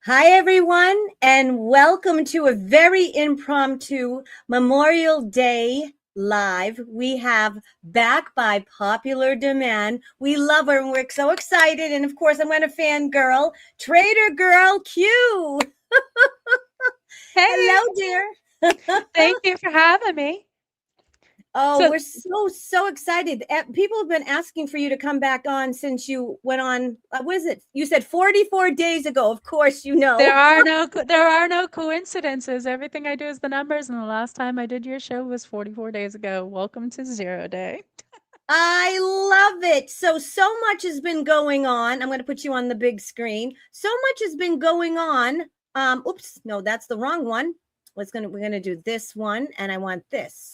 Hi, everyone, and welcome to a very impromptu Memorial Day live. We have back by popular demand. We love her and we're so excited. And of course, I'm going to fangirl TraderGirlQ. Hey, Hello, dear. thank you for having me. Oh, So we're so excited. People have been asking for you to come back on since you went on. What is it? You said 44 days ago. Of course, you there know. are no coincidences. Everything I do is the numbers, and the last time I did your show was 44 days ago. Welcome to 0 day. I love it. So much has been going on. I'm going to put you on the big screen. So much has been going on. Oops, no, that's the wrong one. We're going to do this one, and I want this.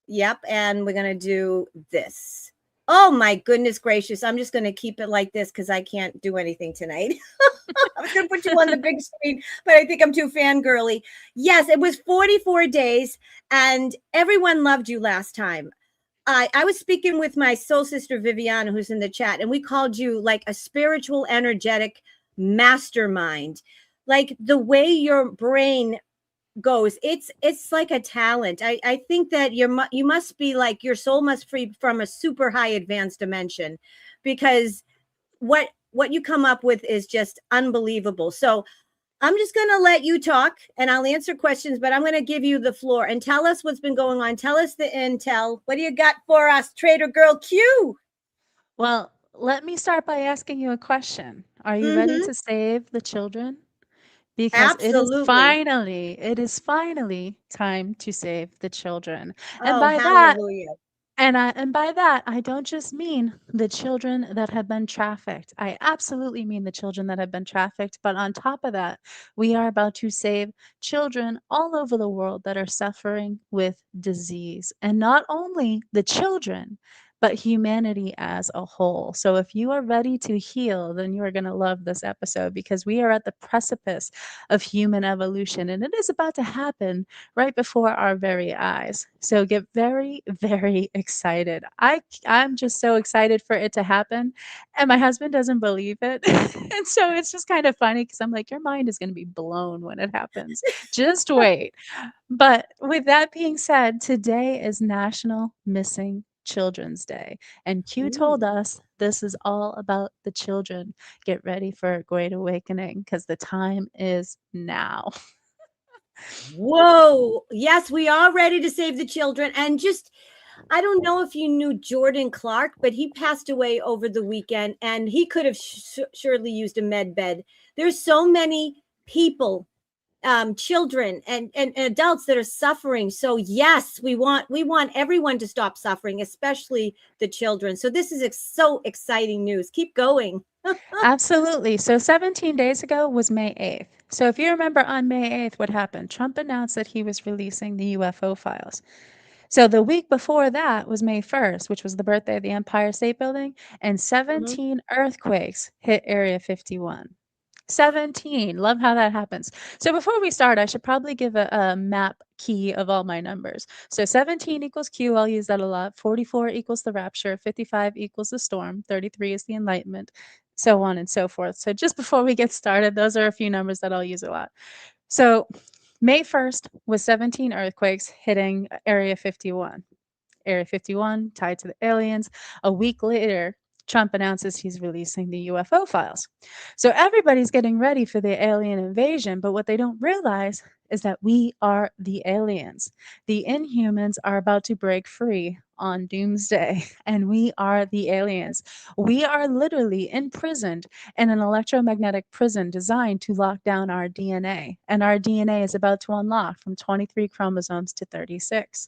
Yep, and we're going to do this. Oh my goodness gracious. I'm just going to keep it like this because I can't do anything tonight. I was going to put you on the big screen, but I think I'm too fangirly. Yes, it was 44 days, and everyone loved you last time. I was speaking with my soul sister Viviana, who's in the chat, and we called you like a spiritual, energetic mastermind. Like the way your brain goes, it's like a talent. I think that you must be like your soul must free from a super high advanced dimension, because what you come up with is just unbelievable. So I'm just going to let you talk and I'll answer questions, but I'm going to give you the floor and tell us what's been going on. Tell us the intel. What do you got for us, Trader Girl Q? Well, let me start by asking you a question. Are you ready Mm-hmm. to save the children? Because Absolutely. it is finally time to save the children. And Oh, by that, hallelujah. and by that, I don't just mean the children that have been trafficked. I absolutely mean the children that have been trafficked. But on top of that, we are about to save children all over the world that are suffering with disease. And not only the children, but humanity as a whole. So if you are ready to heal, then you are going to love this episode because we are at the precipice of human evolution and it is about to happen right before our very eyes. So get very, very excited. I'm just so excited for it to happen. And my husband doesn't believe it. And so it's just kind of funny because I'm like, your mind is going to be blown when it happens. Just wait. But with that being said, today is National Missing Children's Day. And Q told Ooh. us this is all about the children. Get ready for a great awakening because the time is now. Whoa. Yes, we are ready to save the children. And just, I don't know if you knew Jordan Clark, but he passed away over the weekend and he could have surely used a med bed. There's so many people, children and adults that are suffering. So yes, we want everyone to stop suffering, especially the children. So this is so exciting news. Keep going. Absolutely. So 17 days ago was May 8th. So if you remember on May 8th, what happened? Trump announced that he was releasing the UFO files. So the week before that was May 1st, which was the birthday of the Empire State Building, and Mhm. 17 earthquakes hit Area 51. 17. Love how that happens. So before we start, I should probably give a map key of all my numbers. So 17 equals Q. I'll use that a lot. 44 equals the rapture. 55 equals the storm. 33 is the enlightenment, so on and so forth. So just before we get started, those are a few numbers that I'll use a lot. So May 1st was 17 earthquakes hitting Area 51. Area 51 tied to the aliens. A week later, Trump announces he's releasing the UFO files. So everybody's getting ready for the alien invasion, but what they don't realize is that we are the aliens. The inhumans are about to break free on doomsday, and we are the aliens. We are literally imprisoned in an electromagnetic prison designed to lock down our DNA, and our DNA is about to unlock from 23 chromosomes to 36.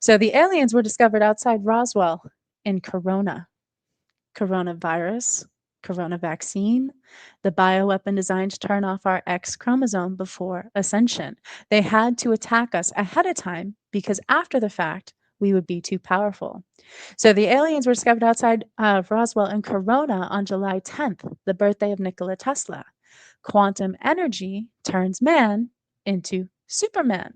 So the aliens were discovered outside Roswell in Corona. Coronavirus, corona vaccine, the bioweapon designed to turn off our X chromosome before ascension. They had to attack us ahead of time because after the fact, we would be too powerful. So the aliens were discovered outside of Roswell in Corona on July 10th, the birthday of Nikola Tesla. Quantum energy turns man into Superman.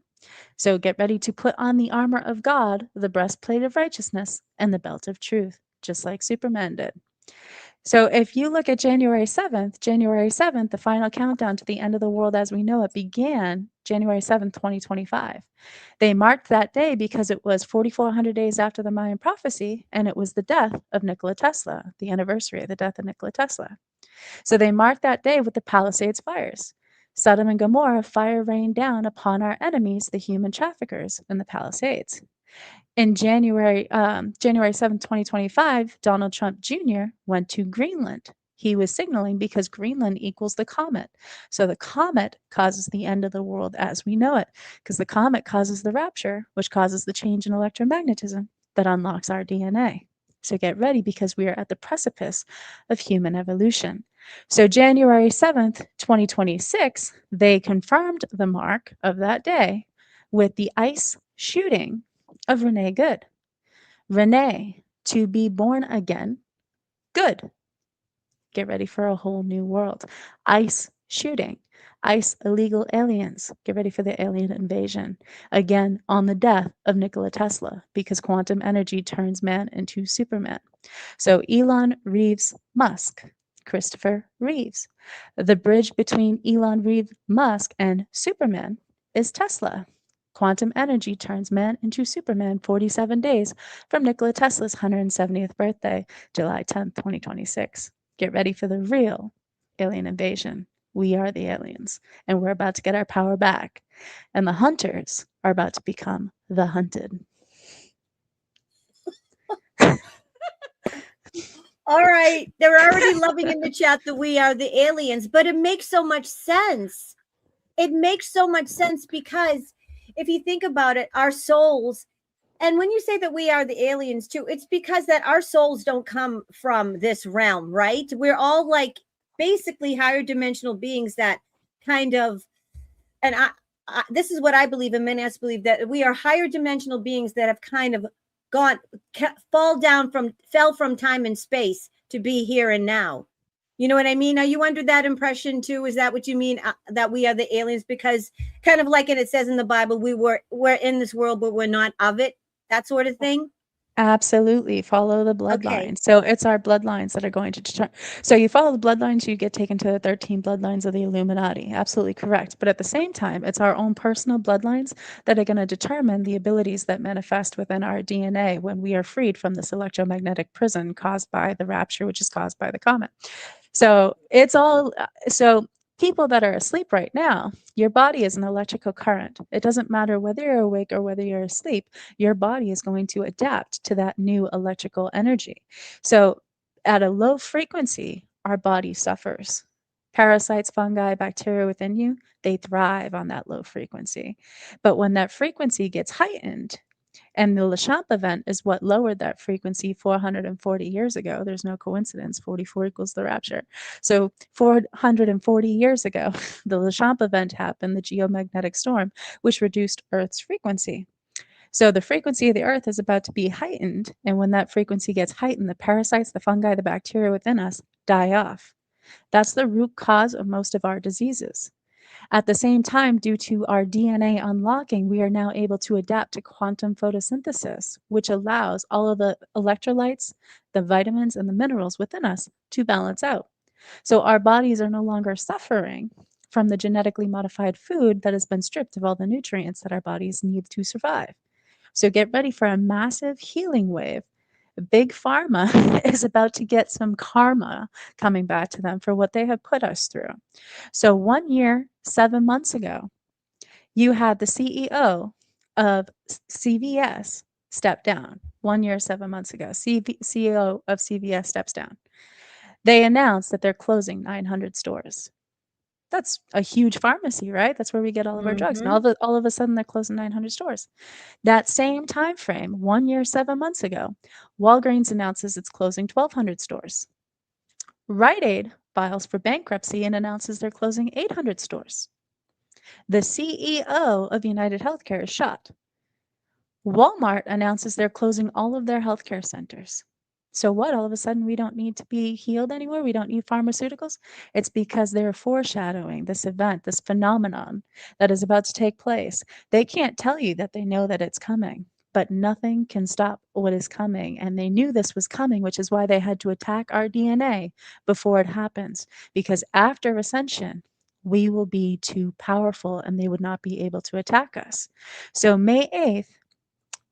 So get ready to put on the armor of God, the breastplate of righteousness, and the belt of truth, just like Superman did. So if you look at January 7th, the final countdown to the end of the world as we know it began January 7th, 2025. They marked that day because it was 4,400 days after the Mayan prophecy, and it was the death of Nikola Tesla, the anniversary of the death of Nikola Tesla. So they marked that day with the Palisades fires. Sodom and Gomorrah, fire rained down upon our enemies, the human traffickers in the Palisades. In January 7th, 2025, Donald Trump Jr. went to Greenland. He was signaling because Greenland equals the comet. So the comet causes the end of the world as we know it, because the comet causes the rapture, which causes the change in electromagnetism that unlocks our DNA. So get ready because we are at the precipice of human evolution. So January 7th, 2026, they confirmed the mark of that day with the ice shooting of Renee Good. Renee, to be born again, good. Get ready for a whole new world. ICE shooting. ICE illegal aliens. Get ready for the alien invasion. Again, on the death of Nikola Tesla, because quantum energy turns man into Superman. So Elon Reeves Musk, Christopher Reeves. The bridge between Elon Reeves Musk and Superman is Tesla. Quantum energy turns man into Superman 47 days from Nikola Tesla's 170th birthday, July 10th, 2026. Get ready for the real alien invasion. We are the aliens, and we're about to get our power back. And the hunters are about to become the hunted. All right. They're already loving in the chat that we are the aliens, but it makes so much sense. It makes so much sense because if you think about it, our souls, and when you say that we are the aliens too, it's because that our souls don't come from this realm, right? We're all like basically higher dimensional beings that kind of, and this is what I believe, and many of us believe that we are higher dimensional beings that have kind of gone, fell from time and space to be here and now. You know what I mean? Are you under that impression too? Is that what you mean? That we are the aliens? Because kind of like it says in the Bible, we're in this world, but we're not of it. That sort of thing. Absolutely. Follow the Okay. bloodline. So it's our bloodlines that are going to determine. So you follow the bloodlines, you get taken to the 13 bloodlines of the Illuminati. Absolutely correct. But at the same time, it's our own personal bloodlines that are going to determine the abilities that manifest within our DNA when we are freed from this electromagnetic prison caused by the rapture, which is caused by the comet. So it's all, so people that are asleep right now, your body is an electrical current. It doesn't matter whether you're awake or whether you're asleep, your body is going to adapt to that new electrical energy. So at a low frequency, our body suffers. Parasites, fungi, bacteria within you, they thrive on that low frequency. But when that frequency gets heightened, and the Lechamp event is what lowered that frequency 440 years ago. There's no coincidence. 44 equals the rapture. So 440 years ago, the Lechamp event happened, the geomagnetic storm, which reduced Earth's frequency. So the frequency of the Earth is about to be heightened. And when that frequency gets heightened, the parasites, the fungi, the bacteria within us die off. That's the root cause of most of our diseases. At the same time, due to our DNA unlocking, we are now able to adapt to quantum photosynthesis, which allows all of the electrolytes, the vitamins, and the minerals within us to balance out. So our bodies are no longer suffering from the genetically modified food that has been stripped of all the nutrients that our bodies need to survive. So get ready for a massive healing wave. Big Pharma is about to get some karma coming back to them for what they have put us through. So 1 year, 7 months ago, you had the CEO of CVS step down. 1 year, 7 months ago, CEO of CVS steps down. They announced that they're closing 900 stores. That's a huge pharmacy, right? That's where we get all of our drugs. And all of a sudden, they're closing 900 stores. That same time frame, 1 year, 7 months ago, Walgreens announces it's closing 1,200 stores. Rite Aid files for bankruptcy and announces they're closing 800 stores. The CEO of United Healthcare is shot. Walmart announces they're closing all of their healthcare centers. So what? All of a sudden, we don't need to be healed anymore? We don't need pharmaceuticals? It's because they're foreshadowing this event, this phenomenon that is about to take place. They can't tell you that they know that it's coming, but nothing can stop what is coming. And they knew this was coming, which is why they had to attack our DNA before it happens. Because after ascension, we will be too powerful and they would not be able to attack us. So, May 8th,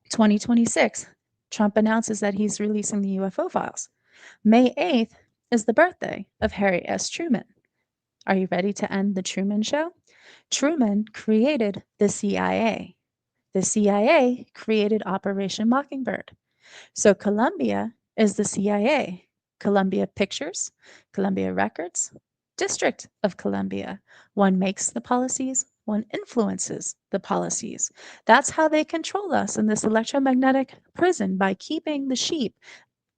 2026, Trump announces that he's releasing the UFO files. May 8th is the birthday of Harry S. Truman. Are you ready to end the Truman Show? Truman created the CIA. The CIA created Operation Mockingbird. So Columbia is the CIA. Columbia Pictures, Columbia Records, District of Columbia. One makes the policies, one influences the policies. That's how they control us in this electromagnetic prison, by keeping the sheep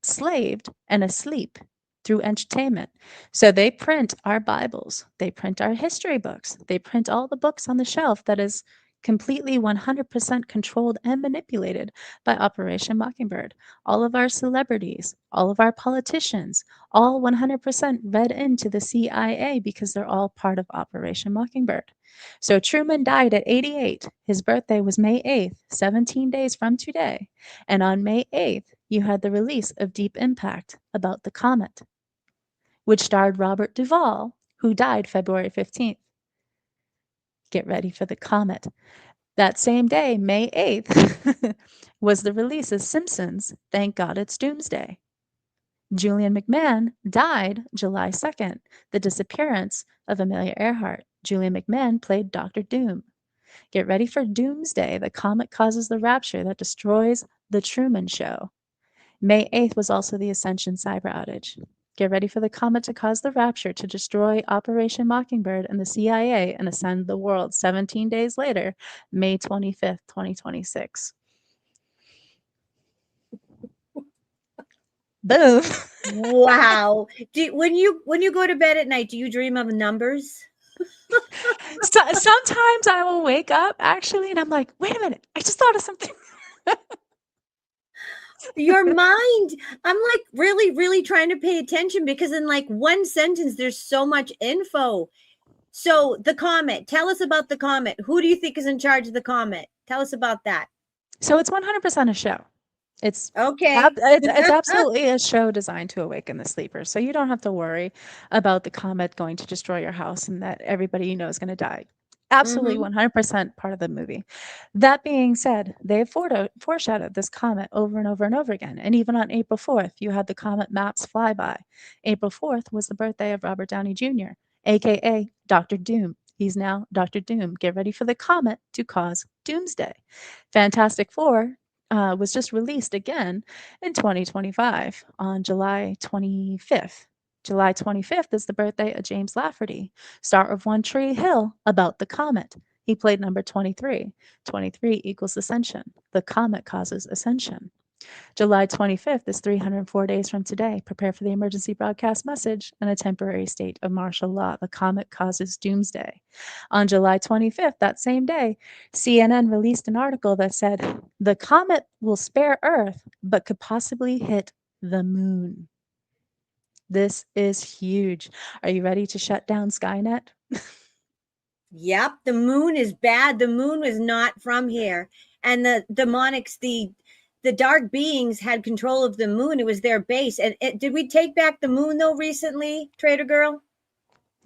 slaved and asleep through entertainment. So they print our Bibles, they print our history books, they print all the books on the shelf that is completely 100% controlled and manipulated by Operation Mockingbird. All of our celebrities, all of our politicians, all 100% read into the CIA because they're all part of Operation Mockingbird. So Truman died at 88. His birthday was May 8th, 17 days from today. And on May 8th, you had the release of Deep Impact about the comet, which starred Robert Duvall, who died February 15th. Get ready for the comet. That same day, May 8th, was the release of Simpsons, Thank God It's Doomsday. Julian McMahon died July 2nd, the disappearance of Amelia Earhart. Julian McMahon played Dr. Doom. Get ready for Doomsday. The comet causes the rapture that destroys the Truman Show. May 8th was also the Ascension cyber outage. Get ready for the comet to cause the rapture to destroy Operation Mockingbird and the CIA and ascend the world 17 days later, May 25th, 2026. Boom. Wow. When you go to bed at night, do you dream of numbers? So, sometimes I will wake up actually and I'm like, wait a minute, I just thought of something. Your mind, I'm like really, really trying to pay attention, because in like one sentence, there's so much info. So the comet, tell us about the comet. Who do you think is in charge of the comet? Tell us about that. So it's 100% a show. It's Okay. it's absolutely a show designed to awaken the sleepers. So you don't have to worry about the comet going to destroy your house and that everybody you know is going to die. Absolutely 100% part of the movie. That being said, they've foreshadowed this comet over and over and over again. And even on April 4th, you had the comet maps fly by. April 4th was the birthday of Robert Downey Jr., aka Dr. Doom. He's now Dr. Doom. Get ready for the comet to cause doomsday. Fantastic Four was just released again in 2025 on July 25th. July 25th is the birthday of James Lafferty, star of One Tree Hill, about the comet. He played number 23. 23 equals ascension. The comet causes ascension. July 25th is 304 days from today. Prepare for the emergency broadcast message and a temporary state of martial law. The comet causes doomsday. On July 25th, that same day, CNN released an article that said the comet will spare Earth, but could possibly hit the moon. This is huge. Are you ready to shut down Skynet? Yep, the moon is bad. The moon was not from here. And the demonics, the dark beings had control of the moon. It was their base. And did we take back the moon though recently, Trader Girl?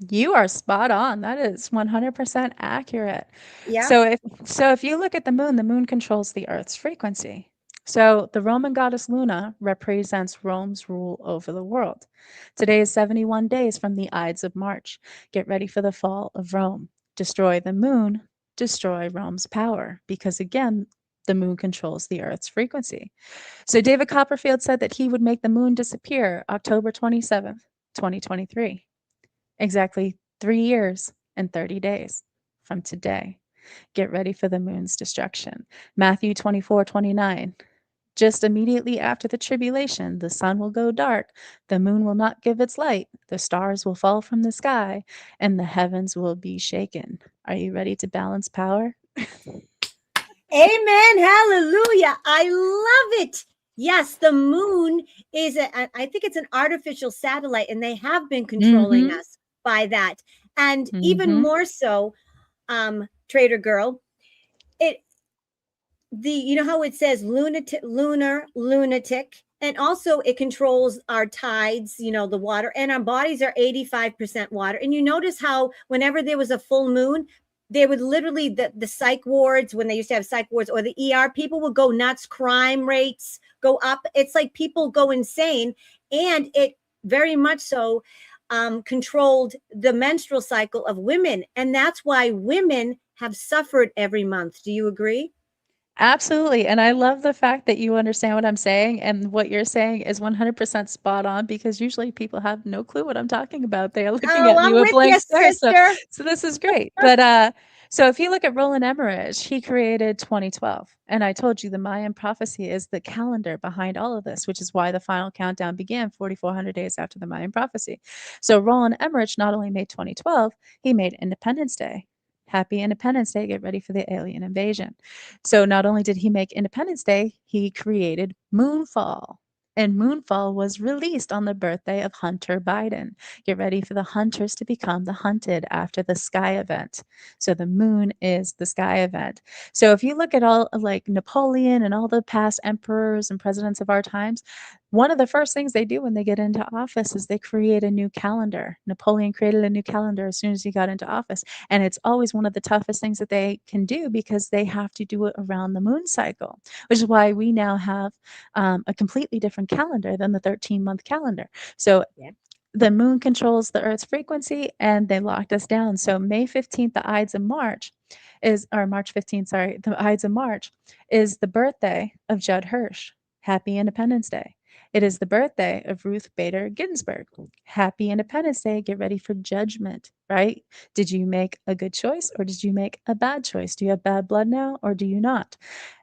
You are spot on. That is 100% accurate. Yeah. So if you look at the moon controls the Earth's frequency. So the Roman goddess Luna represents Rome's rule over the world. Today is 71 days from the Ides of March. Get ready for the fall of Rome. Destroy the moon, destroy Rome's power, because again, the moon controls the Earth's frequency. So David Copperfield said that he would make the moon disappear October 27th, 2023. Exactly 3 years and 30 days from today. Get ready for the moon's destruction. Matthew 24:29. Just immediately after the tribulation, the sun will go dark, the moon will not give its light, the stars will fall from the sky, and the heavens will be shaken. Are you ready to balance power? Amen. Hallelujah. I love it. Yes, the moon is, I think it's an artificial satellite, and they have been controlling us by that. And even more so, Trader Girl, you know how it says lunatic, and also it controls our tides, the water, and our bodies are 85% water. And you notice how whenever there was a full moon, they would literally, the psych wards, when they used to have psych wards, or the ER, people would go nuts, crime rates go up. It's like people go insane, and it very much so controlled the menstrual cycle of women, and that's why women have suffered every month. Do you agree? Absolutely. And I love the fact that you understand what I'm saying, and what you're saying is 100% spot on, because usually people have no clue what I'm talking about. They are looking Oh, at me I'm with with you, blank stares. So, sister. so this is great. But so if you look at Roland Emmerich, he created 2012. And I told you the Mayan prophecy is the calendar behind all of this, which is why the final countdown began 4,400 days after the Mayan prophecy. So Roland Emmerich not only made 2012, he made Independence Day. Happy Independence Day. Get ready for the alien invasion. So not only did he make Independence Day, he created Moonfall. And Moonfall was released on the birthday of Hunter Biden. Get ready for the hunters to become the hunted after the sky event. So the moon is the sky event. So if you look at all like Napoleon and all the past emperors and presidents of our times, one of the first things they do when they get into office is they create a new calendar. Napoleon created a new calendar as soon as he got into office. And it's always one of the toughest things that they can do, because they have to do it around the moon cycle, which is why we now have a completely different calendar than the 13-month calendar. So Yeah. the moon controls the Earth's frequency, and they locked us down. So May 15th, the Ides of March or March 15th, sorry, the Ides of March is the birthday of Judd Hirsch. Happy Independence Day. It is the birthday of Ruth Bader Ginsburg. Happy Independence Day. Get ready for judgment, right? Did you make a good choice, or did you make a bad choice? Do you have bad blood now, or do you not?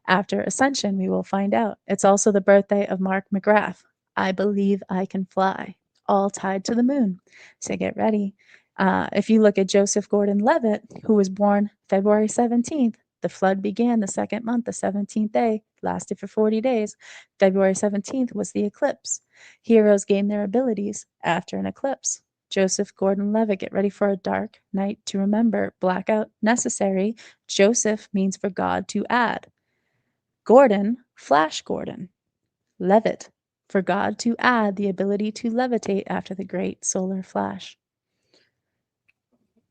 After Ascension, we will find out. It's also the birthday of Mark McGrath. I believe I can fly, all tied to the moon. So get ready. If you look at Joseph Gordon-Levitt, who was born February 17th, the flood began the second month, the 17th day, lasted for 40 days. February 17th was the eclipse. Heroes gain their abilities after an eclipse. Joseph Gordon-Levitt, get ready for a dark night to remember. Blackout necessary. Joseph means for God to add. Gordon, Flash Gordon. Levitt, for God to add the ability to levitate after the great solar flash.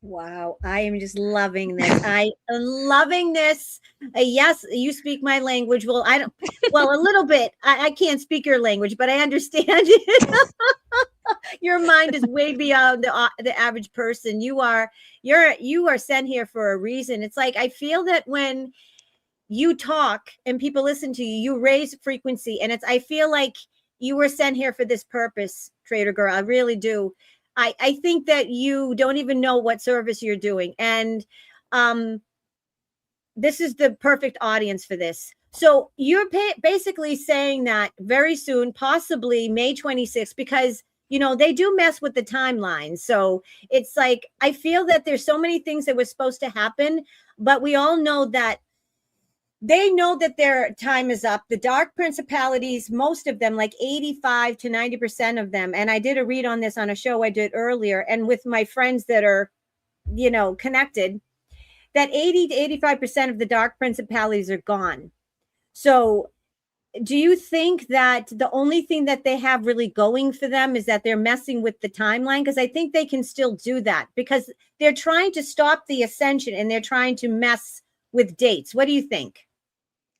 Wow, I am just loving this. I am loving this. Yes, you speak my language. Well, I don't. Well, a little bit. I can't speak your language, but I understand it. Your mind is way beyond the average person. You are sent here for a reason. It's like I feel that when you talk and people listen to you, you raise frequency, and I feel like you were sent here for this purpose, Trader Girl. I really do. I think that you don't even know what service you're doing, and this is the perfect audience for this. So you're basically saying that very soon, possibly May 26th, because they do mess with the timeline. So it's like I feel that there's so many things that were supposed to happen, but we all know that they know that their time is up. The dark principalities, most of them, like 85 to 90% of them. And I did a read on this on a show I did earlier, and with my friends that are, connected, that 80 to 85% of the dark principalities are gone. So do you think that the only thing that they have really going for them is that they're messing with the timeline? Because I think they can still do that, because they're trying to stop the ascension and they're trying to mess with dates. What do you think?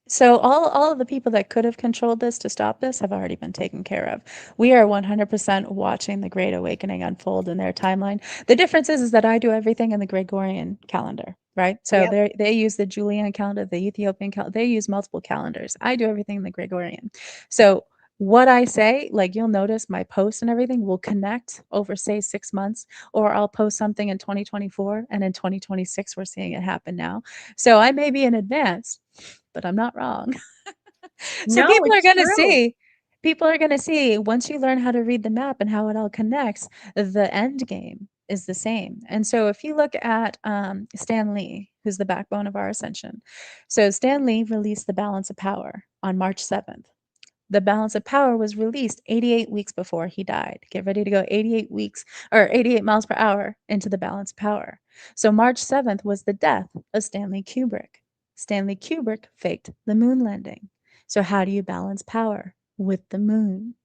So all of the people that could have controlled this to stop this have already been taken care of. We are 100% watching the Great Awakening unfold in their timeline. The difference is that I do everything in the Gregorian calendar, right? So Yep. they use the Julian calendar, the Ethiopian calendar. They use multiple calendars. I do everything in the Gregorian. So what I say, like you'll notice my posts and everything will connect over, say, 6 months, or I'll post something in 2024 and in 2026 we're seeing it happen now. So I may be in advance, but I'm not wrong. So No, it's true. people are going to see once you learn how to read the map and how it all connects, the end game is the same. And so if you look at Stan Lee, who's the backbone of our ascension. So Stan Lee released the Balance of Power on March 7th. The Balance of Power was released 88 weeks before he died. Get ready to go 88 weeks or 88 miles per hour into the Balance of Power. So March 7th was the death of Stanley Kubrick. Stanley Kubrick faked the moon landing. So how do you balance power? With the moon.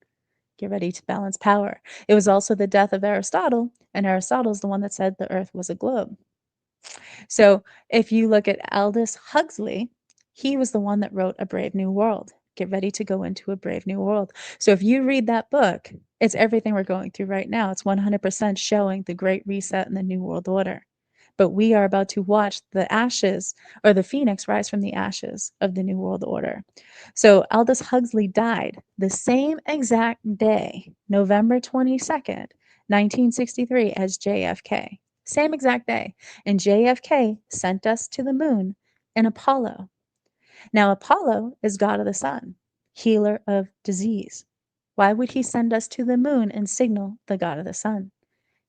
Get ready to balance power. It was also the death of Aristotle, and Aristotle's the one that said the earth was a globe. So if you look at Aldous Huxley, he was the one that wrote A Brave New World. Get ready to go into a brave new world. So if you read that book, it's everything we're going through right now. It's 100% showing the Great Reset and the New World Order. But we are about to watch the ashes or the phoenix rise from the ashes of the New World Order. So Aldous Huxley died the same exact day, November 22nd, 1963, as JFK. Same exact day. And JFK sent us to the moon in Apollo. Now, Apollo is god of the sun, healer of disease. Why would he send us to the moon and signal the god of the sun?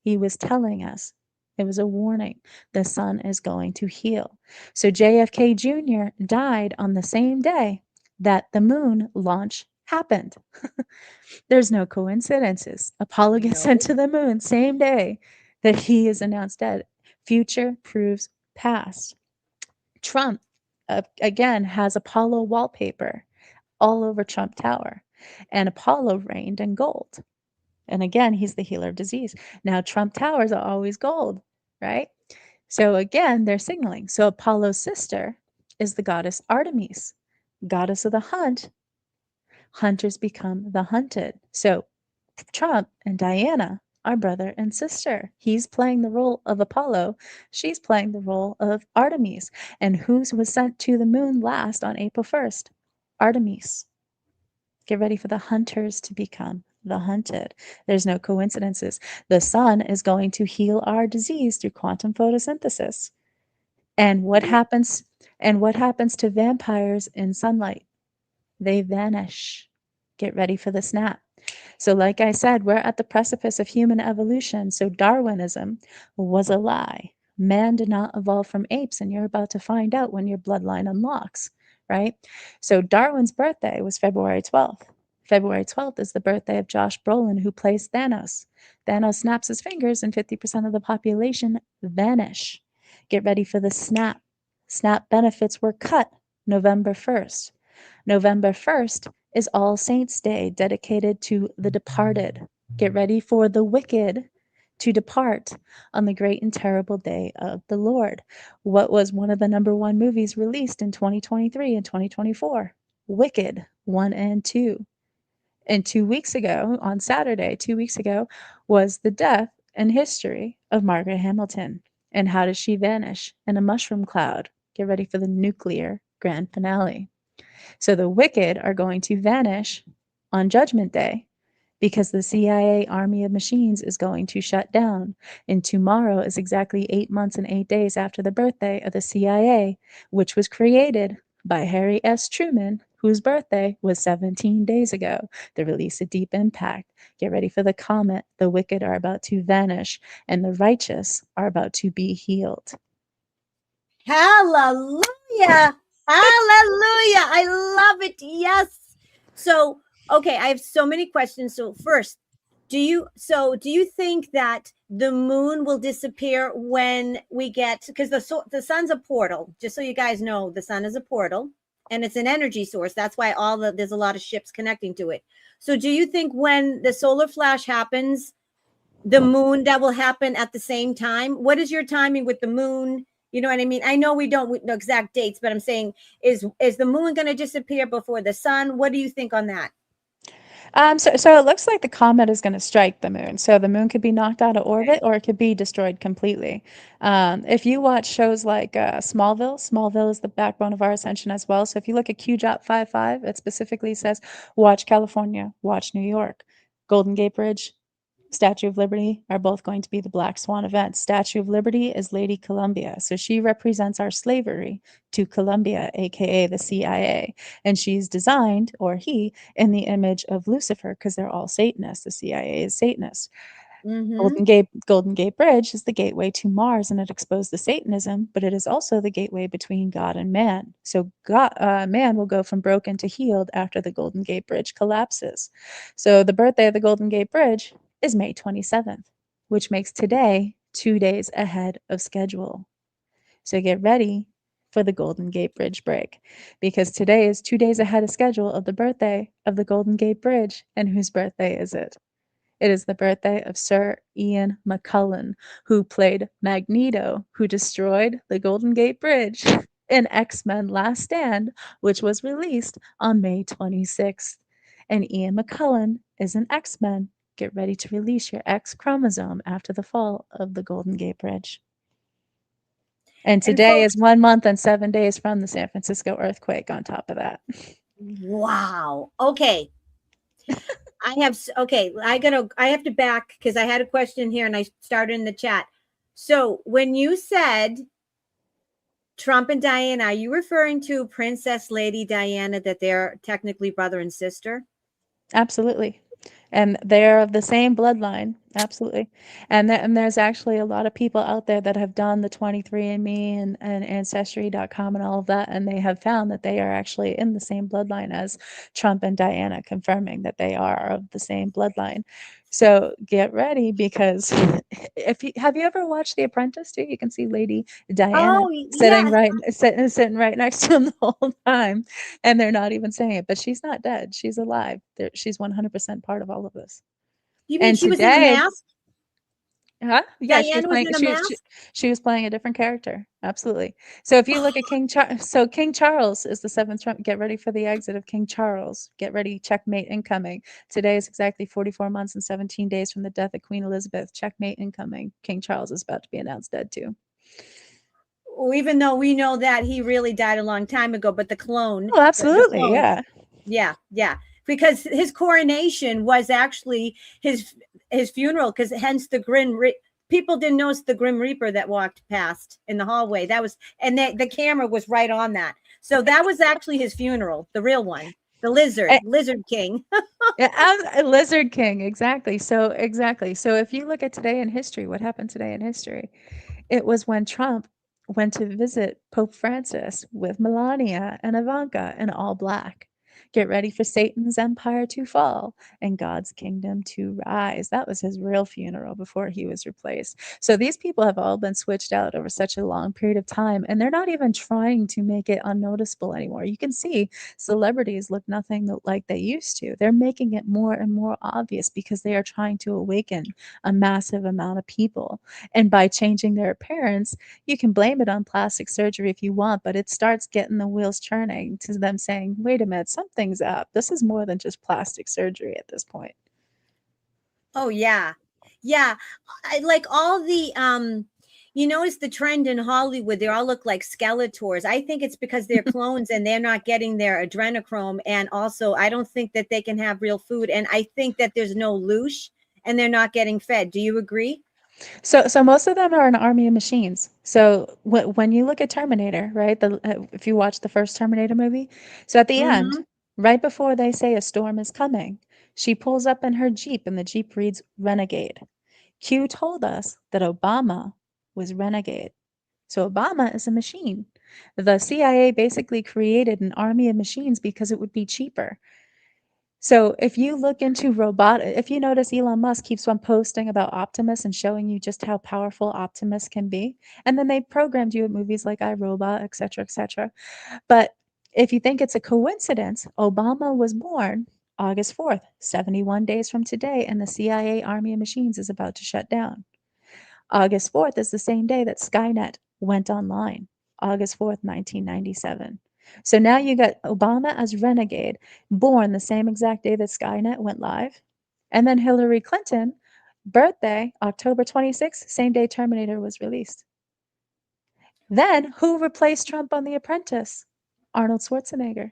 He was telling us, it was a warning, the sun is going to heal. So JFK Jr. died on the same day that the moon launch happened. There's no coincidences. Apollo gets sent No. to the moon same day that he is announced dead. Future proves past. Trump, again, has Apollo wallpaper all over Trump Tower, and Apollo reigned in gold. And again, he's the healer of disease. Now, Trump Towers are always gold, right? So again, they're signaling. So Apollo's sister is the goddess Artemis, goddess of the hunt. Hunters become the hunted. So Trump and Diana are brother and sister. He's playing the role of Apollo. She's playing the role of Artemis. And who was sent to the moon last on April 1st? Artemis. Get ready for the hunters to become the hunted. There's no coincidences. The sun is going to heal our disease through quantum photosynthesis. And what happens to vampires in sunlight? They vanish. Get ready for the snap. So, like I said, we're at the precipice of human evolution. So, Darwinism was a lie. Man did not evolve from apes, and you're about to find out when your bloodline unlocks, right? So, Darwin's birthday was February 12th. February 12th is the birthday of Josh Brolin, who plays Thanos. Thanos snaps his fingers, and 50% of the population vanish. Get ready for the snap. Snap benefits were cut November 1st. November 1st is All Saints' Day, dedicated to the departed. Get ready for the wicked to depart on the great and terrible day of the Lord. What was one of the number one movies released in 2023 and 2024? Wicked 1 and 2. And 2 weeks ago, on Saturday, 2 weeks ago, was the death and history of Margaret Hamilton. And how does she vanish? In a mushroom cloud. Get ready for the nuclear grand finale. So the wicked are going to vanish on Judgment Day because the CIA army of machines is going to shut down. And tomorrow is exactly 8 months and 8 days after the birthday of the CIA, which was created by Harry S. Truman, whose birthday was 17 days ago. The release of Deep Impact. Get ready for the comet. The wicked are about to vanish, and the righteous are about to be healed. Hallelujah. Hallelujah. I love it. Yes. So, okay, I have so many questions. So, first, do you think that the moon will disappear when we get, because the sun's a portal, just so you guys know, the sun is a portal and it's an energy source. That's why there's a lot of ships connecting to it. So, do you think when the solar flash happens, the moon, that will happen at the same time? What is your timing with the moon? You know what I mean? I know we don't know exact dates, but I'm saying, is the moon going to disappear before the sun? What do you think on that? So it looks like the comet is going to strike the moon. So the moon could be knocked out of orbit, or it could be destroyed completely. If you watch shows like Smallville is the backbone of our ascension as well. So if you look at QJOP 55, it specifically says, watch California, watch New York. Golden Gate Bridge, Statue of Liberty are both going to be the Black Swan events. Statue of Liberty is Lady Columbia. So she represents our slavery to Columbia, aka the CIA. And she's designed, or he, in the image of Lucifer, because they're all Satanists. The CIA is Satanist. Golden Gate Bridge is the gateway to Mars, and it exposed the Satanism, but it is also the gateway between God and man. So man will go from broken to healed after the Golden Gate Bridge collapses. So the birthday of the Golden Gate Bridge is May 27th, which makes today 2 days ahead of schedule. So get ready for the Golden Gate Bridge break, because today is 2 days ahead of schedule of the birthday of the Golden Gate Bridge. And whose birthday is it? It is the birthday of Sir Ian McCullen, who played Magneto, who destroyed the Golden Gate Bridge in X-Men Last Stand, which was released on May 26th. And Ian McCullen is an X-Men. Get ready to release your X chromosome after the fall of the Golden Gate Bridge. And And today folks, is 1 month and 7 days from the San Francisco earthquake on top of that. wow. Okay. I have to back because I had a question here and I started in the chat. So when you said Trump and Diana, are you referring to Princess Lady Diana, that they're technically brother and sister? Absolutely. And they're of the same bloodline. Absolutely. And there's actually a lot of people out there that have done the 23andMe and Ancestry.com and all of that, and they have found that they are actually in the same bloodline as Trump and Diana, confirming that they are of the same bloodline. So get ready, because have you ever watched The Apprentice too? You can see Lady Diana Oh, sitting yes. sitting right next to him the whole time, and they're not even saying it. But she's not dead; she's alive. She's 100% part of all of this. You mean And she was in a today, mask? huh? Yeah, she was Diana was playing. in a mask? She was playing a different character. Absolutely. So if you look at King Charles is the seventh Trump. Get ready for the exit of King Charles. Get ready. Checkmate incoming. Today is exactly 44 months and 17 days from the death of Queen Elizabeth. Checkmate incoming. King Charles is about to be announced dead too. Even though we know that he really died a long time ago, but the clone, Oh, the absolutely. clone, Yeah. yeah, because his coronation was actually his funeral, because hence the people didn't notice the Grim Reaper that walked past in the hallway. That was, and the camera was right on that. So that was actually his funeral, the real one, the lizard king. Yeah, as a Lizard King, exactly. So if you look at today in history, what happened today in history? It was when Trump went to visit Pope Francis with Melania and Ivanka in all black. Get ready for Satan's empire to fall and God's kingdom to rise. That was his real funeral before he was replaced. So these people have all been switched out over such a long period of time, and they're not even trying to make it unnoticeable anymore. You can see celebrities look nothing like they used to. They're making it more and more obvious because they are trying to awaken a massive amount of people. And by changing their appearance, you can blame it on plastic surgery if you want, but it starts getting the wheels churning to them saying, wait a minute, something's up. This is more than just plastic surgery at this point. Oh yeah. Yeah. I like all the you notice the trend in Hollywood, they all look like Skeletors. I think it's because they're clones and they're not getting their adrenochrome. And also, I don't think that they can have real food. And I think that there's no loosh and they're not getting fed. Do you agree? So most of them are an army of machines. So when you look at Terminator, right? If you watch the first Terminator movie, so at the end, Mm-hmm. right before they say a storm is coming, she pulls up in her Jeep and the Jeep reads Renegade. Q told us that Obama was Renegade. So Obama is a machine. The CIA basically created an army of machines because it would be cheaper. So if you look into if you notice Elon Musk keeps on posting about Optimus and showing you just how powerful Optimus can be, and then they programmed you at movies like iRobot, etc., etc. But if you think it's a coincidence, Obama was born August 4th, 71 days from today, and the CIA Army of Machines is about to shut down. August 4th is the same day that Skynet went online, August 4th, 1997. So now you got Obama as renegade, born the same exact day that Skynet went live. And then Hillary Clinton, birthday, October 26th, same day Terminator was released. Then who replaced Trump on The Apprentice? Arnold Schwarzenegger.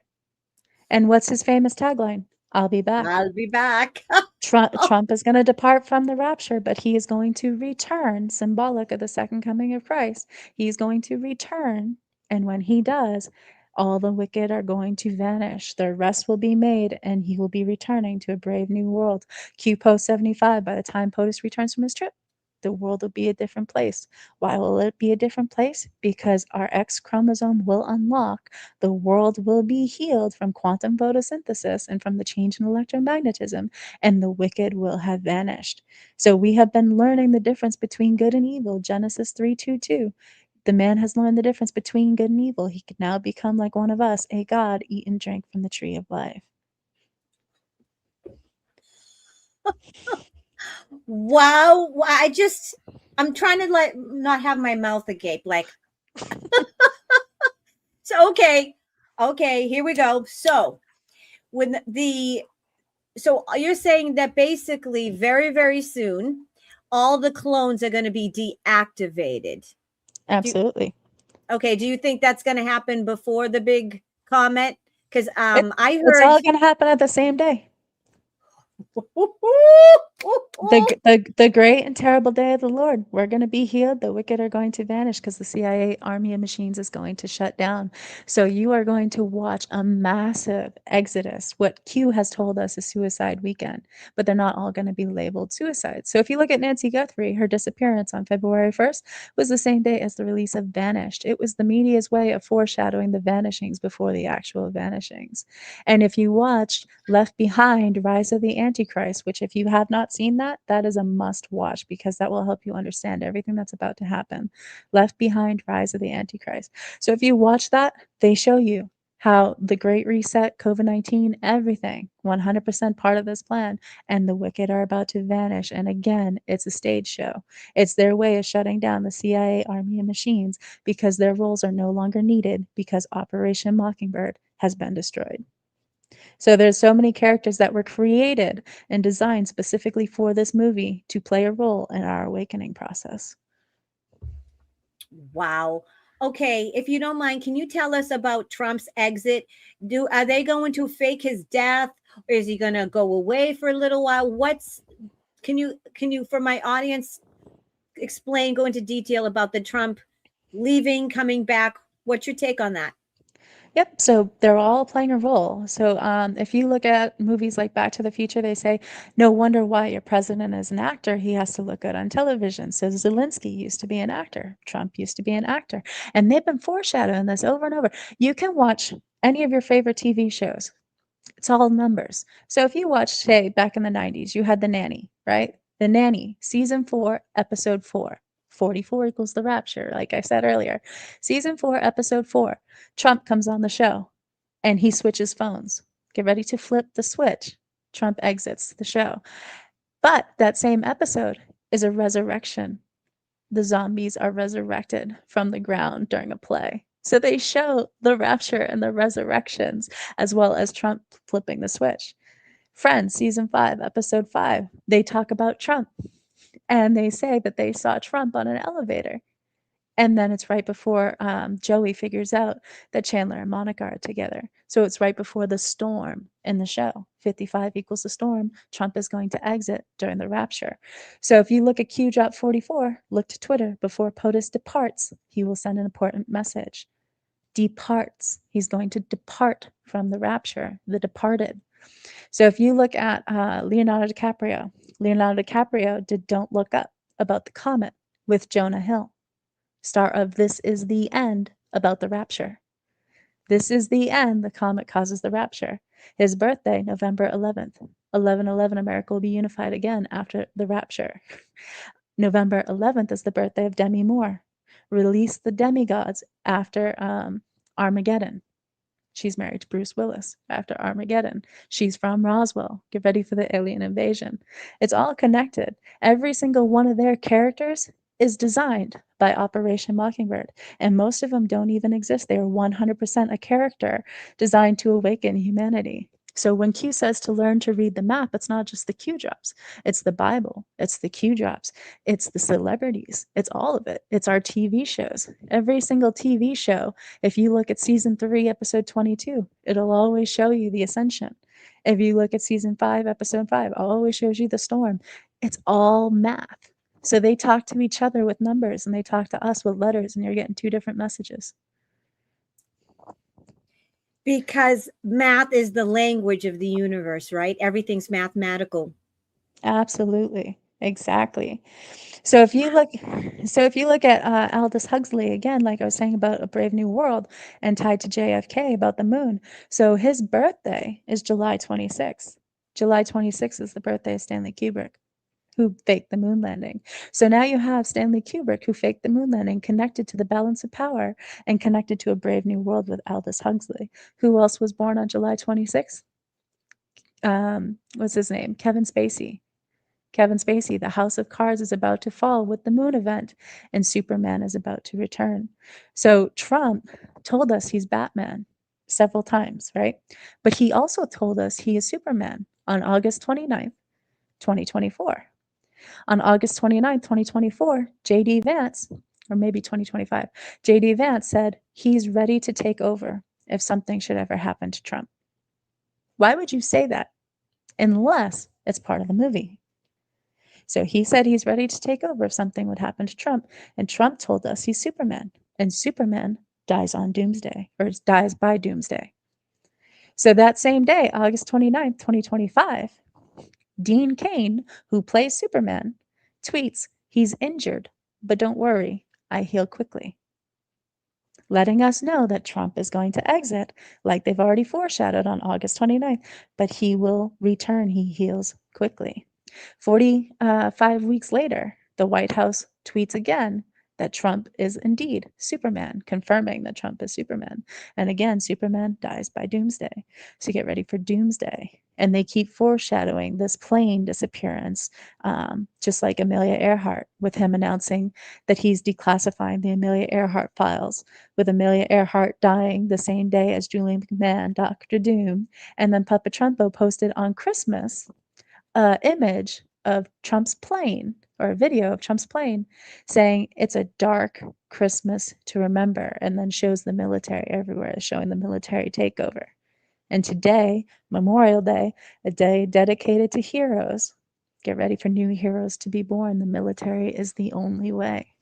And what's his famous tagline? I'll be back. I'll be back. Trump is going to depart from the rapture, but he is going to return, symbolic of the second coming of Christ. He's going to return. And when he does, all the wicked are going to vanish. Their rest will be made, and he will be returning to a brave new world. Q post 75, by the time POTUS returns from his trip, the world will be a different place. Why will it be a different place? Because our X chromosome will unlock, the world will be healed from quantum photosynthesis and from the change in electromagnetism, and the wicked will have vanished. So we have been learning the difference between good and evil, Genesis 3:22. The man has learned the difference between good and evil. He could now become like one of us, a god, eat and drink from the tree of life. Wow. I'm trying to like not have my mouth agape. Like, so, okay, here we go. So when so you're saying that basically very, very soon, all the clones are going to be deactivated. Absolutely. Okay. Do you think that's going to happen before the big comet? Because It, I it's heard all going to happen at the same day. The great and terrible day of the Lord. We're going to be healed. The wicked are going to vanish because the CIA army of machines is going to shut down. So you are going to watch a massive exodus. What Q has told us is suicide weekend, but they're not all going to be labeled suicide. So if you look at Nancy Guthrie, her disappearance on February 1st was the same day as the release of Vanished. It was the media's way of foreshadowing the vanishings before the actual vanishings. And if you watched Left Behind, Rise of the Antichrist, which if you have not seen that, that is a must watch because that will help you understand everything that's about to happen. Left Behind, Rise of the Antichrist. So if you watch that, they show you how the Great Reset, COVID-19, everything, 100% part of this plan, and the wicked are about to vanish. And again, it's a stage show. It's their way of shutting down the CIA army of machines because their roles are no longer needed because Operation Mockingbird has been destroyed. So there's so many characters that were created and designed specifically for this movie to play a role in our awakening process. Wow. Okay, if you don't mind, can you tell us about Trump's exit? Are they going to fake his death, or is he going to go away for a little while? Can you for my audience explain, go into detail about the Trump leaving, coming back? What's your take on that? Yep. So they're all playing a role. So if you look at movies like Back to the Future, they say, no wonder why your president is an actor. He has to look good on television. So Zelensky used to be an actor. Trump used to be an actor. And they've been foreshadowing this over and over. You can watch any of your favorite TV shows. It's all numbers. So if you watch, say, back in the 90s, you had The Nanny, right? The Nanny, season 4, episode 4. 44 equals the rapture, like I said earlier. Season 4, episode 4. Trump comes on the show and he switches phones. Get ready to flip the switch. Trump exits the show. But that same episode is a resurrection. The zombies are resurrected from the ground during a play. So they show the rapture and the resurrections, as well as Trump flipping the switch. Friends, season 5, episode 5, they talk about Trump and they say that they saw Trump on an elevator. And then it's right before Joey figures out that Chandler and Monica are together. So it's right before the storm in the show. 55 equals the storm. Trump is going to exit during the rapture. So if you look at Q drop 44, look to Twitter. Before POTUS departs, he will send an important message. Departs. He's going to depart from the rapture, the departed. So if you look at Leonardo DiCaprio did Don't Look Up about the comet with Jonah Hill. Star of This Is the End about the rapture. This is the end. The comet causes the rapture. His birthday, November 11th. 11/11, America will be unified again after the rapture. November 11th is the birthday of Demi Moore. Release the demigods after Armageddon. She's married to Bruce Willis after Armageddon. She's from Roswell. Get ready for the alien invasion. It's all connected. Every single one of their characters is designed by Operation Mockingbird, and most of them don't even exist. They are 100% a character designed to awaken humanity. So when Q says to learn to read the map, it's not just the Q drops. It's the Bible. It's the Q drops. It's the celebrities. It's all of it. It's our TV shows. Every single TV show, if you look at season 3, episode 22, it'll always show you the ascension. If you look at season 5, episode 5, it always shows you the storm. It's all math. So they talk to each other with numbers and they talk to us with letters, and you're getting 2 different messages. Because math is the language of the universe, right? Everything's mathematical. Absolutely. Exactly. So if you look at Aldous Huxley again, like I was saying about A Brave New World, and tied to JFK about the moon. So his birthday is July 26th. July 26th is the birthday of Stanley Kubrick. who faked the moon landing. So now you have Stanley Kubrick, who faked the moon landing, connected to the balance of power and connected to a brave new world with Aldous Huxley. Who else was born on July 26th? What's his name? Kevin Spacey. Kevin Spacey, the house of cards is about to fall with the moon event, and Superman is about to return. So Trump told us he's Batman several times, right? But he also told us he is Superman on August 29th, 2024. On August 29th, 2024, J.D. Vance, or maybe 2025, J.D. Vance said he's ready to take over if something should ever happen to Trump. Why would you say that unless it's part of the movie? So he said he's ready to take over if something would happen to Trump. And Trump told us he's Superman. And Superman dies on doomsday, or dies by doomsday. So that same day, August 29th, 2025, Dean Cain, who plays Superman, tweets, "He's injured, but don't worry, I heal quickly." Letting us know that Trump is going to exit, like they've already foreshadowed on August 29th, but he will return. He heals quickly. 45 weeks later, the White House tweets again that Trump is indeed Superman, confirming that Trump is Superman. And again, Superman dies by doomsday. So get ready for doomsday. And they keep foreshadowing this plane disappearance, just like Amelia Earhart, with him announcing that he's declassifying the Amelia Earhart files, with Amelia Earhart dying the same day as Julie McMahon, Dr. Doom. And then Papa Trumpo posted on Christmas image of Trump's plane, or a video of Trump's plane, saying it's a dark Christmas to remember, and then shows the military everywhere, showing the military takeover. And today, Memorial Day, a day dedicated to heroes. Get ready for new heroes to be born. The military is the only way.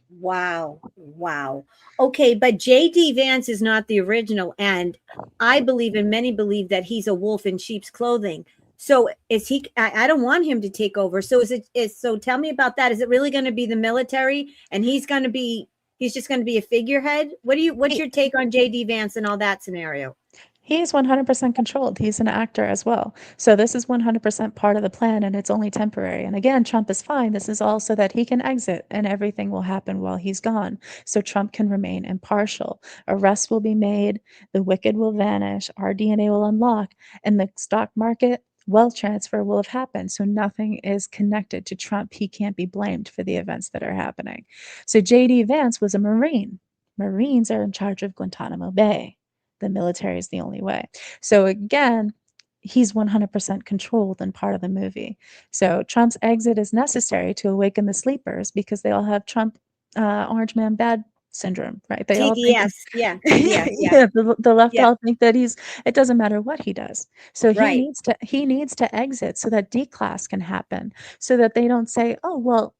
Wow. Wow. Okay, but J.D. Vance is not the original. And I believe, and many believe, that he's a wolf in sheep's clothing. So is he, I don't want him to take over. So so tell me about that. Is it really going to be the military, and he's just going to be a figurehead? What's your take on J.D. Vance and all that scenario? He's 100% controlled. He's an actor as well. So this is 100% part of the plan, and it's only temporary. And again, Trump is fine. This is all so that he can exit, and everything will happen while he's gone. So Trump can remain impartial. Arrests will be made. The wicked will vanish. Our DNA will unlock. And the stock market wealth transfer will have happened. So nothing is connected to Trump. He can't be blamed for the events that are happening. So J.D. Vance was a Marine. Marines are in charge of Guantanamo Bay. The military is the only way. So again, he's 100% controlled and part of the movie. So Trump's exit is necessary to awaken the sleepers, because they all have Trump orange man bad syndrome, right? They all think TDS. Yeah. TDS. Yeah. yeah, the left Yeah. all think that it doesn't matter what he does. So Right. he needs to exit so that declass can happen, so that they don't say, "Oh, well,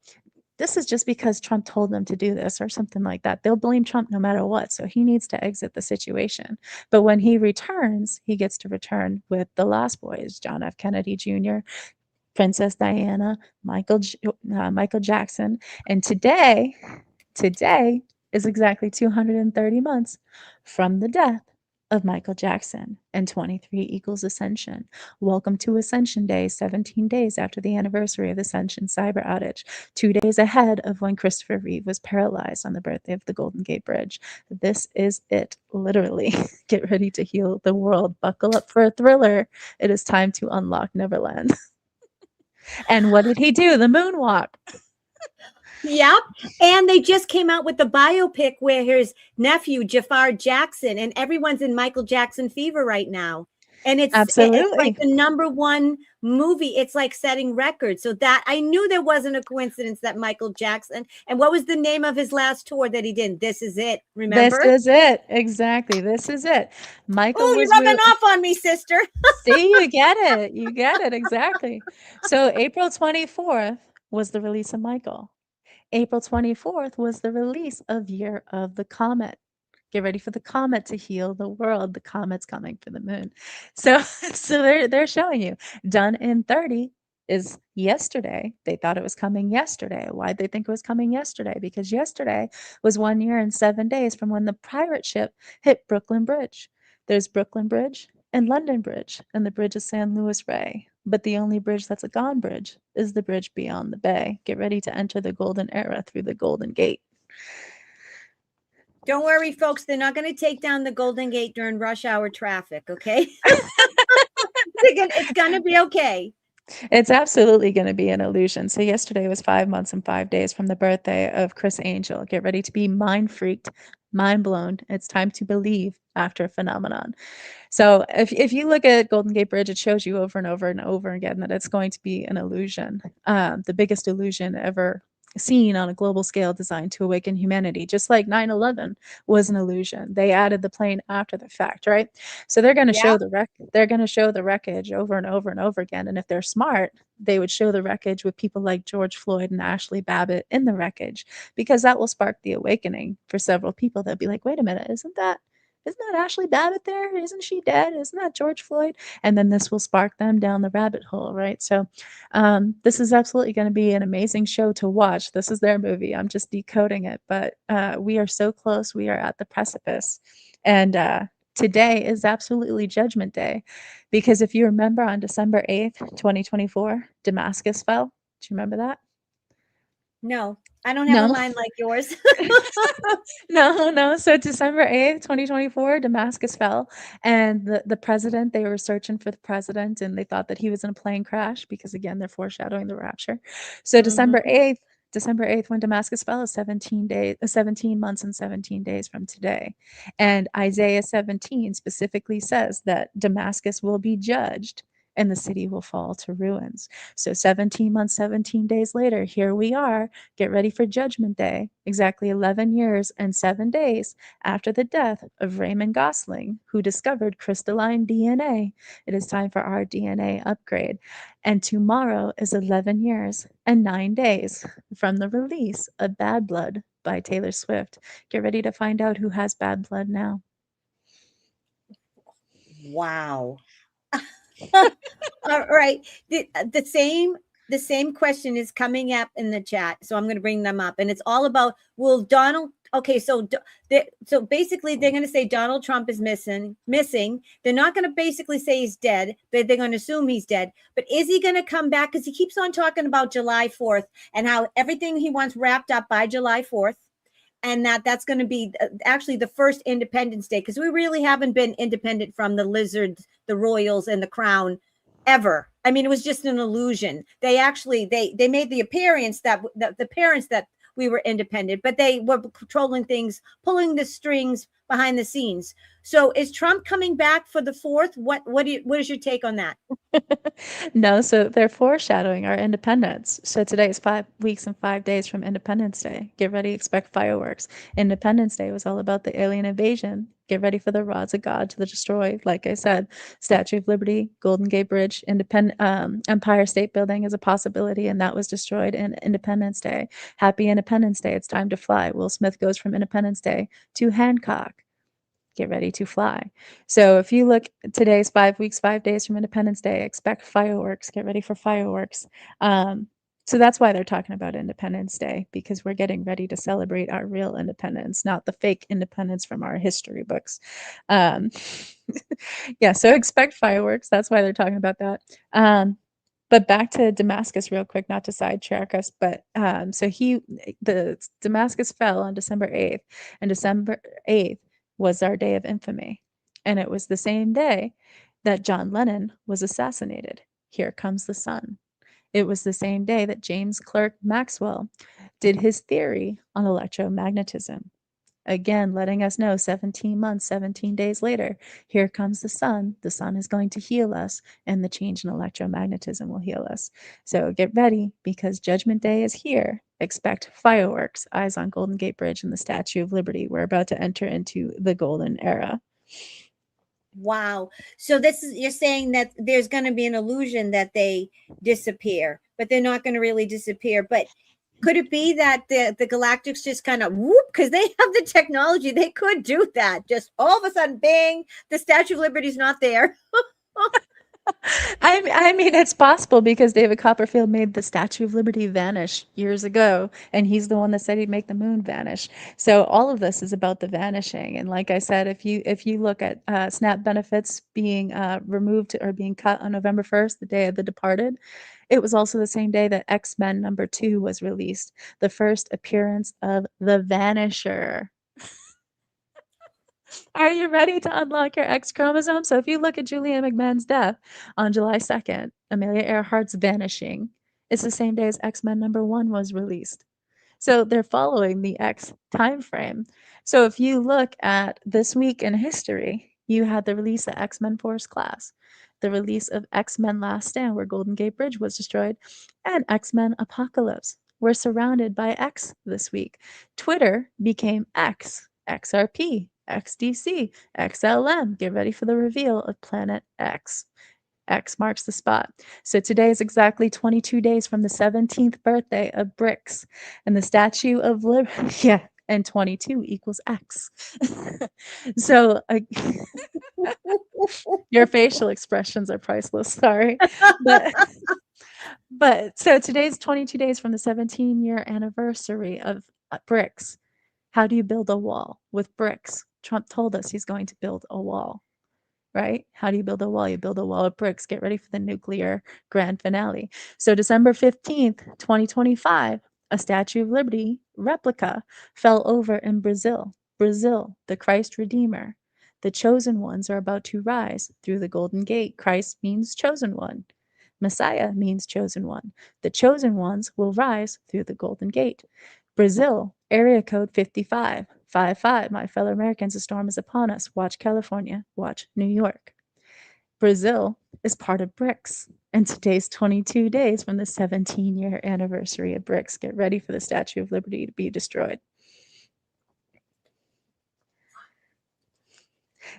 this is just because Trump told them to do this," or something like that. They'll blame Trump no matter what. So he needs to exit the situation. But when he returns, he gets to return with the Lost Boys, John F. Kennedy Jr., Princess Diana, Michael Jackson. And today is exactly 230 months from the death of Michael Jackson, and 23 equals Ascension. Welcome to Ascension Day, 17 days after the anniversary of the Ascension cyber outage, 2 days ahead of when Christopher Reeve was paralyzed on the birthday of the Golden Gate Bridge. This is it, literally. Get ready to heal the world. Buckle up for a thriller. It is time to unlock Neverland. And what did he do? The moonwalk. Yep. And they just came out with the biopic where his nephew, Jafar Jackson, and everyone's in Michael Jackson fever right now. And it's like Absolutely. the #1 movie. It's like setting records. So that I knew there wasn't a coincidence that Michael Jackson, and what was the name of his last tour that he did? This Is It. This Remember? is it. Exactly. This is it. Michael Oh, you're was rubbing real. off on me, sister. See, you get it. You get it. Exactly. So April 24th was the release of Michael. April 24th was the release of Year of the Comet. Get ready for the comet to heal the world. The comet's coming for the moon. So they're showing you. Done in 30 is yesterday. They thought it was coming yesterday. Why'd they think it was coming yesterday? Because yesterday was 1 year and 7 days from when the pirate ship hit Brooklyn Bridge. There's Brooklyn Bridge and London Bridge, and the bridge is San Luis Rey. but the only bridge that's a gone bridge is the bridge beyond the bay. Get ready to enter the golden era through the Golden Gate. Don't worry, folks. They're not going to take down the Golden Gate during rush hour traffic, okay? It's going to be okay. It's absolutely going to be an illusion. So yesterday was 5 months and 5 days from the birthday of Chris Angel. Get ready to be mind freaked, mind blown. It's time to believe after a phenomenon. So if you look at Golden Gate Bridge, it shows you over and over and over again that it's going to be an illusion, the biggest illusion ever seen on a global scale, designed to awaken humanity, just like 9/11 was an illusion. They added the plane after the fact, right? So they're going to show they're going to show the wreckage over and over and over again. And if they're smart, they would show the wreckage with people like George Floyd and Ashley Babbitt in the wreckage, because that will spark the awakening for several people. They'll be like, wait a minute, isn't that Ashley Babbitt there? Isn't she dead? Isn't that George Floyd? And then this will spark them down the rabbit hole, right? So this is absolutely going to be an amazing show to watch. This is their movie. I'm just decoding it, but we are so close. We are at the precipice. And today is absolutely Judgment Day, because if you remember, on December 8th, 2024, Damascus fell. Do you remember that? No, I don't have a mind like yours. No. So December 8th, 2024, Damascus fell. And the president, they were searching for the president, and they thought that he was in a plane crash, because again, they're foreshadowing the rapture. So December 8th, when Damascus fell, is 17 months and 17 days from today. And Isaiah 17 specifically says that Damascus will be judged and the city will fall to ruins. So 17 months, 17 days later, here we are. Get ready for Judgment Day, exactly 11 years and 7 days after the death of Raymond Gosling, who discovered crystalline DNA. It is time for our DNA upgrade. And tomorrow is 11 years and 9 days from the release of Bad Blood by Taylor Swift. Get ready to find out who has bad blood now. Wow. All right. The same question is coming up in the chat, so I'm going to bring them up, and it's all about, will Donald? Okay, so basically they're going to say Donald Trump is missing. They're not going to basically say he's dead, but they're going to assume he's dead. But is he going to come back? Because he keeps on talking about July 4th and how everything he wants wrapped up by July 4th. And that's going to be actually the first Independence Day, because we really haven't been independent from the lizards, the royals, and the crown ever. I mean, it was just an illusion. They actually they made the appearance that the parents that we were independent, but they were controlling things, pulling the strings behind the scenes. So is Trump coming back for the 4th? What is your take on that? No, so they're foreshadowing our independence. So today is 5 weeks and 5 days from Independence Day. Get ready, expect fireworks. Independence Day was all about the alien invasion. Get ready for the rods of God to destroy. Like I said, Statue of Liberty, Golden Gate Bridge, Empire State Building is a possibility, and that was destroyed in Independence Day. Happy Independence Day. It's time to fly. Will Smith goes from Independence Day to Hancock. Get ready to fly. So if you look, today's 5 weeks, 5 days from Independence Day, expect fireworks. Get ready for fireworks. So that's why they're talking about Independence Day, because we're getting ready to celebrate our real independence, not the fake independence from our history books. Yeah, so expect fireworks. That's why they're talking about that. But back to Damascus real quick, not to sidetrack us, but so the Damascus fell on December 8th, and December 8th was our day of infamy. And it was the same day that John Lennon was assassinated. Here Comes the Sun. It was the same day that James Clerk Maxwell did his theory on electromagnetism. Again, letting us know 17 months, 17 days later, here comes the sun. The sun is going to heal us, and the change in electromagnetism will heal us. So get ready, because Judgment Day is here. Expect fireworks, eyes on Golden Gate Bridge and the Statue of Liberty. We're about to enter into the golden era. Wow. So you're saying that there's going to be an illusion that they disappear, but they're not going to really disappear. But could it be that the galactics just kind of whoop, because they have the technology, they could do that. Just all of a sudden, bang, the Statue of Liberty is not there. I mean, it's possible because David Copperfield made the Statue of Liberty vanish years ago, and he's the one that said he'd make the moon vanish. So all of this is about the vanishing. And like I said, if you look at SNAP benefits being removed or being cut on November 1st, the day of The Departed, it was also the same day that X-Men #2 was released, the first appearance of the Vanisher. Are you ready to unlock your X chromosome? So if you look at Julianne McMahon's death on July 2nd, Amelia Earhart's vanishing, it's the same day as X-Men #1 was released. So they're following the X time frame. So if you look at this week in history, you had the release of X-Men Force Class, the release of X-Men Last Stand, where Golden Gate Bridge was destroyed, and X-Men Apocalypse. We're surrounded by X this week. Twitter became X, XRP, XDC, XLM. Get ready for the reveal of Planet X. X marks the spot. So today is exactly 22 days from the 17th birthday of BRICS and the Statue of Liberty. Yeah, and 22 equals X. So your facial expressions are priceless. Sorry, but so today's 22 days from the 17-year anniversary of BRICS. How do you build a wall with bricks? Trump told us he's going to build a wall. Right? How do you build a wall? You build a wall of bricks. Get ready for the nuclear grand finale. So December 15th, 2025, a Statue of Liberty replica fell over in Brazil. Brazil, the Christ Redeemer. The chosen ones are about to rise through the Golden Gate. Christ means chosen one. Messiah means chosen one. The chosen ones will rise through the Golden Gate. Brazil, area code 55. 55, my fellow Americans, a storm is upon us. Watch California, watch New York. Brazil is part of BRICS, and today's 22 days from the 17-year anniversary of BRICS. Get ready for the Statue of Liberty to be destroyed.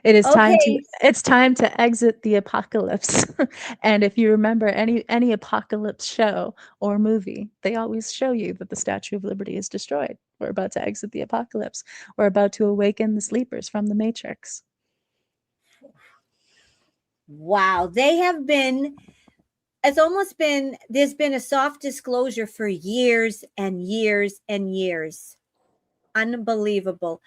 It's time to exit the apocalypse. And if you remember any apocalypse show or movie, they always show you that the Statue of Liberty is destroyed. We're about to exit the apocalypse. We're about to awaken the sleepers from the Matrix. Wow, there's been a soft disclosure for years and years and years. Unbelievable.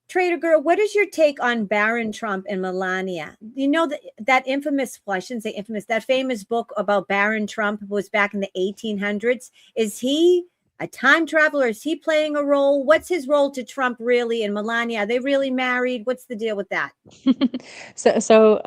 Trader Girl, what is your take on Barron Trump and Melania? You know that infamous, well, I shouldn't say infamous, that famous book about Barron Trump was back in the 1800s. Is he a time traveler? Is he playing a role? What's his role to Trump really? And Melania, are they really married? What's the deal with that? So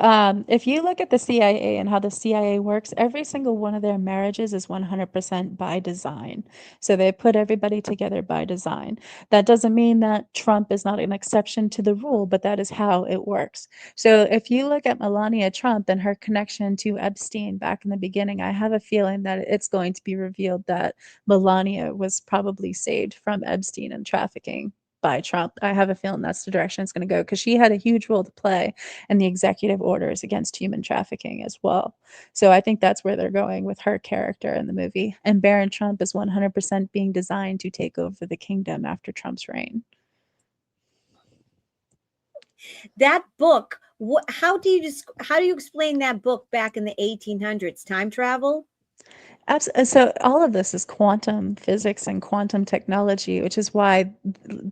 if you look at the CIA and how the CIA works, every single one of their marriages is 100% by design. So they put everybody together by design. That doesn't mean that Trump is not an exception to the rule, but that is how it works. So if you look at Melania Trump and her connection to Epstein back in the beginning, I have a feeling that it's going to be revealed that Melania was probably saved from Epstein and trafficking by Trump. I have a feeling that's the direction it's going to go because she had a huge role to play in the executive orders against human trafficking as well. So I think that's where they're going with her character in the movie. And Barron Trump is 100% being designed to take over the kingdom after Trump's reign. That book, how do you explain that book back in the 1800s? Time travel? So all of this is quantum physics and quantum technology, which is why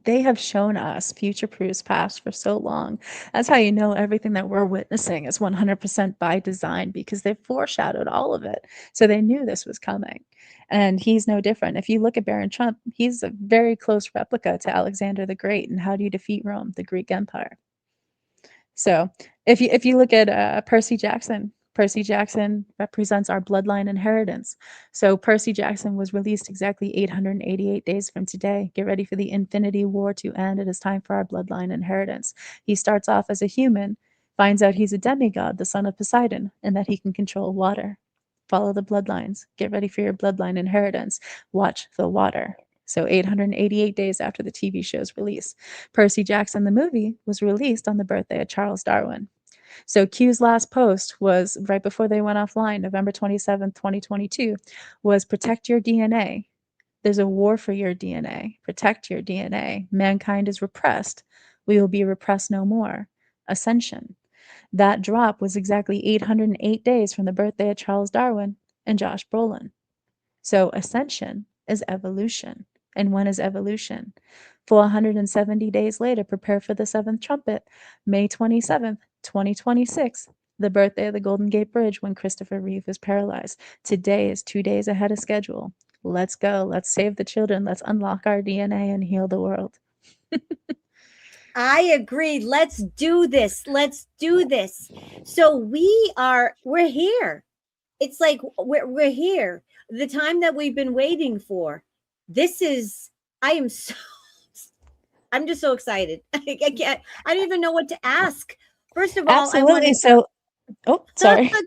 they have shown us future proofs past for so long. That's how you know everything that we're witnessing is 100% by design because they've foreshadowed all of it. So they knew this was coming. And he's no different. If you look at Barron Trump, he's a very close replica to Alexander the Great. And how do you defeat Rome, the Greek Empire? So if you look at Percy Jackson represents our bloodline inheritance. So Percy Jackson was released exactly 888 days from today. Get ready for the Infinity War to end. It is time for our bloodline inheritance. He starts off as a human, finds out he's a demigod, the son of Poseidon, and that he can control water. Follow the bloodlines. Get ready for your bloodline inheritance. Watch the water. So 888 days after the TV show's release. Percy Jackson, the movie, was released on the birthday of Charles Darwin. So Q's last post was right before they went offline, November 27th, 2022, was protect your DNA. There's a war for your DNA. Protect your DNA. Mankind is repressed. We will be repressed no more. Ascension. That drop was exactly 808 days from the birthday of Charles Darwin and Josh Brolin. So ascension is evolution. And when is evolution? 470 days later, prepare for the seventh trumpet, May 27th, 2026, the birthday of the Golden Gate Bridge when Christopher Reeve was paralyzed. Today is 2 days ahead of schedule. Let's go. Let's save the children. Let's unlock our DNA and heal the world. I agree. Let's do this. Let's do this. So we're here. It's like we're here. The time that we've been waiting for. I'm just so excited. I don't even know what to ask. First of all, Absolutely. Sorry.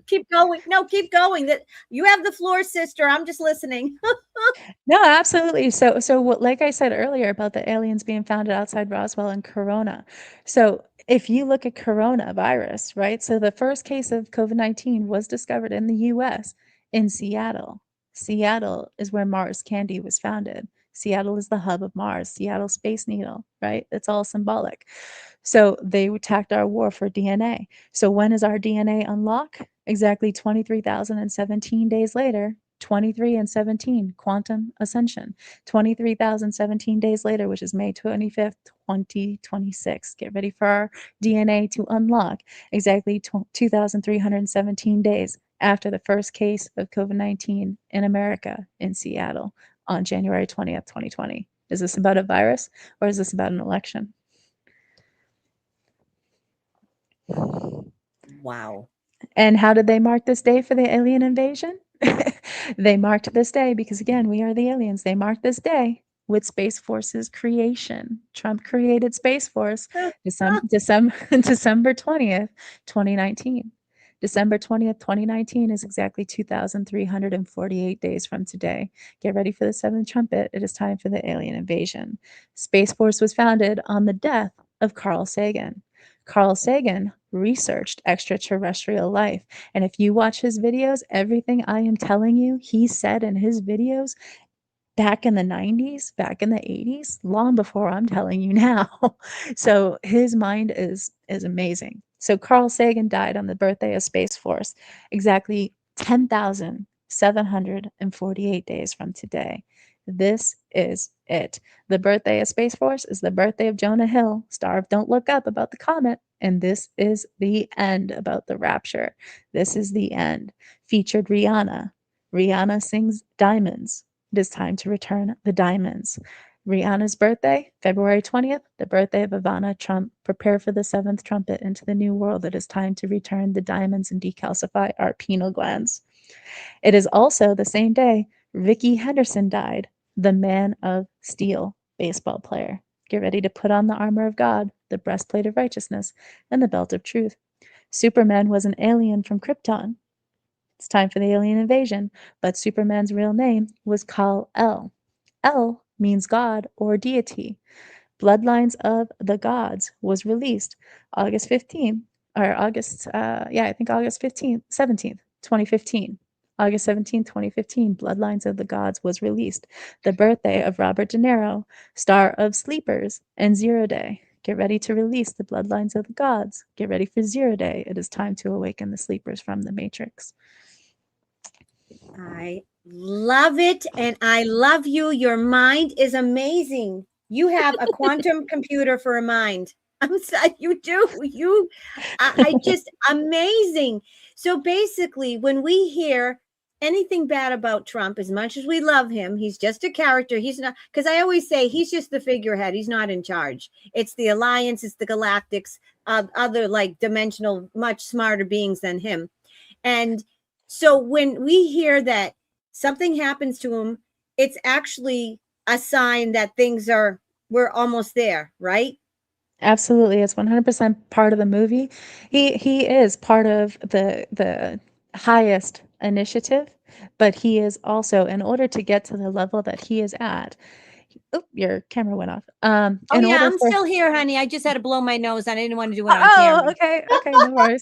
Keep going. No, keep going. That you have the floor, sister. I'm just listening. No, absolutely. So what, like I said earlier about the aliens being founded outside Roswell and Corona. So if you look at coronavirus, right? So the first case of COVID-19 was discovered in the US in Seattle. Seattle is where Mars Candy was founded. Seattle is the hub of Mars, Seattle Space Needle, right? It's all symbolic. So they attacked our war for DNA. So when is our DNA unlock? Exactly 23,017 days later, 23 and 17, quantum ascension. 23,017 days later, which is May 25th, 2026. Get ready for our DNA to unlock exactly 2,317 days after the first case of COVID-19 in America in Seattle on January 20th, 2020. Is this about a virus or is this about an election? Wow. And how did they mark this day for the alien invasion? They marked this day because, again, we are the aliens. They marked this day with Space Force's creation. Trump created Space Force December 20th, 2019. December 20th, 2019 is exactly 2,348 days from today. Get ready for the seventh trumpet. It is time for the alien invasion. Space Force was founded on the death of Carl Sagan. Carl Sagan researched extraterrestrial life. And if you watch his videos, everything I am telling you, he said in his videos back in the 90s, back in the 80s, long before I'm telling you now. So his mind is amazing. So Carl Sagan died on the birthday of Space Force, exactly 10,748 days from today. This is it. The birthday of Space Force is the birthday of Jonah Hill, star of Don't Look Up, about the comet. And this is the end about the rapture. This is the end. Featured Rihanna. Rihanna sings Diamonds. It is time to return the diamonds. Rihanna's birthday, February 20th, the birthday of Ivana Trump. Prepare for the seventh trumpet into the new world. It is time to return the diamonds and decalcify our pineal glands. It is also the same day Ricky Henderson died, the Man of Steel baseball player. Get ready to put on the armor of God, the breastplate of righteousness, and the belt of truth. Superman was an alien from Krypton. It's time for the alien invasion, but Superman's real name was Kal-El. El means God or deity. Bloodlines of the Gods was released August 15th, or August 15th, 17th, 2015. August 17th, 2015, Bloodlines of the Gods was released. The birthday of Robert De Niro, star of Sleepers and Zero Day. Get ready to release the Bloodlines of the Gods. Get ready for Zero Day. It is time to awaken the sleepers from the Matrix. I love it. And I love you. Your mind is amazing. You have a quantum computer for a mind. I'm sorry, you do. I just amazing. So basically, when we hear anything bad about Trump, as much as we love him, he's just a character. He's not, because I always say he's just the figurehead. He's not in charge. It's the Alliance, it's the Galactics, other like dimensional, much smarter beings than him. And so when we hear that something happens to him, it's actually a sign that we're almost there, right? Absolutely. It's 100% part of the movie. He is part of the highest initiative, but he is also, in order to get to the level that he is at. Oh, your camera went off. Oh yeah, I'm still here, honey. I just had to blow my nose. I didn't want to do it on Oh, camera. okay, no worries.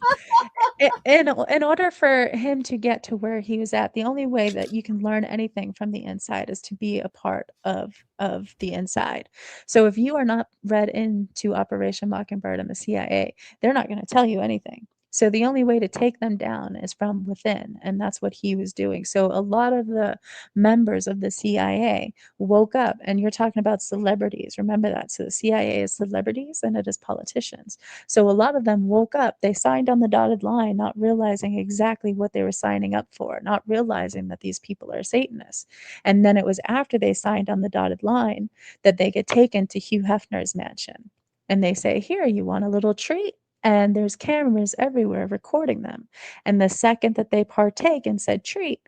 In order for him to get to where he was at, the only way that you can learn anything from the inside is to be a part of the inside. So if you are not read into Operation Mockingbird and the CIA, they're not going to tell you anything. So the only way to take them down is from within, and that's what he was doing. So a lot of the members of the CIA woke up, and you're talking about celebrities. Remember that. So the CIA is celebrities and it is politicians. So a lot of them woke up, they signed on the dotted line, not realizing exactly what they were signing up for, not realizing that these people are Satanists. And then it was after they signed on the dotted line that they get taken to Hugh Hefner's mansion. And they say, here, you want a little treat? And there's cameras everywhere recording them. And the second that they partake in said treat,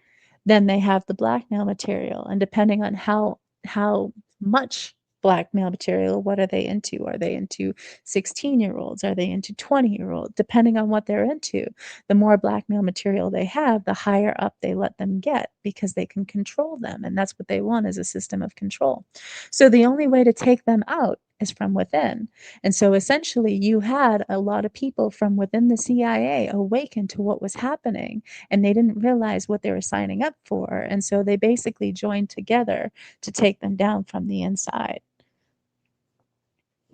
then they have the blackmail material. And depending on how much blackmail material, what are they into? Are they into 16-year-olds? Are they into 20-year-olds? Depending on what they're into, the more blackmail material they have, the higher up they let them get because they can control them. And that's what they want, is a system of control. So the only way to take them out is from within. And so essentially you had a lot of people from within the CIA awaken to what was happening, and they didn't realize what they were signing up for. And so they basically joined together to take them down from the inside.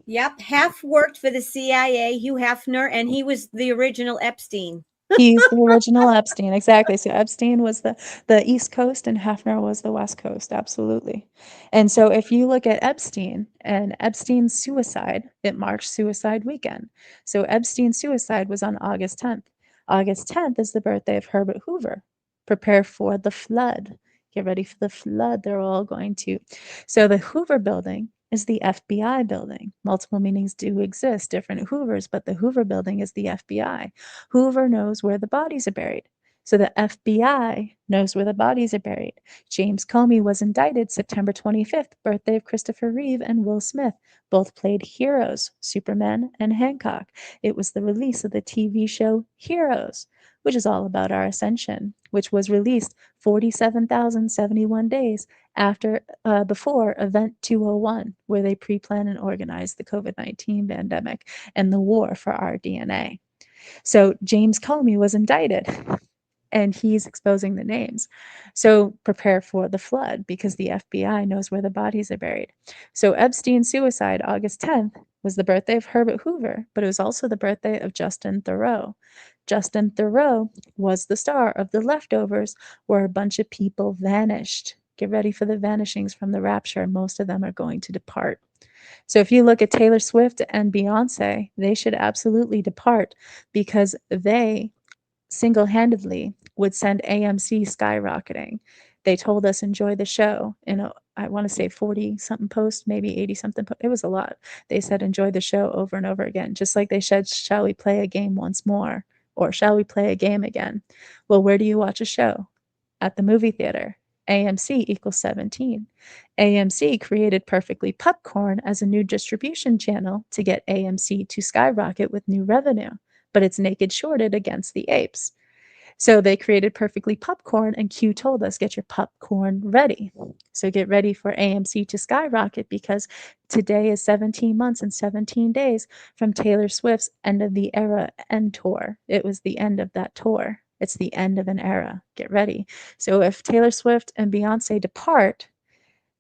Yep, Hef worked for the CIA, Hugh Hefner, and he was the original Epstein. He's the original Epstein, exactly. So Epstein was the East Coast and Hefner was the West Coast, absolutely. And so if you look at Epstein and Epstein's suicide, it marks Suicide Weekend. So Epstein's suicide was on August 10th. August 10th is the birthday of Herbert Hoover. Prepare for the flood. Get ready for the flood. They're all going to. So the Hoover building is the FBI building. Multiple meanings do exist, different Hoovers, but the Hoover building is the FBI. Hoover knows where the bodies are buried. So the FBI knows where the bodies are buried. James Comey was indicted September 25th, birthday of Christopher Reeve and Will Smith. Both played heroes, Superman and Hancock. It was the release of the TV show Heroes, which is all about our ascension, which was released 47,071 days before Event 201, where they pre-planned and organized the COVID-19 pandemic and the war for our DNA. So James Comey was indicted, and he's exposing the names. So prepare for the flood, because the FBI knows where the bodies are buried. So Epstein's suicide, August 10th, was the birthday of Herbert Hoover, but it was also the birthday of Justin Theroux. Justin Theroux was the star of The Leftovers, where a bunch of people vanished. Get ready for the vanishings from the rapture. Most of them are going to depart. So if you look at Taylor Swift and Beyonce, they should absolutely depart, because they single-handedly would send AMC skyrocketing. They told us enjoy the show in I want to say 40 something posts, maybe 80 something. It was a lot. They said enjoy the show over and over again, just like they said, shall we play a game once more? Or shall we play a game again? Well, where do you watch a show? At the movie theater. AMC equals 17. AMC created Perfectly Popcorn as a new distribution channel to get AMC to skyrocket with new revenue, but it's naked shorted against the apes. So they created Perfectly Popcorn, and Q told us, get your popcorn ready. So get ready for AMC to skyrocket, because today is 17 months and 17 days from Taylor Swift's End of the Era End Tour. It was the end of that tour. It's the end of an era. Get ready. So if Taylor Swift and Beyonce depart,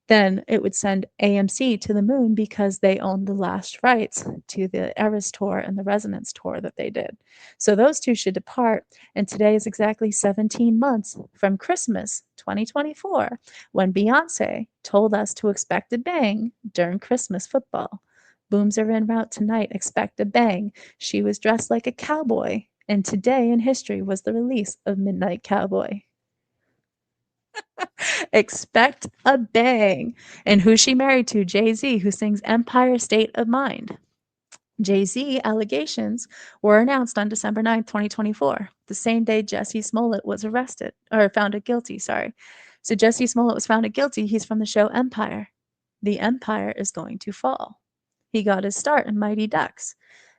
then it would send AMC to the moon, because they own the last rights to the Eras Tour and the Resonance Tour that they did. So those two should depart. And today is exactly 17 months from Christmas 2024, when Beyonce told us to expect a bang during Christmas football. Booms are en route tonight. Expect a bang. She was dressed like a cowboy. And today in history was the release of Midnight Cowboy. Expect a bang. And who's she married to? Jay-Z, who sings Empire State of Mind. Jay-Z allegations were announced on December 9th, 2024, the same day Jussie Smollett was arrested, or found guilty, sorry. So Jussie Smollett was found guilty. He's from the show Empire. The empire is going to fall. He got his start in Mighty Ducks.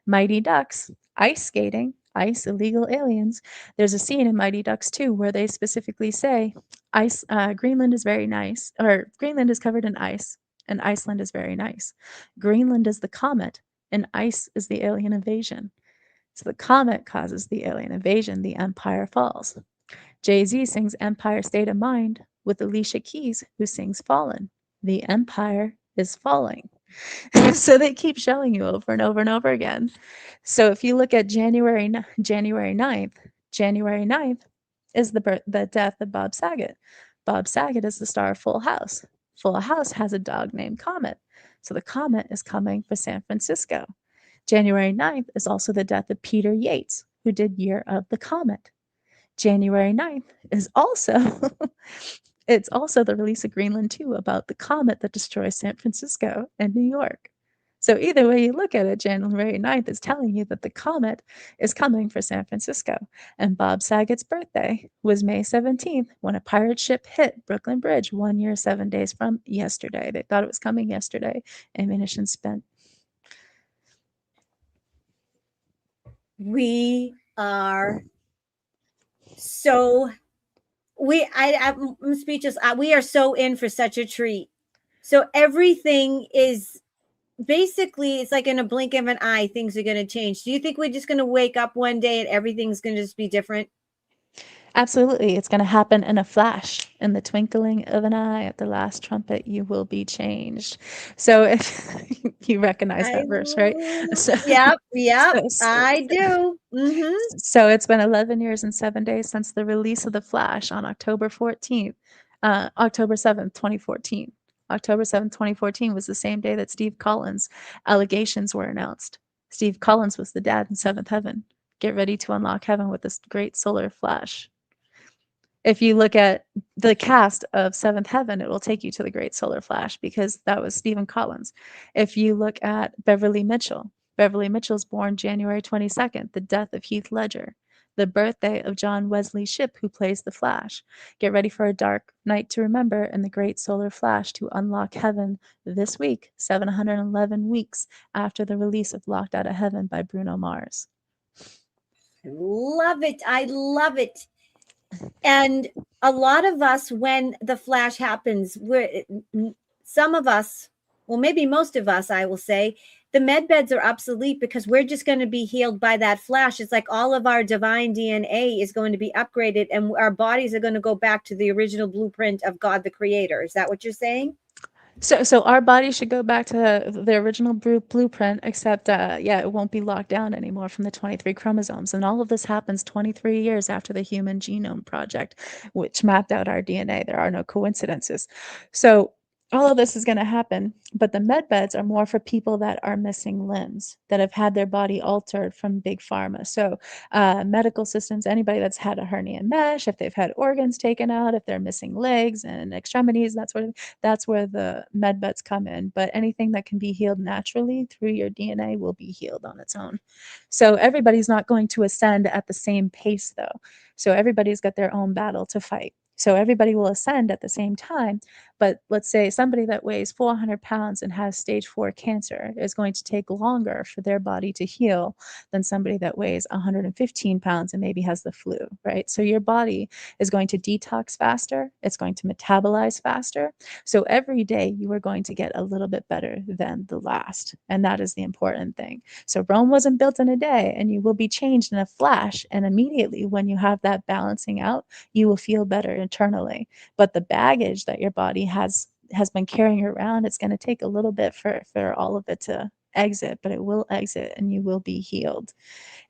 Mighty Ducks, ice skating, ice illegal aliens. There's a scene in Mighty Ducks 2 where they specifically say Greenland is very nice, or Greenland is covered in ice, and Iceland is very nice. Greenland is the comet, and ice is the alien invasion. So the comet causes the alien invasion, the empire falls. Jay-Z sings Empire State of Mind with Alicia Keys, who sings Fallen. The empire is falling. So they keep showing you over and over and over again. So if you look at January 9th, January 9th is the death of Bob Saget. Bob Saget is the star of Full House. Full House has a dog named Comet. So the comet is coming for San Francisco. January 9th is also the death of Peter Yates, who did Year of the Comet. January 9th is also it's also the release of Greenland 2 about the comet that destroys San Francisco and New York. So either way you look at it, January 9th is telling you that the comet is coming for San Francisco. And Bob Saget's birthday was May 17th when a pirate ship hit Brooklyn Bridge 1 year, 7 days from yesterday. They thought it was coming yesterday. Ammunition spent. We are so I'm speechless. We are so in for such a treat. So everything is basically, it's like in a blink of an eye, things are going to change. Do you think we're just going to wake up one day and everything's going to just be different? Absolutely. It's going to happen in a flash. In the twinkling of an eye, at the last trumpet, you will be changed. So if you recognize that verse, right? So, Yep, so, I do. So it's been 11 years and 7 days since the release of The Flash on October 14th, October 7th, 2014. October 7th, 2014 was the same day that Steve Collins' allegations were announced. Steve Collins was the dad in Seventh Heaven. Get ready to unlock heaven with this great solar flash. If you look at the cast of Seventh Heaven, it will take you to the Great Solar Flash because that was Stephen Collins. If you look at Beverly Mitchell's born January 22nd, the death of Heath Ledger, the birthday of John Wesley Shipp, who plays the Flash. Get ready for a dark night to remember and the Great Solar Flash to unlock heaven this week, 711 weeks after the release of Locked Out of Heaven by Bruno Mars. Love it. I love it. And a lot of us, when the flash happens, some of us, well, maybe most of us, I will say, the med beds are obsolete because we're just going to be healed by that flash. It's like all of our divine DNA is going to be upgraded and our bodies are going to go back to the original blueprint of God, the creator. Is that what you're saying? So our body should go back to the original blueprint, except it won't be locked down anymore from the 23 chromosomes. And all of this happens 23 years after the Human Genome Project, which mapped out our DNA. There are no coincidences. So all of this is going to happen, but the med beds are more for people that are missing limbs, that have had their body altered from big pharma. So medical systems, anybody that's had a hernia mesh, if they've had organs taken out, if they're missing legs and extremities, that's where the med beds come in. But anything that can be healed naturally through your DNA will be healed on its own. So everybody's not going to ascend at the same pace, though. So everybody's got their own battle to fight. So everybody will ascend at the same time. But let's say somebody that weighs 400 pounds and has stage 4 cancer is going to take longer for their body to heal than somebody that weighs 115 pounds and maybe has the flu, right? So your body is going to detox faster. It's going to metabolize faster. So every day you are going to get a little bit better than the last. And that is the important thing. So Rome wasn't built in a day, and you will be changed in a flash. And immediately when you have that balancing out, you will feel better internally. But the baggage that your body has been carrying around, it's going to take a little bit for all of it to exit, but it will exit and you will be healed.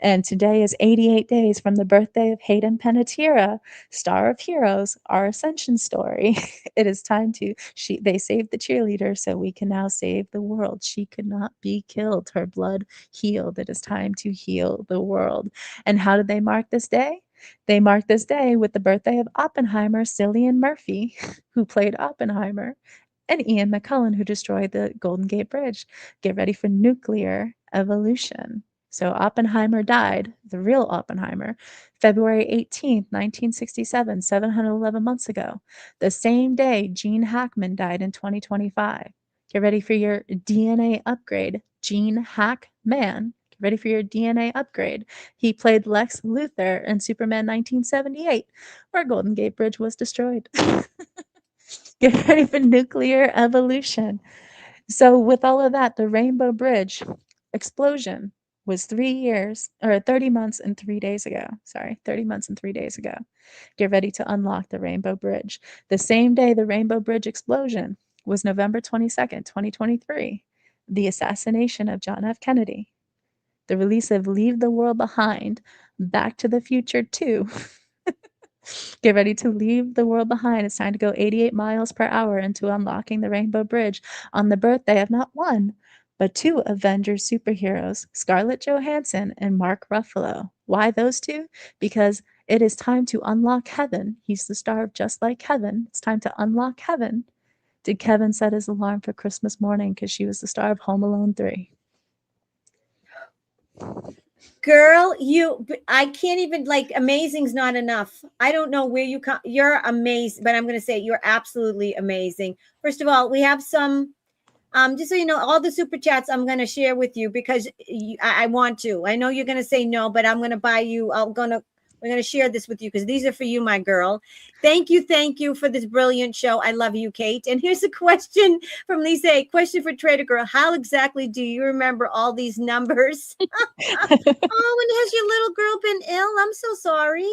And today is 88 days from the birthday of Hayden Panettiere, star of Heroes, our ascension story. It is time they saved the cheerleader, so we can now save the world. She could not be killed. Her blood healed. It is time to heal the world. And how did they mark this day? They marked this day with the birthday of Oppenheimer, Cillian Murphy, who played Oppenheimer, and Ian McKellen, who destroyed the Golden Gate Bridge. Get ready for nuclear evolution. So Oppenheimer died, the real Oppenheimer, February 18th, 1967, 711 months ago. The same day Gene Hackman died in 2025. Get ready for your DNA upgrade, Gene Hackman. Ready for your DNA upgrade. He played Lex Luthor in Superman 1978, where Golden Gate Bridge was destroyed. Get ready for nuclear evolution. So with all of that, the Rainbow Bridge explosion was 3 years or 30 months and 3 days ago. Sorry, 30 months and 3 days ago. Get ready to unlock the Rainbow Bridge. The same day the Rainbow Bridge explosion was November 22nd, 2023. The assassination of John F. Kennedy. The release of Leave the World Behind, Back to the Future 2. Get ready to leave the world behind. It's time to go 88 miles per hour into unlocking the Rainbow Bridge on the birthday of not one, but two Avengers superheroes, Scarlett Johansson and Mark Ruffalo. Why those two? Because it is time to unlock heaven. He's the star of Just Like Heaven. It's time to unlock heaven. Did Kevin set his alarm for Christmas morning because she was the star of Home Alone 3? Girl, I can't even, like, amazing's not enough. I don't know where you come. You're amazing, but I'm going to say you're absolutely amazing. First of all, we have some, just so you know, all the super chats I'm going to share with you because I want to. I know you're going to say no, but I'm going to buy you. We're going to share this with you because these are for you, my girl. Thank you for this brilliant show. I love you, Kate. And here's a question from Lisa. A question for Trader Girl. How exactly do you remember all these numbers? Oh, and has your little girl been ill? I'm so sorry.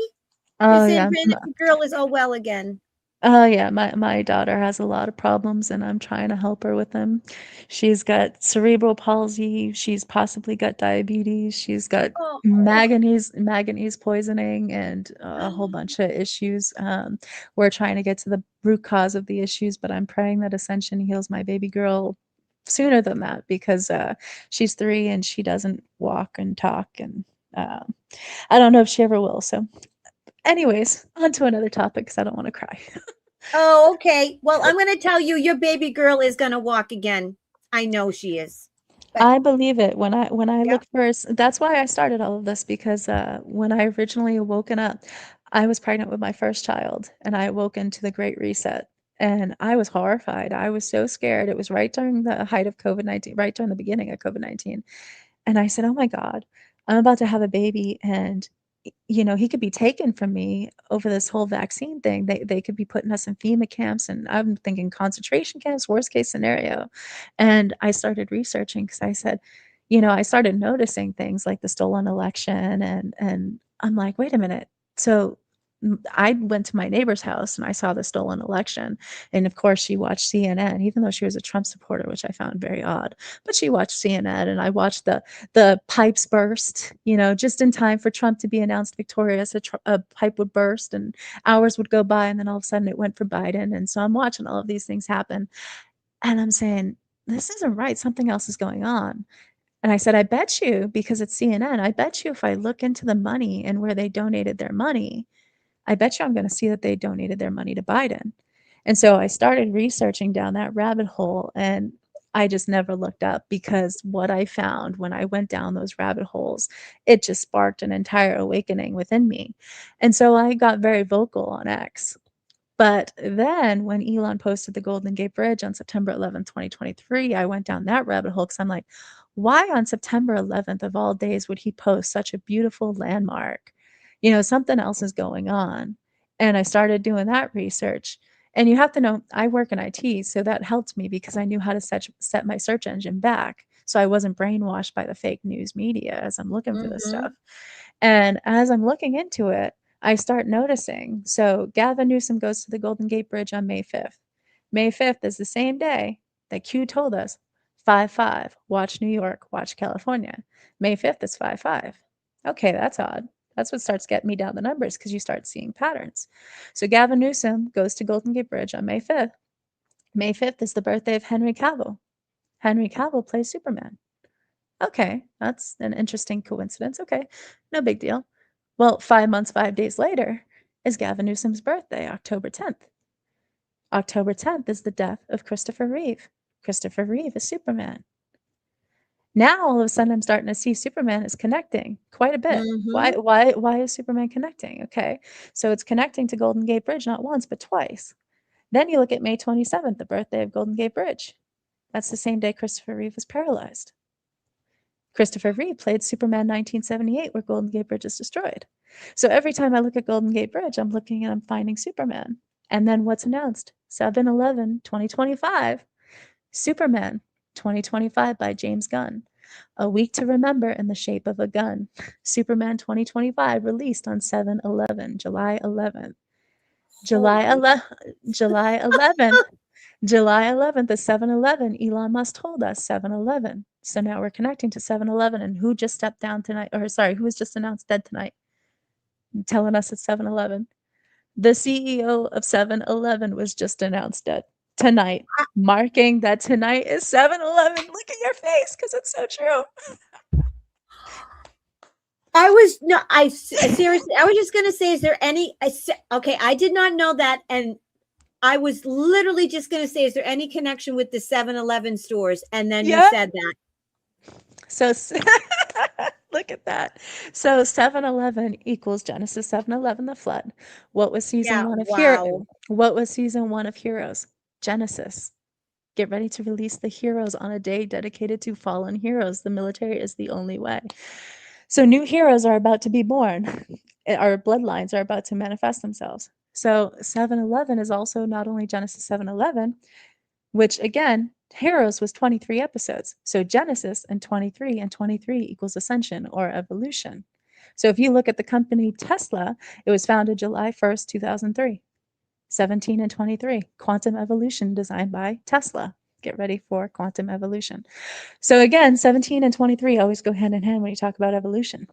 Oh, You're saying yeah. Granny Girl is all well again. Oh yeah, my daughter has a lot of problems and I'm trying to help her with them. She's got cerebral palsy, she's possibly got diabetes, she's got Oh, manganese poisoning and a whole bunch of issues. We're trying to get to the root cause of the issues, but I'm praying that Ascension heals my baby girl sooner than that because she's 3 and she doesn't walk and talk and uh, I don't know if she ever will. So anyways, on to another topic because I don't want to cry. oh, okay. Well, I'm going to tell you, your baby girl is going to walk again. I know she is. But I believe it. When I yeah. look first, that's why I started all of this because when I originally woken up, I was pregnant with my first child and I awoke into the Great Reset and I was horrified. I was so scared. It was right during the height of COVID-19, right during the beginning of COVID-19. And I said, "Oh my God, I'm about to have a baby and he could be taken from me over this whole vaccine thing. They could be putting us in FEMA camps and I'm thinking concentration camps, worst case scenario." And I started researching because I said, I started noticing things like the stolen election and I'm like, wait a minute. So I went to my neighbor's house and I saw the stolen election. And of course, she watched CNN, even though she was a Trump supporter, which I found very odd. But she watched CNN, and I watched the pipes burst. Just in time for Trump to be announced victorious. A pipe would burst, and hours would go by, and then all of a sudden it went for Biden. And so I'm watching all of these things happen, and I'm saying, this isn't right. Something else is going on. And I said, I bet you, because it's CNN, I bet you if I look into the money and where they donated their money, I bet you I'm going to see that they donated their money to Biden. And so I started researching down that rabbit hole and I just never looked up because what I found when I went down those rabbit holes, it just sparked an entire awakening within me. And so I got very vocal on X. But then when Elon posted the Golden Gate Bridge on September 11th, 2023, I went down that rabbit hole because I'm like, why on September 11th of all days would he post such a beautiful landmark? Something else is going on. And I started doing that research. And you have to know, I work in IT, so that helped me because I knew how to set my search engine back. So I wasn't brainwashed by the fake news media as I'm looking for this Mm-hmm. stuff. And as I'm looking into it, I start noticing. So Gavin Newsom goes to the Golden Gate Bridge on May 5th. May 5th is the same day that Q told us 5-5, watch New York, watch California. May 5th is 5-5. Okay, that's odd. That's what starts getting me down the numbers because you start seeing patterns. So Gavin Newsom goes to Golden Gate Bridge on May 5th. May 5th is the birthday of Henry Cavill. Henry Cavill plays Superman. Okay, that's an interesting coincidence. Okay, no big deal. Well, 5 months, 5 days later is Gavin Newsom's birthday, October 10th. October 10th is the death of Christopher Reeve. Christopher Reeve is Superman. Now all of a sudden I'm starting to see Superman is connecting quite a bit. Why Mm-hmm. why why is Superman connecting? Okay. So it's connecting to Golden Gate Bridge not once but twice. Then you look at May 27th, the birthday of Golden Gate Bridge. That's the same day Christopher Reeve was paralyzed. Christopher Reeve played Superman 1978, where Golden Gate Bridge is destroyed. So every time I look at Golden Gate Bridge, I'm looking and I'm finding Superman. And then what's announced? 7/11/2025, Superman 2025 by James Gunn. A Week to Remember in the Shape of a Gun. Superman 2025 released on 7/11, July 11th. July Holy 11th, July 11th, July 11th, the 7-Eleven. Elon Musk told us 7-Eleven. So now we're connecting to 7-Eleven. And who just stepped down tonight? Or sorry, who was just announced dead tonight? Telling us it's 7-Eleven. The CEO of 7-Eleven was just announced dead tonight, marking that tonight is 7-Eleven. Look at your face, because it's so true. I was no, I seriously, I was just gonna say, is there any? Okay, I did not know that, and I was literally just gonna say, is there any connection with the 7-Eleven stores? And then you Yeah. said that. So look at that. So 7-Eleven equals Genesis 7-Eleven, the flood. What was season Yeah, one of wow. What was season one of Heroes? Genesis. Get ready to release the heroes on a day dedicated to fallen heroes. The military is the only way. So new heroes are about to be born. Our bloodlines are about to manifest themselves. So 7-Eleven is also not only Genesis 7-Eleven, which again, Heroes was 23 episodes. So Genesis and 23 equals ascension or evolution. So if you look at the company Tesla, it was founded July 1st, 2003. 17 and 23, quantum evolution designed by Tesla. Get ready for quantum evolution. So again, 17 and 23 always go hand in hand when you talk about evolution.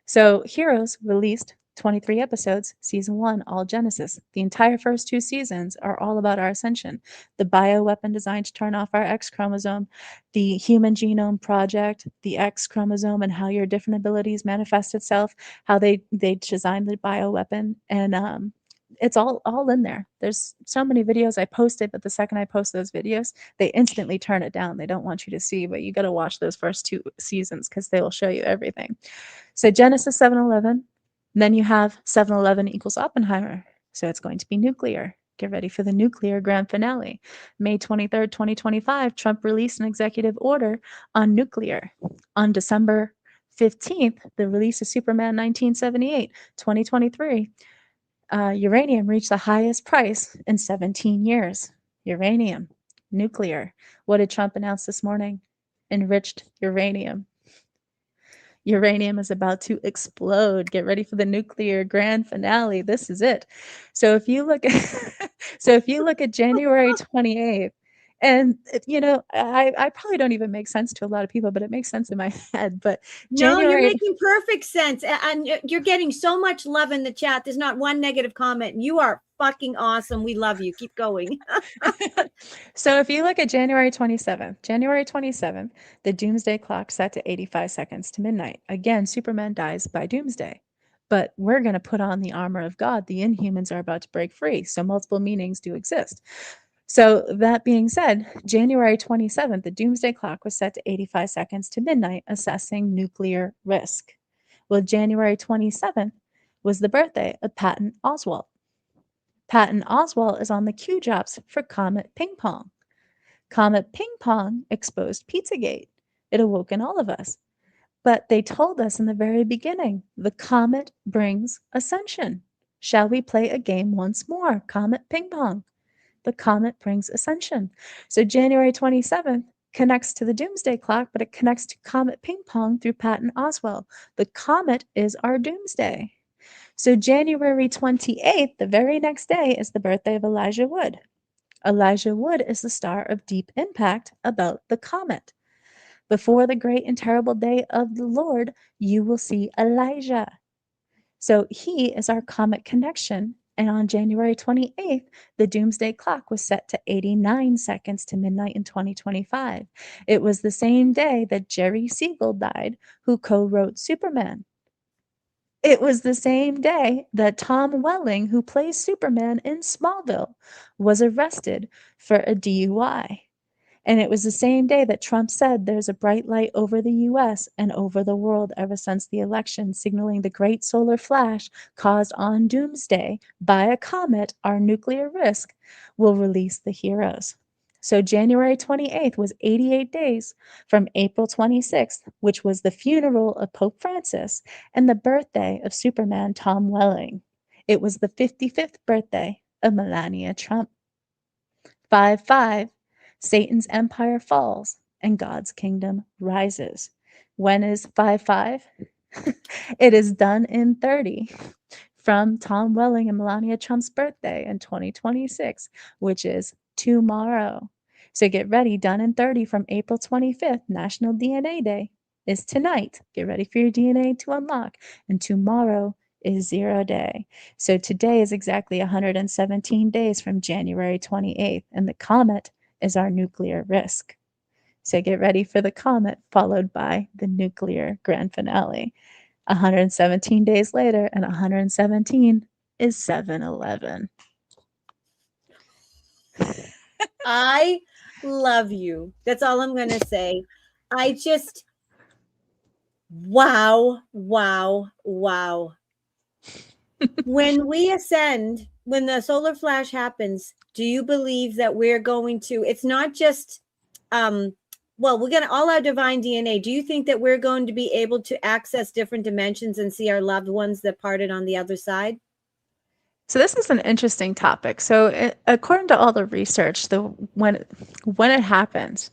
So Heroes released 23 episodes, season 1, all Genesis. The entire first 2 seasons are all about our ascension. The bioweapon designed to turn off our X chromosome, the Human Genome Project, the X chromosome and how your different abilities manifest itself, how they designed the bioweapon, and it's all in there. There's so many videos I posted, but the second I post those videos, they instantly turn it down. They don't want you to see, but you got to watch those first 2 seasons because they will show you everything. So Genesis 7-Eleven, then you have 7-Eleven equals Oppenheimer. So it's going to be nuclear. Get ready for the nuclear grand finale. May 23rd, 2025, Trump released an executive order on nuclear. On December 15th, the release of Superman 1978, 2023, uranium reached the highest price in 17 years. Uranium, nuclear. What did Trump announce this morning? Enriched uranium. Uranium is about to explode. Get ready for the nuclear grand finale. This is it. So if you look at January 28th, and I probably don't even make sense to a lot of people, but it makes sense in my head. But No, you're January making perfect sense. And you're getting so much love in the chat. There's not one negative comment. You are fucking awesome. We love you. Keep going. So if you look at January 27th, the doomsday clock set to 85 seconds to midnight. Again, Superman dies by doomsday. But we're going to put on the armor of God. The Inhumans are about to break free. So multiple meanings do exist. So that being said, January 27th, the doomsday clock was set to 85 seconds to midnight, assessing nuclear risk. Well, January 27th was the birthday of Patton Oswalt. Patton Oswalt is on the Q jobs for Comet Ping Pong. Comet Ping Pong exposed Pizzagate. It awoke in all of us. But they told us in the very beginning, the comet brings ascension. Shall we play a game once more? Comet Ping Pong. The comet brings ascension. So January 27th connects to the doomsday clock, but it connects to Comet Ping Pong through Patton Oswalt. The comet is our doomsday. So January 28th, the very next day, is the birthday of Elijah Wood. Elijah Wood is the star of Deep Impact about the comet. Before the great and terrible day of the Lord, you will see Elijah. So he is our comet connection. And on January 28th, the doomsday clock was set to 89 seconds to midnight in 2025. It was the same day that Jerry Siegel died, who co-wrote Superman. It was the same day that Tom Welling, who plays Superman in Smallville, was arrested for a DUI. And it was the same day that Trump said there's a bright light over the US and over the world ever since the election, signaling the great solar flash caused on doomsday by a comet, our nuclear risk, will release the heroes. So January 28th was 88 days from April 26th, which was the funeral of Pope Francis and the birthday of Superman Tom Welling. It was the 55th birthday of Melania Trump. 5/5, Satan's empire falls and God's kingdom rises. When is 5-5? It is done in 30 from Tom Welling and Melania Trump's birthday in 2026, which is tomorrow. So get ready, done in 30 from April 25th, National DNA Day is tonight. Get ready for your DNA to unlock. And tomorrow is 0 day. So today is exactly 117 days from January 28th, and the comet is our nuclear risk. So get ready for the comet, followed by the nuclear grand finale. 117 days later, and 117 is 7-Eleven. I love you. That's all I'm going to say. I just, wow, wow, wow. When we ascend, when the solar flash happens, do you believe that we're going to, it's not just, well, we're going to all our divine DNA. Do you think that we're going to be able to access different dimensions and see our loved ones that parted on the other side? So this is an interesting topic. So according to all the research, when it happens,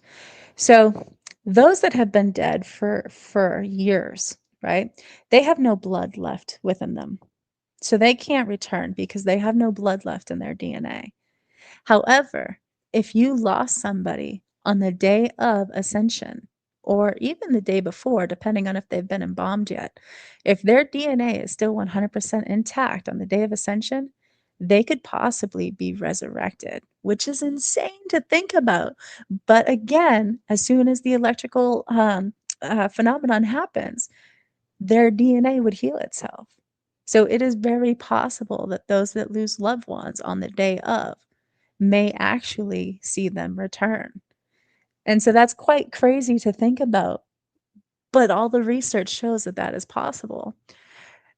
so those that have been dead for years, right? They have no blood left within them. So they can't return because they have no blood left in their DNA. However, if you lost somebody on the day of ascension, or even the day before, depending on if they've been embalmed yet, if their DNA is still 100% intact on the day of ascension, they could possibly be resurrected, which is insane to think about. But again, as soon as the electrical phenomenon happens, their DNA would heal itself. So it is very possible that those that lose loved ones on the day of may actually see them return. And so that's quite crazy to think about, but all the research shows that that is possible.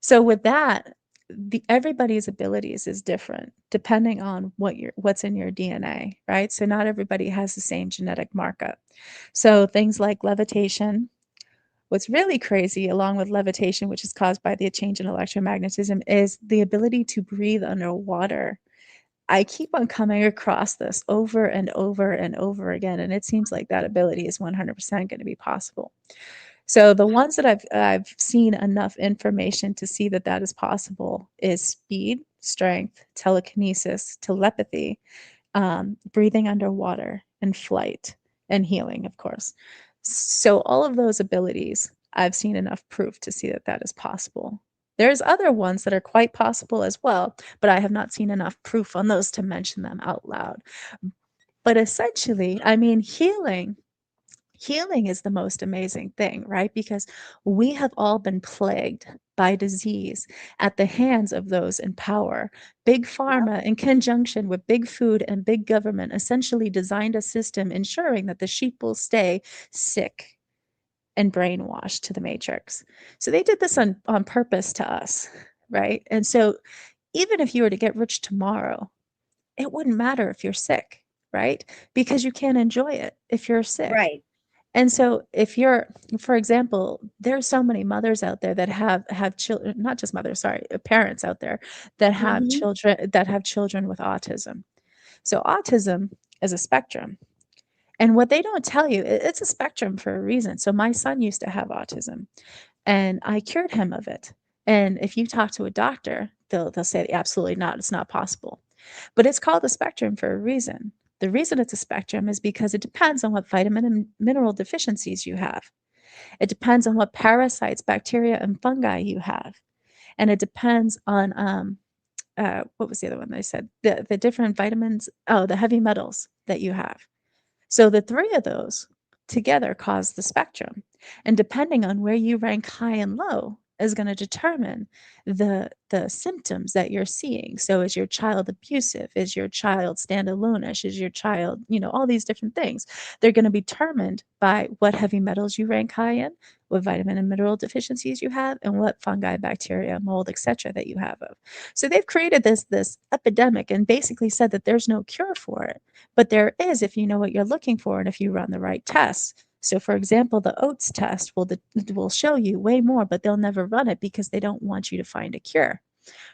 So with that, everybody's abilities is different depending on what's in your DNA, right? So not everybody has the same genetic markup. So things like levitation. What's really crazy, along with levitation, which is caused by the change in electromagnetism, is the ability to breathe underwater. I keep on coming across this over and over and over again, and it seems like that ability is 100% going to be possible. So the ones that I've seen enough information to see that that is possible is speed, strength, telekinesis, telepathy, breathing underwater, and flight, and healing, of course. So all of those abilities, I've seen enough proof to see that that is possible. There's other ones that are quite possible as well, but I have not seen enough proof on those to mention them out loud. But essentially, I mean, healing is the most amazing thing, right? Because we have all been plagued by disease at the hands of those in power. Big pharma, in conjunction with big food and big government, essentially designed a system ensuring that the sheep will stay sick and brainwashed to the matrix. So they did this on purpose to us, right? And so even if you were to get rich tomorrow, it wouldn't matter if you're sick, right? Because you can't enjoy it if you're sick. Right. And so if you're, for example, there's so many mothers out there that have children, not just mothers, sorry, parents out there that have children with autism. So autism is a spectrum. And what they don't tell you, it's a spectrum for a reason. So my son used to have autism and I cured him of it. And if you talk to a doctor, they'll say absolutely not, it's not possible. But it's called a spectrum for a reason. The reason it's a spectrum is because it depends on what vitamin and mineral deficiencies you have. It depends on what parasites, bacteria, and fungi you have. And it depends on what was the other one that I said? The different vitamins, the heavy metals that you have. So the three of those together cause the spectrum. And depending on where you rank high and low is going to determine the symptoms that you're seeing. So is your child abusive? Is your child standalone-ish? Is your child, all these different things. They're going to be determined by what heavy metals you rank high in, what vitamin and mineral deficiencies you have, and what fungi, bacteria, mold, etc. that you have of. So they've created this epidemic and basically said that there's no cure for it. But there is if you know what you're looking for and if you run the right tests. So for example, the oats test will show you way more, but they'll never run it because they don't want you to find a cure.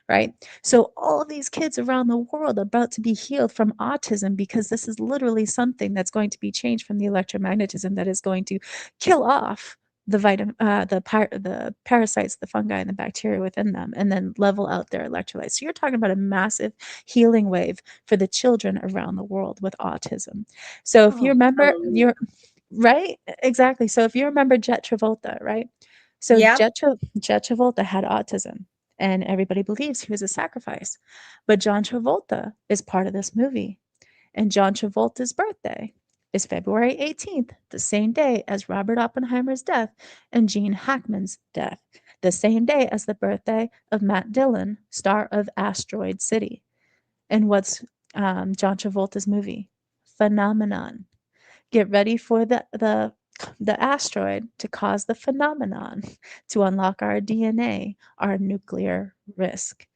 right? So all of these kids around the world are about to be healed from autism because this is literally something that's going to be changed from the electromagnetism that is going to kill off the parasites, the fungi, and the bacteria within them, and then level out their electrolytes. So you're talking about a massive healing wave for the children around the world with autism. So if you Oh, remember, hallelujah. you're right, exactly. So if you remember Jet Travolta, right? So Yep. Jet Travolta had autism, and everybody believes he was a sacrifice. But John Travolta is part of this movie, and John Travolta's birthday is February 18th, the same day as Robert Oppenheimer's death and Gene Hackman's death, the same day as the birthday of Matt Dillon, star of Asteroid City. And what's John Travolta's movie? Phenomenon. Get ready for the asteroid to cause the phenomenon to unlock our DNA, our nuclear risk.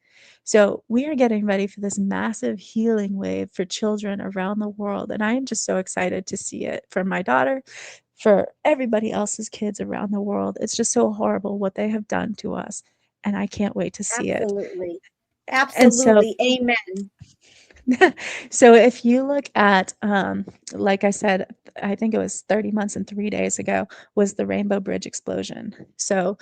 So we are getting ready for this massive healing wave for children around the world. And I am just so excited to see it for my daughter, for everybody else's kids around the world. It's just so horrible what they have done to us. And I can't wait to see it. Absolutely. And so Absolutely. Amen. so if you look at, like I said, I think it was 30 months and 3 days ago was the Rainbow Bridge explosion. So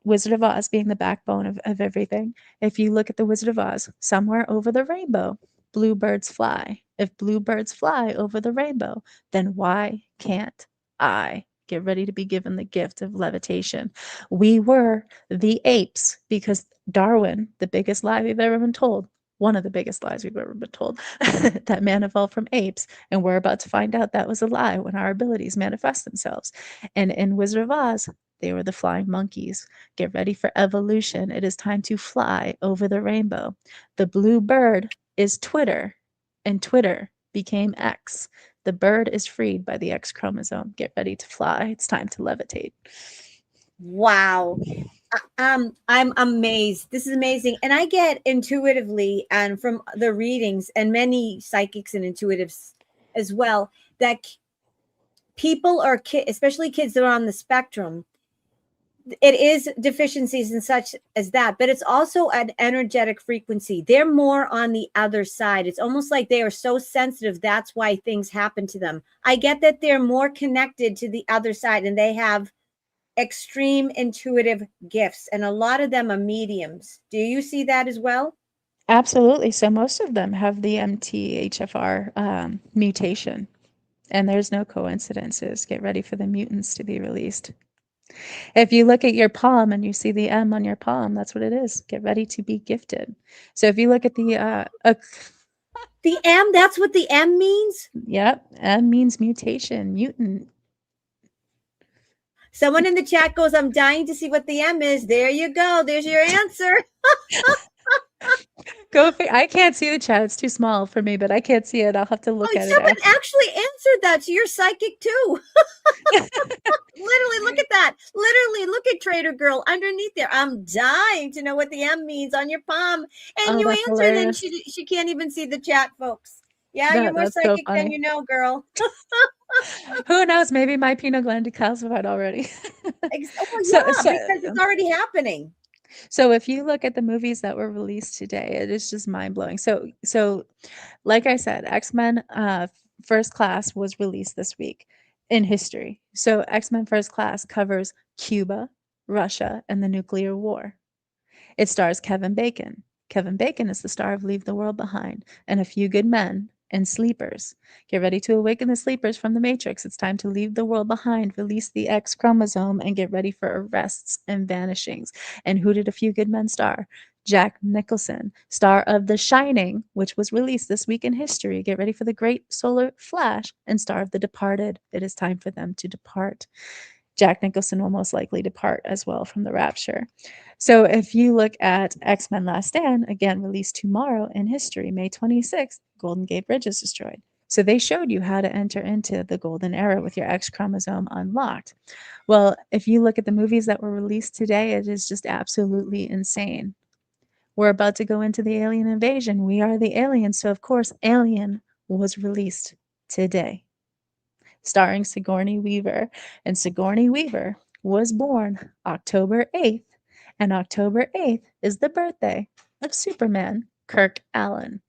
Wizard of Oz being the backbone of everything. If you look at the Wizard of Oz, somewhere over the rainbow, bluebirds fly. If bluebirds fly over the rainbow, then why can't I get ready to be given the gift of levitation? We were the apes because Darwin, the biggest lie we've ever been told, one of the biggest lies we've ever been told, that man evolved from apes. And we're about to find out that was a lie when our abilities manifest themselves. And in Wizard of Oz, they were the flying monkeys. Get ready for evolution. It is time to fly over the rainbow. The blue bird is Twitter, and Twitter became X. The bird is freed by the X chromosome. Get ready to fly. It's time to levitate. Wow. I'm amazed. This is amazing. And I get intuitively and from the readings and many psychics and intuitives as well that people are especially kids that are on the spectrum, it is deficiencies and such as that, but it's also an energetic frequency. They're more on the other side. It's almost like they are so sensitive. That's why things happen to them. I get that they're more connected to the other side and they have extreme intuitive gifts, and a lot of them are mediums. Do you see that as well? Absolutely. So most of them have the MTHFR mutation, and there's no coincidences. Get ready for the mutants to be released. If you look at your palm and you see the M on your palm, that's what it is. Get ready to be gifted. So if you look at The M, that's what the M means? yep, M means mutation, mutant. Someone in the chat goes, I'm dying to see what the M is. There you go. There's your answer. I can't see the chat. It's too small for me, but I can't see it. I'll have to look at it Someone after. actually answered that. So you're psychic too. Literally, look at that. Literally, look at Trader Girl underneath there. I'm dying to know what the M means on your palm. And Oh, you that's answered, and hilarious. she can't even see the chat, folks. Yeah, you're more That's so psychic than funny. you know, girl. Who knows? Maybe my pinot gland decalcified already. Well, so, yeah, so, because it's already happening. so if you look at the movies that were released today, it is just mind blowing. So, like I said, X-Men First Class was released this week in history. So X-Men First Class covers Cuba, Russia, and the nuclear war. It stars Kevin Bacon. Kevin Bacon is the star of Leave the World Behind and A Few Good Men and Sleepers. Get ready to awaken the sleepers from the Matrix. It's time to leave the world behind, release the X chromosome, and get ready for arrests and vanishings. And who did A Few Good Men star? Jack Nicholson, star of The Shining, which was released this week in history. Get ready for the great solar flash, and star of The Departed. It is time for them to depart. Jack Nicholson will most likely depart as well from the rapture. So if you look at X-Men Last Stand, again released tomorrow in history, May 26th, Golden Gate Bridge is destroyed. So they showed you how to enter into the golden era with your X chromosome unlocked. Well, if you look at the movies that were released today, it is just absolutely insane. We're about to go into the alien invasion. We are the aliens. So of course, Alien was released today, starring Sigourney Weaver. And Sigourney Weaver was born October 8th, and October 8th is the birthday of Superman, Kirk Allen.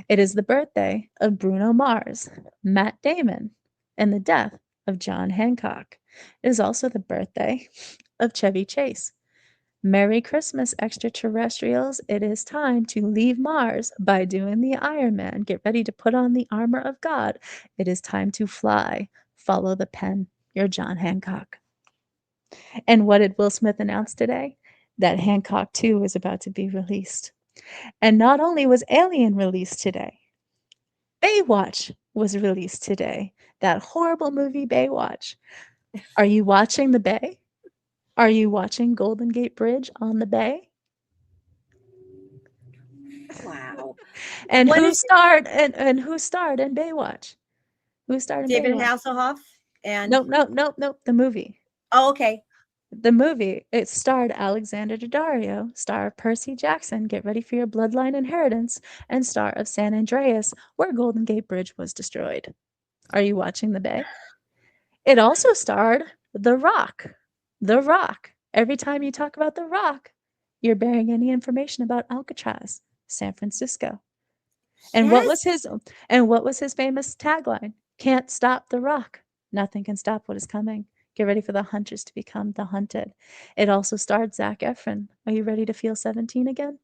It is the birthday of Bruno Mars, Matt Damon, and the death of John Hancock. It is also the birthday of Chevy Chase. Merry Christmas, extraterrestrials. It is time to leave Mars by doing the Iron Man. Get ready to put on the armor of God. It is time to fly. Follow the pen. You're John Hancock. And what did Will Smith announce today? That Hancock 2 is about to be released. And not only was Alien released today, Baywatch was released today. That horrible movie, Baywatch. Are you watching the Bay? Are you watching Golden Gate Bridge on the Bay? Wow. And What who is starred who starred in Baywatch? Who starred in David Baywatch? Hasselhoff? And Nope, nope, nope, nope. The movie. oh, okay. The movie. It starred Alexander Daddario, star of Percy Jackson, Get Ready for Your Bloodline Inheritance, and star of San Andreas, where Golden Gate Bridge was destroyed. Are you watching the Bay? It also starred The Rock. The Rock. Every time you talk about The Rock, you're bearing any information about Alcatraz, San Francisco. And what was Yes. his famous tagline? Can't stop the rock. Nothing can stop what is coming. Get ready for the hunters to become the hunted. It also starred Zac Efron. Are you ready to feel 17 again?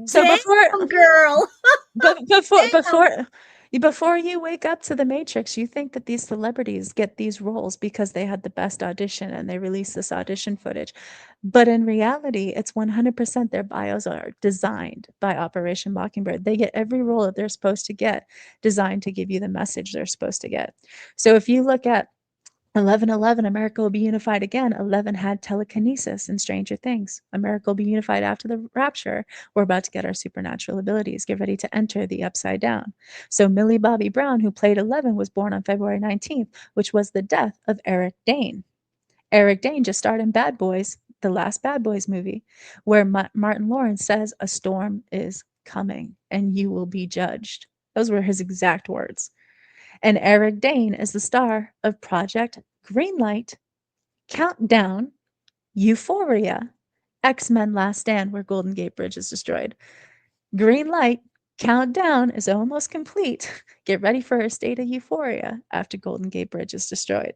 So Damn, girl. but before Damn. before you wake up to the Matrix, you think that these celebrities get these roles because they had the best audition and they release this audition footage. But in reality, it's 100% their bios are designed by Operation Mockingbird. They get every role that they're supposed to get designed to give you the message they're supposed to get. So if you look at 11:11, America will be unified again. 11 had telekinesis in Stranger Things. America will be unified after the rapture. We're about to get our supernatural abilities. Get ready to enter the upside down. So Millie Bobby Brown, who played 11, was born on February 19th, which was the death of Eric Dane. Eric Dane just starred in Bad Boys, the last Bad Boys movie, where Martin Lawrence says, "A storm is coming and you will be judged." Those were his exact words. And Eric Dane is the star of Project Greenlight, Countdown, Euphoria, X-Men Last Stand, where Golden Gate Bridge is destroyed. Greenlight, Countdown is almost complete. Get ready for a state of euphoria after Golden Gate Bridge is destroyed.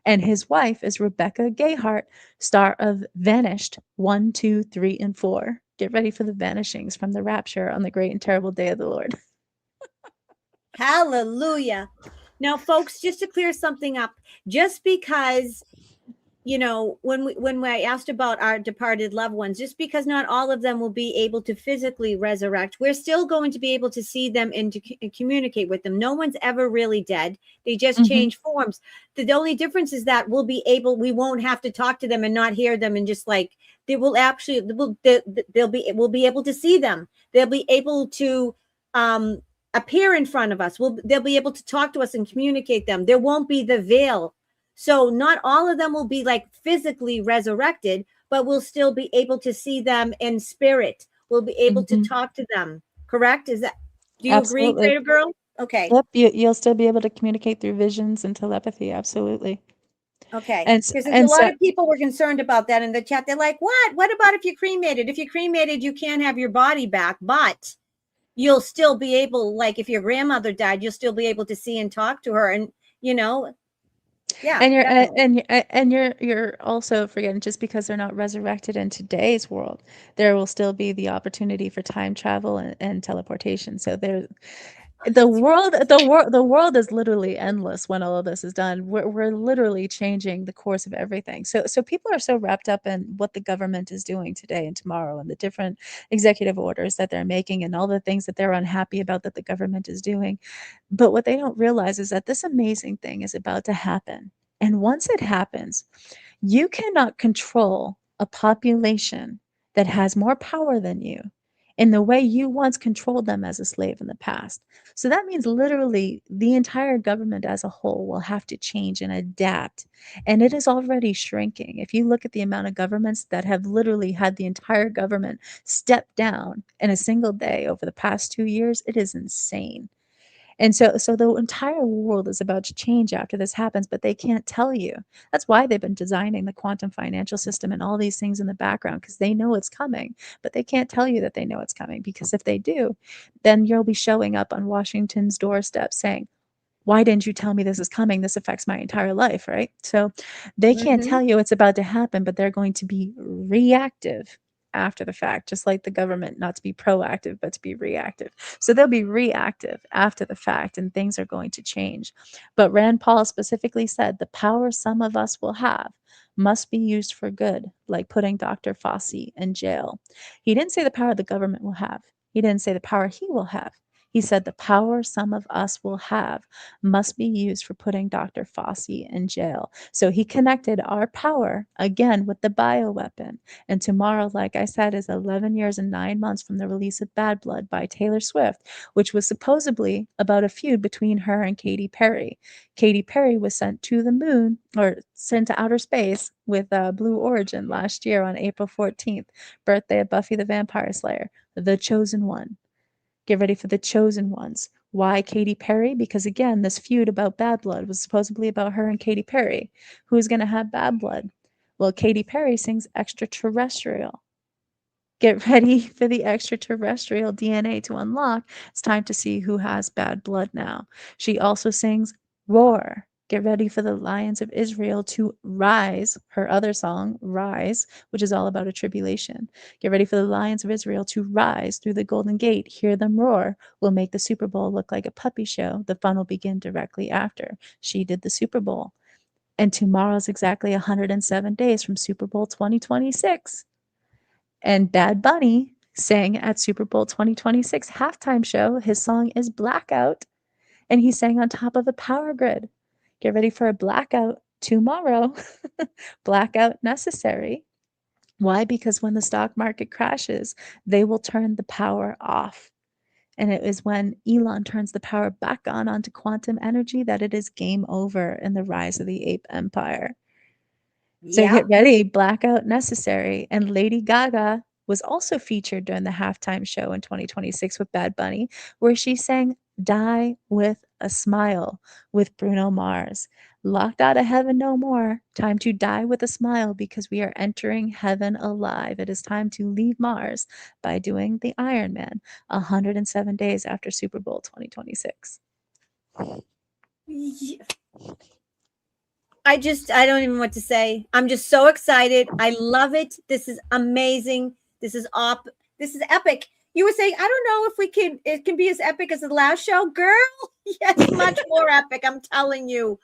And his wife is Rebecca Gayheart, star of Vanished 1, 2, 3, and 4. Get ready for the vanishings from the rapture on the great and terrible day of the Lord. Hallelujah. Now, folks, just to clear something up, just because when I asked about our departed loved ones, just because not all of them will be able to physically resurrect, we're still going to be able to see them and to communicate with them. No one's ever really dead. They just change forms. The only difference is that we won't have to talk to them and not hear them, and just like they will actually, we'll be able to see them. They'll be able to appear in front of us. They'll be able to talk to us and communicate them. There won't be the veil. So not all of them will be like physically resurrected, but we'll still be able to see them in spirit. We'll be able to talk to them. Correct? Do you agree, Absolutely. Trader Girl? Okay. Yep, you'll still be able to communicate through visions and telepathy. Absolutely. Okay. And Because there's a and lot so of people were concerned about that in the chat. They're like, what? What about if you're cremated? If you're cremated, you can't have your body back, but you'll still be able, like if your grandmother died, you'll still be able to see and talk to her. And, yeah. and you're also forgetting, just because they're not resurrected in today's world, there will still be the opportunity for time travel and teleportation. So the world is literally endless when all of this is done. We're literally changing the course of everything. So people are so wrapped up in what the government is doing today and tomorrow, and the different executive orders that they're making, and all the things that they're unhappy about that the government is doing. But what they don't realize is that this amazing thing is about to happen. And once it happens, you cannot control a population that has more power than you in the way you once controlled them as a slave in the past. So that means literally the entire government as a whole will have to change and adapt. And it is already shrinking. If you look at the amount of governments that have literally had the entire government step down in a single day over the past 2 years, it is insane. And so the entire world is about to change after this happens, but they can't tell you. That's why they've been designing the quantum financial system and all these things in the background, because they know it's coming, but they can't tell you that they know it's coming, because if they do, then you'll be showing up on Washington's doorstep saying, why didn't you tell me this is coming? This affects my entire life, right? So they can't Mm-hmm. tell you it's about to happen, but they're going to be reactive after the fact, just like the government, not to be proactive, but to be reactive. So they'll be reactive after the fact, and things are going to change. But Rand Paul specifically said the power some of us will have must be used for good, like putting Dr. Fauci in jail. He didn't say the power the government will have. He didn't say the power he will have. He said the power some of us will have must be used for putting Dr. Fauci in jail. So he connected our power again with the bioweapon. And tomorrow, like I said, is 11 years and 9 months from the release of Bad Blood by Taylor Swift, which was supposedly about a feud between her and Katy Perry. Katy Perry was sent to the moon, or sent to outer space, with Blue Origin last year on April 14th, birthday of Buffy the Vampire Slayer, the chosen one. Get ready for the chosen ones. Why Katy Perry? Because again, this feud about Bad Blood was supposedly about her and Katy Perry. Who's going to have Bad Blood? Well, Katy Perry sings extraterrestrial. Get ready for the extraterrestrial DNA to unlock. It's time to see who has bad blood now. She also sings Roar. Get ready for the lions of Israel to rise. Her other song, Rise, which is all about a tribulation. Get ready for the lions of Israel to rise through the Golden Gate. Hear them roar. We'll make the Super Bowl look like a puppy show. The fun will begin directly after. She did the Super Bowl. And tomorrow's exactly 107 days from Super Bowl 2026. And Bad Bunny sang at Super Bowl 2026 halftime show. His song is Blackout, and he sang on top of a power grid. Get ready for a blackout tomorrow. Blackout necessary. Why? Because when the stock market crashes, they will turn the power off. And it is when Elon turns the power back on onto quantum energy that it is game over in the rise of the ape empire. So Yeah. get ready, blackout necessary. And Lady Gaga was also featured during the halftime show in 2026 with Bad Bunny, where she sang Die with a Smile with Bruno Mars. Locked out of heaven no more. Time to die with a smile because we are entering heaven alive. It is time to leave Mars by doing the Iron Man 107 days after Super Bowl 2026. I don't even know what to say. I'm just so excited. I love it. This is amazing. This is this is epic. You were saying, I don't know if it can be as epic as the last show. Girl, yes, much more epic. I'm telling you.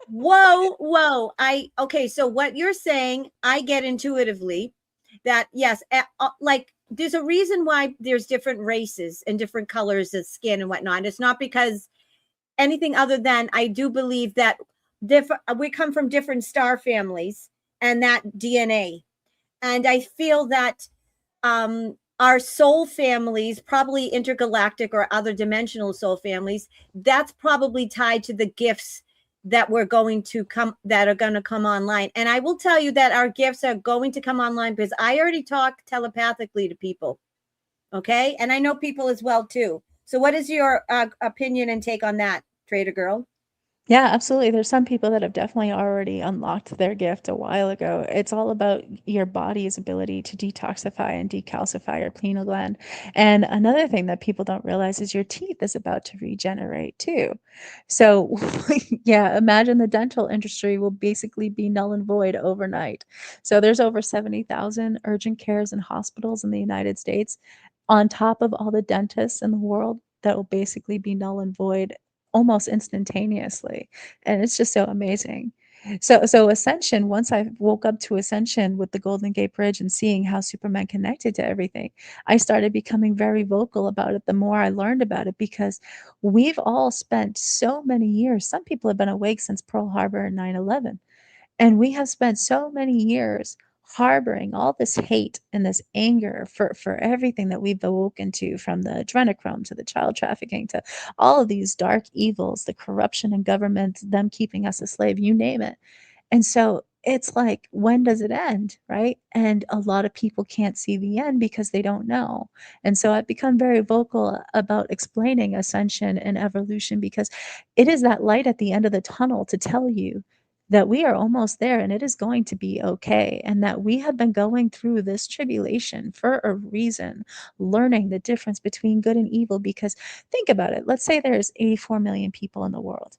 Whoa. Okay, so what you're saying, I get intuitively that yes, like there's a reason why there's different races and different colors of skin and whatnot. It's not because anything other than I do believe that we come from different star families and that DNA. And I feel that our soul families, probably intergalactic or other dimensional soul families, that's probably tied to the gifts that are going to come online. And I will tell you that our gifts are going to come online because I already talk telepathically to people. Okay. And I know people as well too. So what is your opinion and take on that, Trader Girl? Yeah, absolutely. There's some people that have definitely already unlocked their gift a while ago. It's all about your body's ability to detoxify and decalcify your pineal gland. And another thing that people don't realize is your teeth is about to regenerate too. So, yeah, imagine the dental industry will basically be null and void overnight. So, there's over 70,000 urgent cares and hospitals in the United States, on top of all the dentists in the world that will basically be null and void almost instantaneously, and it's just so amazing. So Ascension, once I woke up to Ascension with the Golden Gate Bridge and seeing how Superman connected to everything, I started becoming very vocal about it the more I learned about it, because we've all spent so many years, some people have been awake since Pearl Harbor and 9/11, and we have spent so many years harboring all this hate and this anger for everything that we've awoken to, from the adrenochrome to the child trafficking to all of these dark evils, the corruption in government, them keeping us a slave, you name it. And so it's like, when does it end, right? And a lot of people can't see the end because they don't know. And so I've become very vocal about explaining ascension and evolution, because it is that light at the end of the tunnel to tell you that we are almost there and it is going to be okay, and that we have been going through this tribulation for a reason, learning the difference between good and evil. Because think about it, let's say there's 84 million people in the world,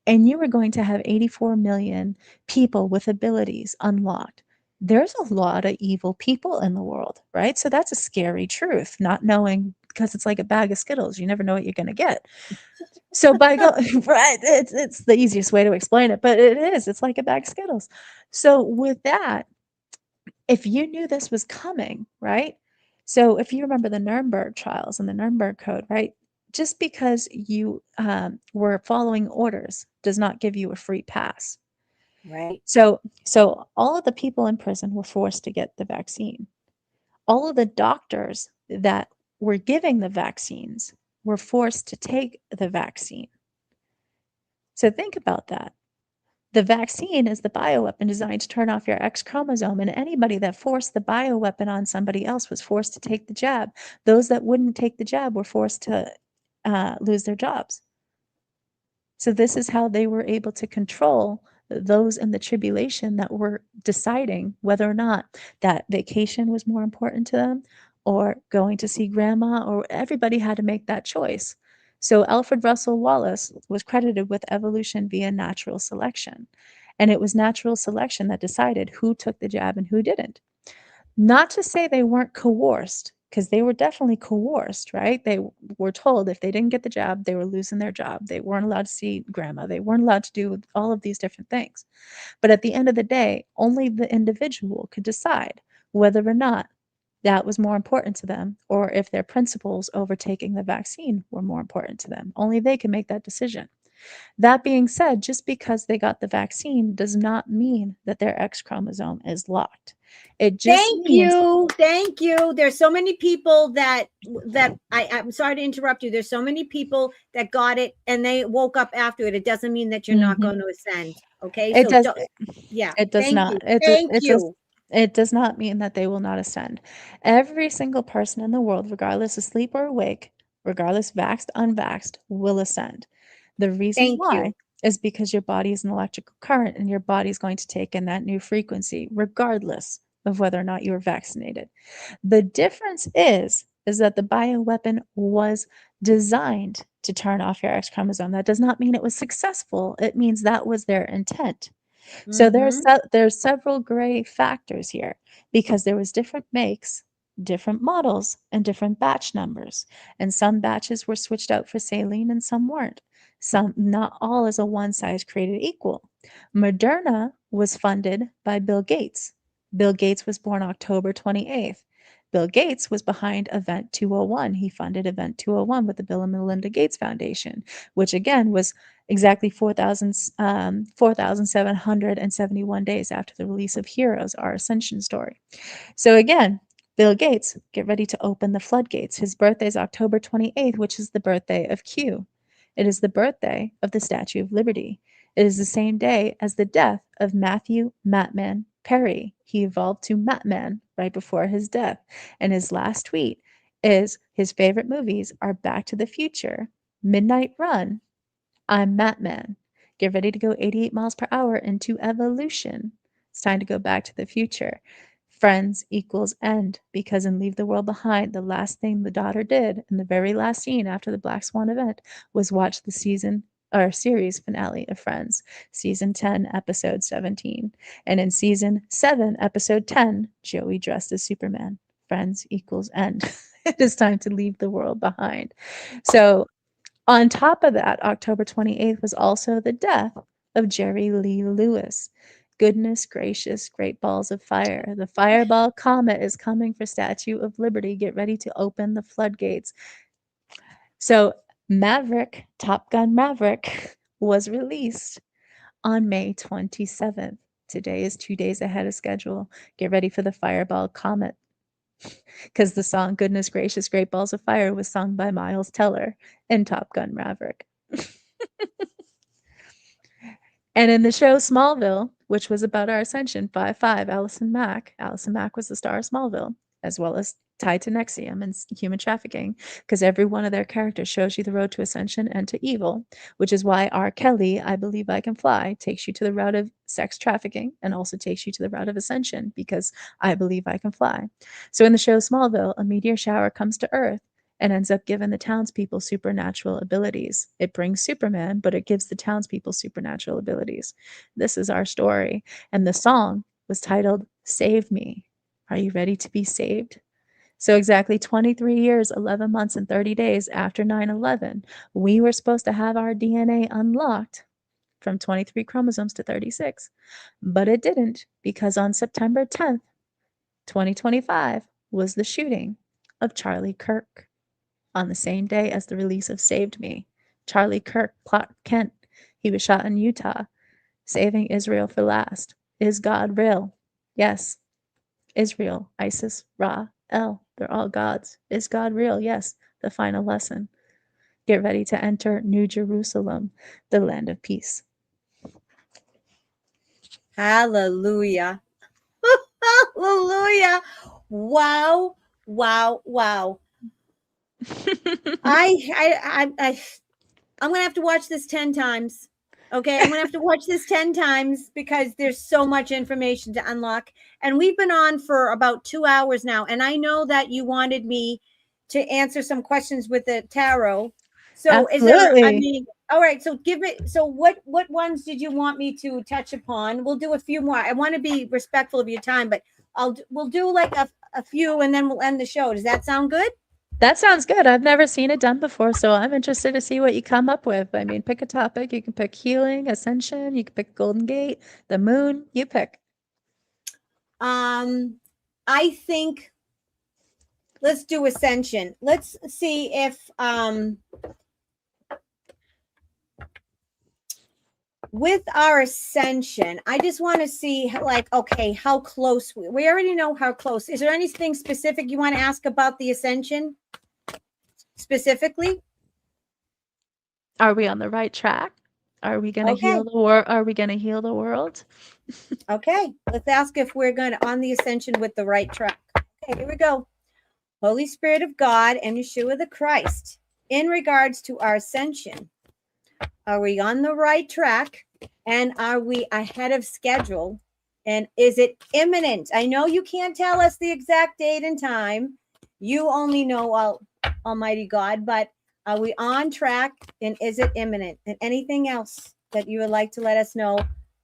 and you are going to have 84 million people with abilities unlocked. There's a lot of evil people in the world, right? So that's a scary truth, not knowing, because it's like a bag of Skittles. You never know what you're going to get. So by right, it's the easiest way to explain it, but it is. It's like a bag of Skittles. So with that, if you knew this was coming, right? So if you remember the Nuremberg trials and the Nuremberg Code, right? Just because you were following orders does not give you a free pass. Right. So all of the people in prison were forced to get the vaccine. All of the doctors that were giving the vaccines were forced to take the vaccine. So think about that. The vaccine is the bioweapon designed to turn off your X chromosome, and anybody that forced the bioweapon on somebody else was forced to take the jab. Those that wouldn't take the jab were forced to lose their jobs. So this is how they were able to control those in the tribulation that were deciding whether or not that vacation was more important to them, or going to see grandma, or everybody had to make that choice. So Alfred Russel Wallace was credited with evolution via natural selection. And it was natural selection that decided who took the jab and who didn't. Not to say they weren't coerced, because they were definitely coerced, right? They were told if they didn't get the job, they were losing their job. They weren't allowed to see grandma. They weren't allowed to do all of these different things. But at the end of the day, only the individual could decide whether or not that was more important to them, or if their principles over taking the vaccine were more important to them. Only they can make that decision. That being said, just because they got the vaccine does not mean that their X chromosome is locked. It just Thank means you. Thank you. There's so many people I'm sorry to interrupt you. There's so many people that got it and they woke up after it. It doesn't mean that you're not Mhm. going to ascend. Okay. It So does yeah. it does Thank not. you. Thank It's a you. it does not mean that they will not ascend. Every single person in the world, regardless of sleep or awake, regardless vaxxed, unvaxxed, will ascend. The reasons Thank why you. is because your body is an electrical current, and your body is going to take in that new frequency, regardless of whether or not you are vaccinated. The difference is that the bioweapon was designed to turn off your X chromosome. That does not mean it was successful. It means that was their intent. So Mm-hmm. there's several gray factors here, because there was different makes, different models, and different batch numbers. And some batches were switched out for saline and some weren't. Some, not all is a one size created equal. Moderna was funded by Bill Gates. Bill Gates was born October 28th. Bill Gates was behind Event 201. He funded Event 201 with the Bill and Melinda Gates Foundation, which again was exactly 4,771 days after the release of Heroes, our ascension story. So again, Bill Gates, get ready to open the floodgates. His birthday is October 28th, which is the birthday of Q. It is the birthday of the Statue of Liberty. It is the same day as the death of Matthew Matman Perry. He evolved to Matman right before his death. And his last tweet is his favorite movies are Back to the Future, Midnight Run, I'm Matman. Get ready to go 88 miles per hour into evolution. It's time to go back to the future. Friends equals end, because in Leave the World Behind, the last thing the daughter did in the very last scene after the Black Swan event was watch the season or series finale of Friends, season 10, episode 17. And in season 7, episode 10, Joey dressed as Superman. Friends equals end. It is time to leave the world behind. So on top of that, October 28th was also the death of Jerry Lee Lewis. Goodness gracious, great balls of fire. The fireball comet is coming for Statue of Liberty. Get ready to open the floodgates. So, Maverick, Top Gun Maverick, was released on May 27th. Today is 2 days ahead of schedule. Get ready for the fireball comet, because the song Goodness Gracious, Great Balls of Fire was sung by Miles Teller in Top Gun Maverick. And in the show Smallville, which was about our ascension, 5-5, Allison Mack. Allison Mack was the star of Smallville, as well as tied to Nexium and human trafficking, because every one of their characters shows you the road to ascension and to evil, which is why R. Kelly, I Believe I Can Fly, takes you to the route of sex trafficking and also takes you to the route of ascension, because I believe I can fly. So in the show Smallville, a meteor shower comes to Earth and ends up giving the townspeople supernatural abilities. It brings Superman, but it gives the townspeople supernatural abilities. This is our story. And the song was titled Save Me. Are you ready to be saved? So exactly 23 years, 11 months, and 30 days after 9/11, we were supposed to have our DNA unlocked from 23 chromosomes to 36. But it didn't, because on September 10th, 2025 was the shooting of Charlie Kirk. On the same day as the release of Saved Me, Charlie Kirk, Clark Kent, he was shot in Utah, saving Israel for last. Is God real? Yes. Israel, Isis, Ra, El, they're all gods. Is God real? Yes. The final lesson. Get ready to enter New Jerusalem, the land of peace. Hallelujah. Hallelujah. Wow. Wow. Wow. I'm gonna have to watch this 10 times. Okay, I'm gonna have to watch this 10 times because there's so much information to unlock. And we've been on for about 2 hours now. And I know that you wanted me to answer some questions with the tarot. So is there, I Absolutely. mean, all right, so give it, so what ones did you want me to touch upon? We'll do a few more. I want to be respectful of your time, but we'll do like a few and then we'll end the show. Does that sound good? That sounds good. I've never seen it done before, so I'm interested to see what you come up with. I mean, pick a topic. You can pick healing, ascension, you can pick Golden Gate, the moon, you pick. I think let's do ascension. Let's see if with our ascension, I just want to see like, okay, how close we already know how close. Is there anything specific you want to ask about the ascension specifically? Are we on the right track? Are we going to Okay. heal the world? Are we going to heal the world? Okay, let's ask if we're going to on the ascension with the right track. Okay, here we go. Holy Spirit of God and Yeshua the Christ, in regards to our ascension, are we on the right track? And are we ahead of schedule? And is it imminent? I know you can't tell us the exact date and time. You only know Almighty God, but are we on track and is it imminent? And anything else that you would like to let us know,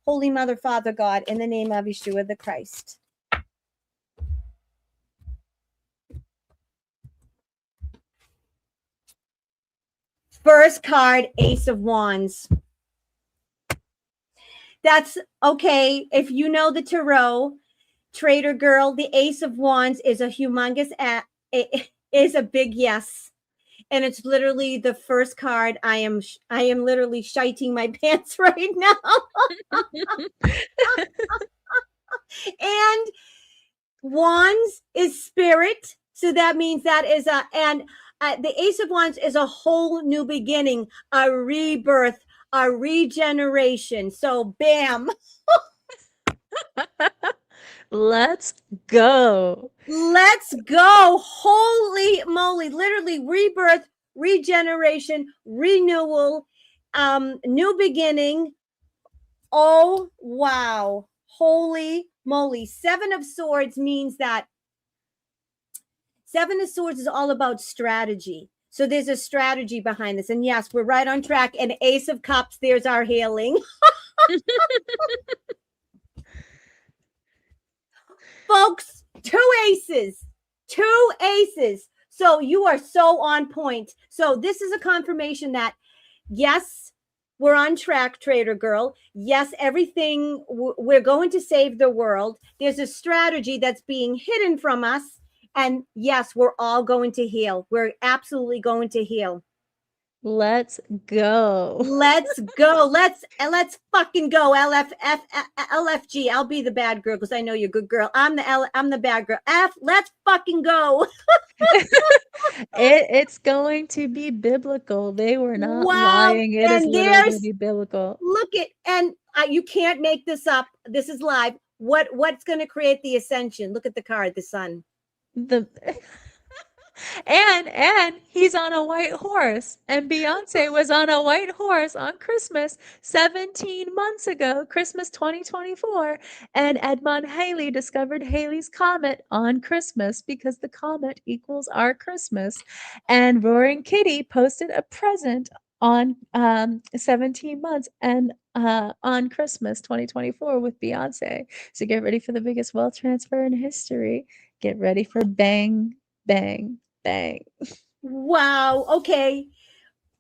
Holy Mother, Father God, in the name of Yeshua the Christ. First card, Ace of Wands. That's okay. If you know the tarot, Trader Girl, the Ace of Wands is a humongous, is a big yes. And it's literally the first card. I am literally shiting my pants right now. And Wands is spirit. So that means that is the Ace of Wands is a whole new beginning, a rebirth, a regeneration. So bam. Let's go. Let's go. Holy moly. Literally rebirth, regeneration, renewal, new beginning. Oh, wow. Holy moly. Seven of Swords means that Seven of Swords is all about strategy. So there's a strategy behind this. And yes, we're right on track. And Ace of Cups, there's our healing. Folks, two aces. So you are so on point. So this is a confirmation that, yes, we're on track, Trader Girl. Yes, everything, we're going to save the world. There's a strategy that's being hidden from us. And yes, we're all going to heal. We're absolutely going to heal. Let's go. Let's go. Let's fucking go. LFG. I'll be the bad girl because I know you're a good girl. I'm the bad girl. Let's fucking go. It's going to be biblical. They were not Wow. lying. It is And literally going to there's, be biblical. look at, and you can't make this up. This is live. What's going to create the ascension? Look at the card, the sun. The and he's on a white horse. And Beyonce was on a white horse on Christmas 17 months ago, Christmas 2024. And Edmond Halley discovered Halley's Comet on Christmas because the comet equals our Christmas. And Roaring Kitty posted a present on 17 months and on Christmas 2024 with Beyonce. So get ready for the biggest wealth transfer in history. Get ready for bang, bang, bang. Wow. Okay.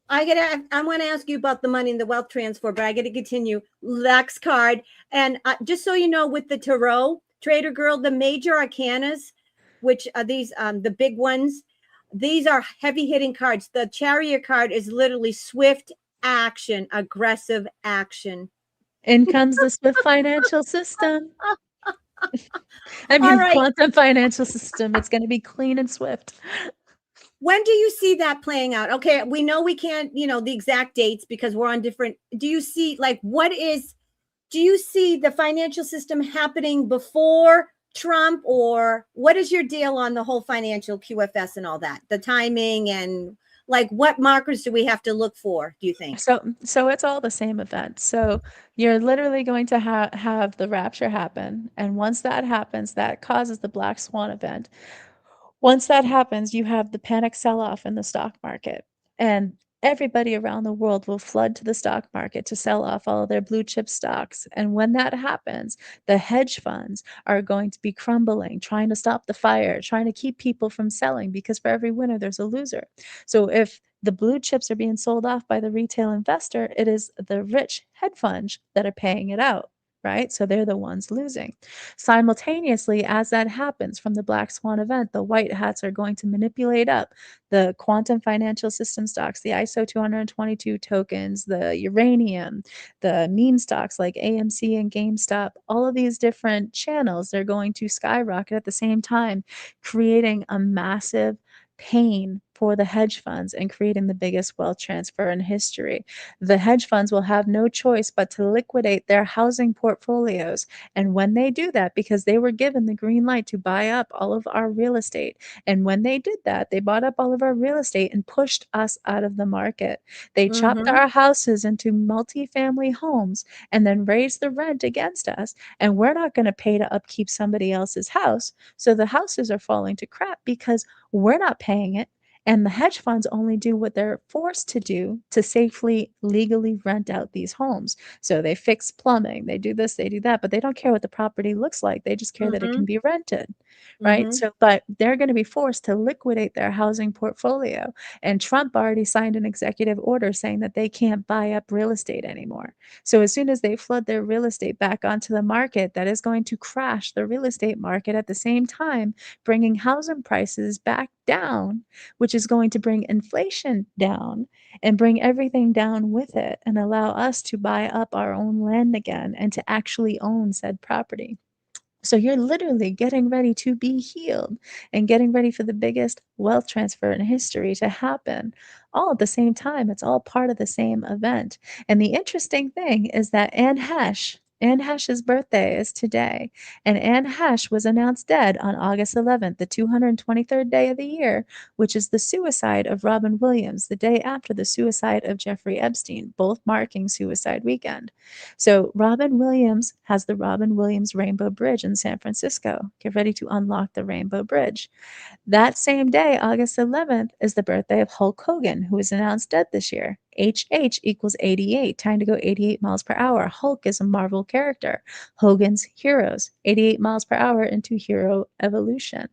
I'm going to ask you about the money and the wealth transfer, but I got to continue. Next card. And just so you know, with the tarot, Trader Girl, the major arcanas, which are these, the big ones, these are heavy hitting cards. The Chariot card is literally swift action, aggressive action. In comes the Swift financial system. I All mean, right. quantum financial system. It's going to be clean and swift. When do you see that playing out? Okay, we know we can't, the exact dates because we're on different. Do you see, like, do you see the financial system happening before Trump, or what is your deal on the whole financial QFS and all that? The timing and like what markers do we have to look for, do you think? So it's all the same event. So you're literally going to have the rapture happen. And once that happens, that causes the black swan event. Once that happens, you have the panic sell-off in the stock market, and everybody around the world will flood to the stock market to sell off all of their blue chip stocks. And when that happens, the hedge funds are going to be crumbling, trying to stop the fire, trying to keep people from selling, because for every winner, there's a loser. So if the blue chips are being sold off by the retail investor, it is the rich hedge funds that are paying it out, right? So they're the ones losing. Simultaneously, as that happens from the black swan event, the white hats are going to manipulate up the quantum financial system stocks, the ISO 222 tokens, the uranium, the meme stocks like AMC and GameStop. All of these different channels, they're going to skyrocket at the same time, creating a massive pain for the hedge funds and creating the biggest wealth transfer in history. The hedge funds will have no choice but to liquidate their housing portfolios. And when they do that, because they were given the green light to buy up all of our real estate, and when they did that, they bought up all of our real estate and pushed us out of the market. They chopped Mm-hmm. our houses into multifamily homes and then raised the rent against us. And we're not going to pay to upkeep somebody else's house. So the houses are falling to crap because we're not paying it. And the hedge funds only do what they're forced to do to safely, legally rent out these homes. So they fix plumbing, they do this, they do that, but they don't care what the property looks like. They just care that it Mm-hmm. can be rented, right? Mm-hmm. So, but they're going to be forced to liquidate their housing portfolio. And Trump already signed an executive order saying that they can't buy up real estate anymore. So as soon as they flood their real estate back onto the market, that is going to crash the real estate market at the same time, bringing housing prices back down, which is going to bring inflation down and bring everything down with it and allow us to buy up our own land again and to actually own said property. So you're literally getting ready to be healed and getting ready for the biggest wealth transfer in history to happen all at the same time. It's all part of the same event. And the interesting thing is that Anne Hesh's birthday is today. And Anne Hesh was announced dead on August 11th, the 223rd day of the year, which is the suicide of Robin Williams, the day after the suicide of Jeffrey Epstein, both marking Suicide Weekend. So Robin Williams has the Robin Williams Rainbow Bridge in San Francisco. Get ready to unlock the Rainbow Bridge. That same day, August 11th, is the birthday of Hulk Hogan, who was announced dead this year. HH equals 88, time to go 88 miles per hour. Hulk is a Marvel character. Hogan's Heroes, 88 miles per hour into hero evolution.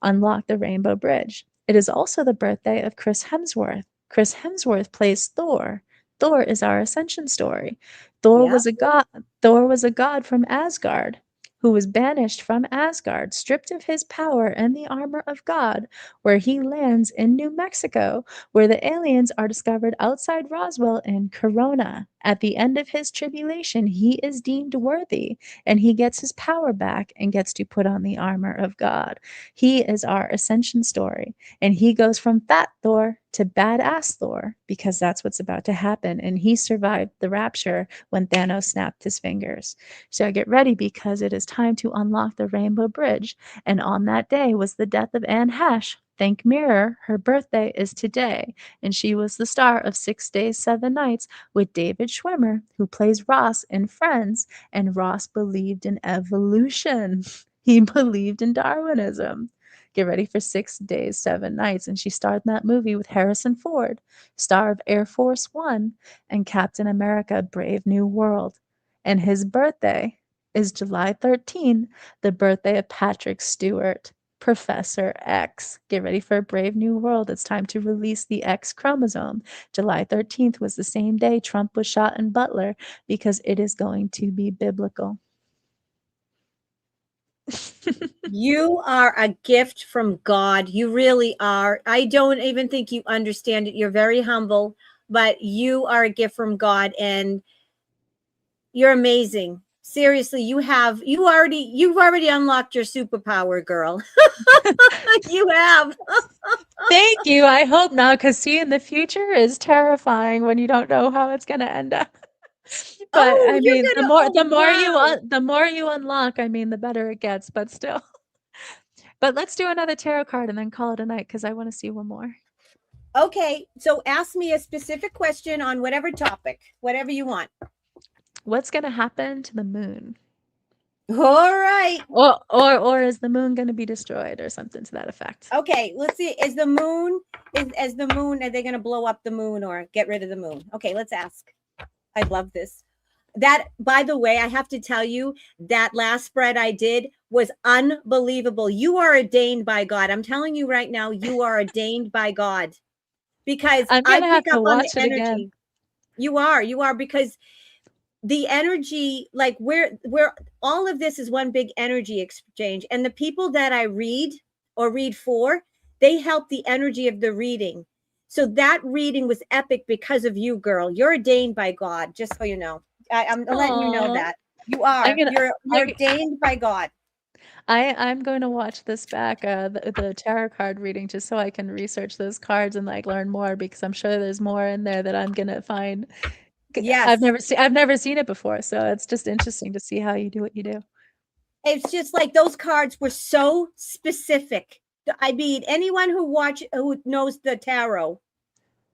Unlock the Rainbow Bridge. It is also the birthday of Chris Hemsworth. Chris Hemsworth plays Thor. Thor is our ascension story. Thor Yeah. was a god. Thor was a god from Asgard who was banished from Asgard, stripped of his power and the armor of God, where he lands in New Mexico, where the aliens are discovered outside Roswell in Corona, At the end of his tribulation, he is deemed worthy and he gets his power back and gets to put on the armor of God. He is our ascension story, and he goes from fat Thor to badass Thor because that's what's about to happen. And he survived the rapture when Thanos snapped his fingers. So get ready because it is time to unlock the Rainbow Bridge. And on that day was the death of Anne Hesh. Thank Mirror, her birthday is today, and she was the star of 6 Days, 7 Nights with David Schwimmer, who plays Ross in Friends, and Ross believed in evolution. He believed in Darwinism. Get ready for 6 Days, 7 Nights, and she starred in that movie with Harrison Ford, star of Air Force One and Captain America: Brave New World. And his birthday is July 13, the birthday of Patrick Stewart. Professor X. Get ready for a brave new world. It's time to release the X chromosome. July 13th was the same day Trump was shot in Butler because it is going to be biblical. You are a gift from God. You really are. I don't even think you understand it. You're very humble, but you are a gift from God, and you're amazing. Seriously, you've already unlocked your superpower, girl. You have. Thank you. I hope not, because seeing the future is terrifying when you don't know how it's going to end up. But Oh, I you're mean, gonna. Oh, wow. the more you unlock, I mean, the better it gets. But still. But let's do another tarot card and then call it a night because I want to see one more. Okay, so ask me a specific question on whatever topic, whatever you want. What's going to happen to the moon? All right. Or is the moon going to be destroyed or something to that effect? Okay, let's see. Is the moon are they going to blow up the moon or get rid of the moon? Okay, let's ask. I love this. That, by the way, I have to tell you, that last spread I did was unbelievable. You are ordained by God. I'm telling you right now, you are ordained by God, because I'm I going to pick have to up on the watch it again. energy. You are, because the energy, like we're all of this is one big energy exchange, and the people that I read or read for, they help the energy of the reading. So that reading was epic because of you, girl. You're ordained by God, just so you know. I'm letting you know Aw. that you I'm are. gonna You're I'm ordained by God. I'm going to watch this back, the tarot card reading, just so I can research those cards and like learn more because I'm sure there's more in there that I'm gonna find. Yes, I've never seen it before, so it's just interesting to see how you do what you do. it's just like those cards were so specific. I mean, anyone who knows the tarot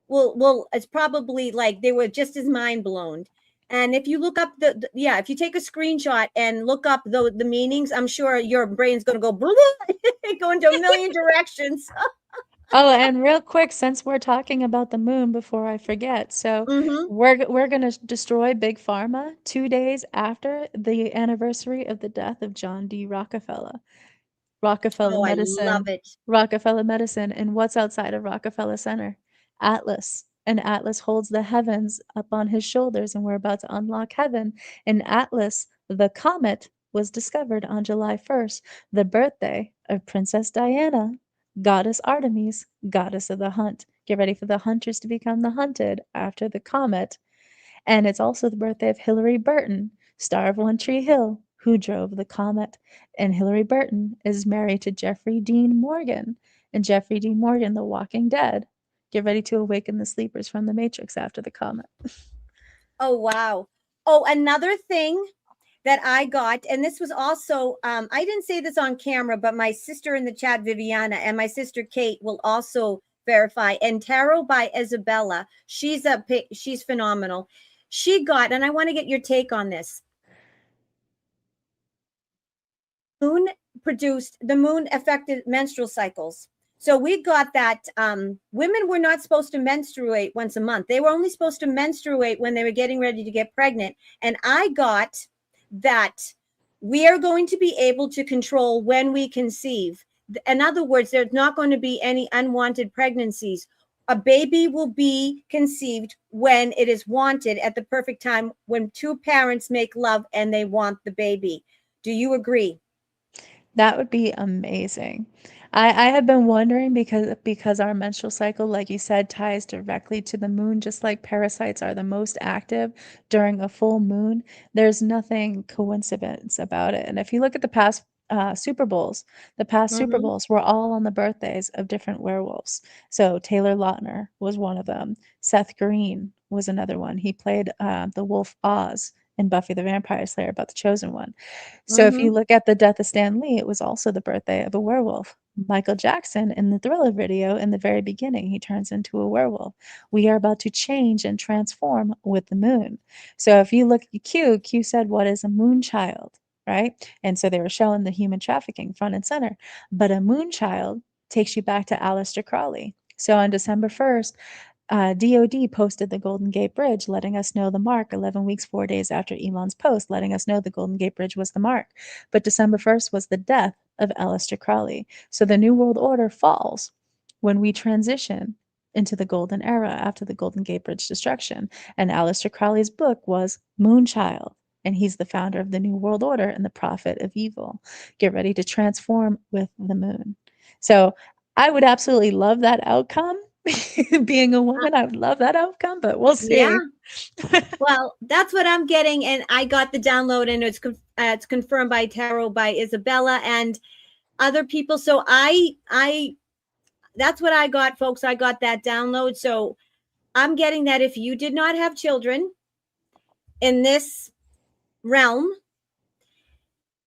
will it's probably like they were just as mind blown. And if you look up yeah, if you take a screenshot and look up the meanings, I'm sure your brain's going to go go into a million directions. Oh, and real quick, since we're talking about the moon, before I forget, so Mm-hmm. we're gonna destroy Big Pharma 2 days after the anniversary of the death of John D. Rockefeller. Rockefeller Oh, I love Medicine, it. Rockefeller Medicine, and what's outside of Rockefeller Center? Atlas. And Atlas holds the heavens up on his shoulders, and we're about to unlock heaven. And Atlas, the comet, was discovered on July 1st, the birthday of Princess Diana, goddess Artemis, goddess of the hunt. Get ready for the hunters to become the hunted after the comet. And it's also the birthday of Hilary Burton, star of One Tree Hill, who drove the comet. And Hilary Burton is married to Jeffrey Dean Morgan. And Jeffrey Dean Morgan, The Walking Dead. Get ready to awaken the sleepers from the Matrix after the comet. Oh, wow. Oh, another thing that I got, and this was also, I didn't say this on camera, but my sister in the chat, Viviana, and my sister Kate will also verify. And Tarot by Isabella, she's phenomenal. She got, and I want to get your take on this. The moon affected menstrual cycles. So we got that women were not supposed to menstruate once a month. They were only supposed to menstruate when they were getting ready to get pregnant. And I got that we are going to be able to control when we conceive. In other words, there's not going to be any unwanted pregnancies. A baby will be conceived when it is wanted at the perfect time, when two parents make love and they want the baby. Do you agree? That would be amazing. I have been wondering because our menstrual cycle, like you said, ties directly to the moon, just like parasites are the most active during a full moon. There's nothing coincidence about it. And if you look at the past Super Bowls, the past Super Mm-hmm. Bowls were all on the birthdays of different werewolves. So Taylor Lautner was one of them. Seth Green was another one. He played the wolf Oz in Buffy the Vampire Slayer about the chosen one. So if you Mm-hmm. look at the death of Stan Lee, it was also the birthday of a werewolf. Michael Jackson in the Thriller video in the very beginning, he turns into a werewolf. We are about to change and transform with the moon. So if you look at Q said, "What is a moon child?" Right? And so they were showing the human trafficking front and center. But a moon child takes you back to Aleister Crowley. So on December 1st, DOD posted the Golden Gate Bridge, letting us know the mark 11 weeks, 4 days after Elon's post, letting us know the Golden Gate Bridge was the mark. But December 1st was the death of Aleister Crowley. So the New World Order falls when we transition into the Golden Era after the Golden Gate Bridge destruction. And Aleister Crowley's book was Moonchild. And he's the founder of the New World Order and the prophet of evil. Get ready to transform with the moon. So I would absolutely love that outcome. Being a woman, I would love that outcome, but we'll Yeah. see. Well, that's what I'm getting, and I got the download, and it's confirmed by tarot by Isabella and other people. So I that's what I got, folks. I got that download. So I'm getting that if you did not have children in this realm,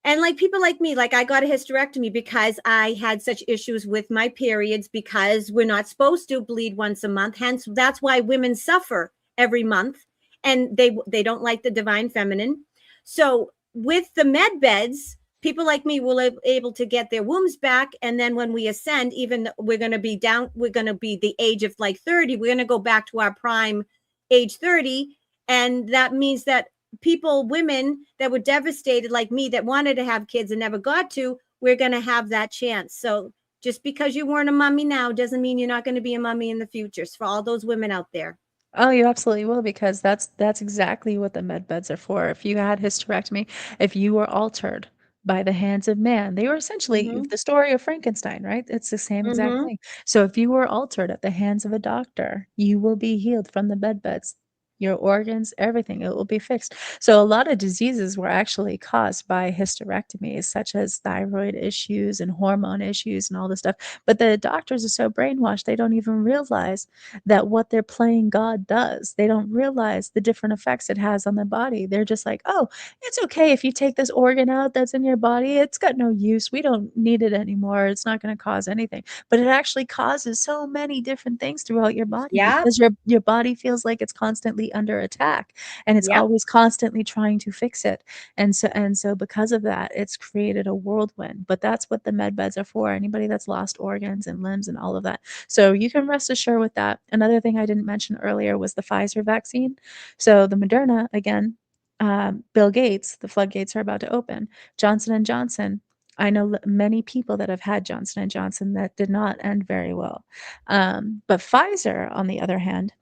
and like people like me, like I got a hysterectomy because I had such issues with my periods because we're not supposed to bleed once a month. Hence, that's why women suffer every month, and they don't like the divine feminine. So with the med beds, people like me will be able to get their wombs back, and then when we ascend, even we're going to be down, we're going to be the age of like 30. We're going to go back to our prime age 30, and that means that people, women that were devastated like me that wanted to have kids and never got to, we're going to have that chance. So just because you weren't a mommy now doesn't mean you're not going to be a mommy in the future. For all those women out there. Oh, you absolutely will because that's exactly what the med beds are for. If you had hysterectomy, if you were altered by the hands of man, they were essentially Mm-hmm. the story of Frankenstein, right? It's the same exact Mm-hmm. thing. So if you were altered at the hands of a doctor, you will be healed from the bed beds. Your organs, everything, it will be fixed. So a lot of diseases were actually caused by hysterectomies, such as thyroid issues and hormone issues and all this stuff. But the doctors are so brainwashed, they don't even realize that what they're playing God does. They don't realize the different effects it has on the body. They're just like, oh, it's okay if you take this organ out that's in your body. It's got no use. We don't need it anymore. It's not going to cause anything. But it actually causes so many different things throughout your body Yeah. because your body feels like it's constantly under attack and it's Yep. always constantly trying to fix it. And so because of that, it's created a whirlwind. But that's what the med beds are for. Anybody that's lost organs and limbs and all of that. So you can rest assured with that. Another thing I didn't mention earlier was the Pfizer vaccine. So the Moderna, again, Bill Gates, the floodgates are about to open. Johnson and Johnson. I know many people that have had Johnson and Johnson that did not end very well. But Pfizer, on the other hand,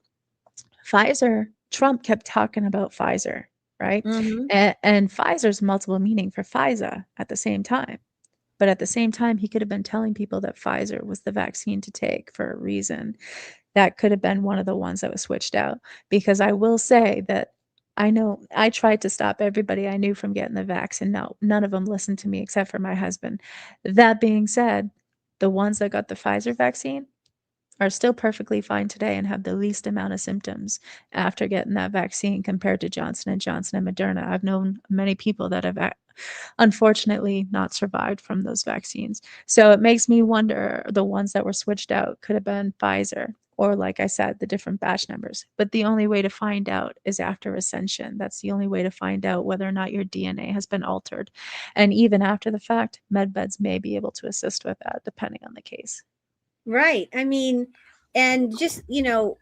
Pfizer, Trump kept talking about Pfizer, right? Mm-hmm. And Pfizer's multiple meaning for FISA at the same time. But at the same time, he could have been telling people that Pfizer was the vaccine to take for a reason. That could have been one of the ones that was switched out. Because I will say that I know I tried to stop everybody I knew from getting the vaccine. No, none of them listened to me except for my husband. That being said, the ones that got the Pfizer vaccine are still perfectly fine today and have the least amount of symptoms after getting that vaccine compared to Johnson and Johnson and Moderna. I've known many people that have unfortunately not survived from those vaccines. So it makes me wonder the ones that were switched out could have been Pfizer or, like I said, the different batch numbers. But the only way to find out is after ascension. That's the only way to find out whether or not your DNA has been altered. And even after the fact, medbeds may be able to assist with that depending on the case. Right. I mean, and just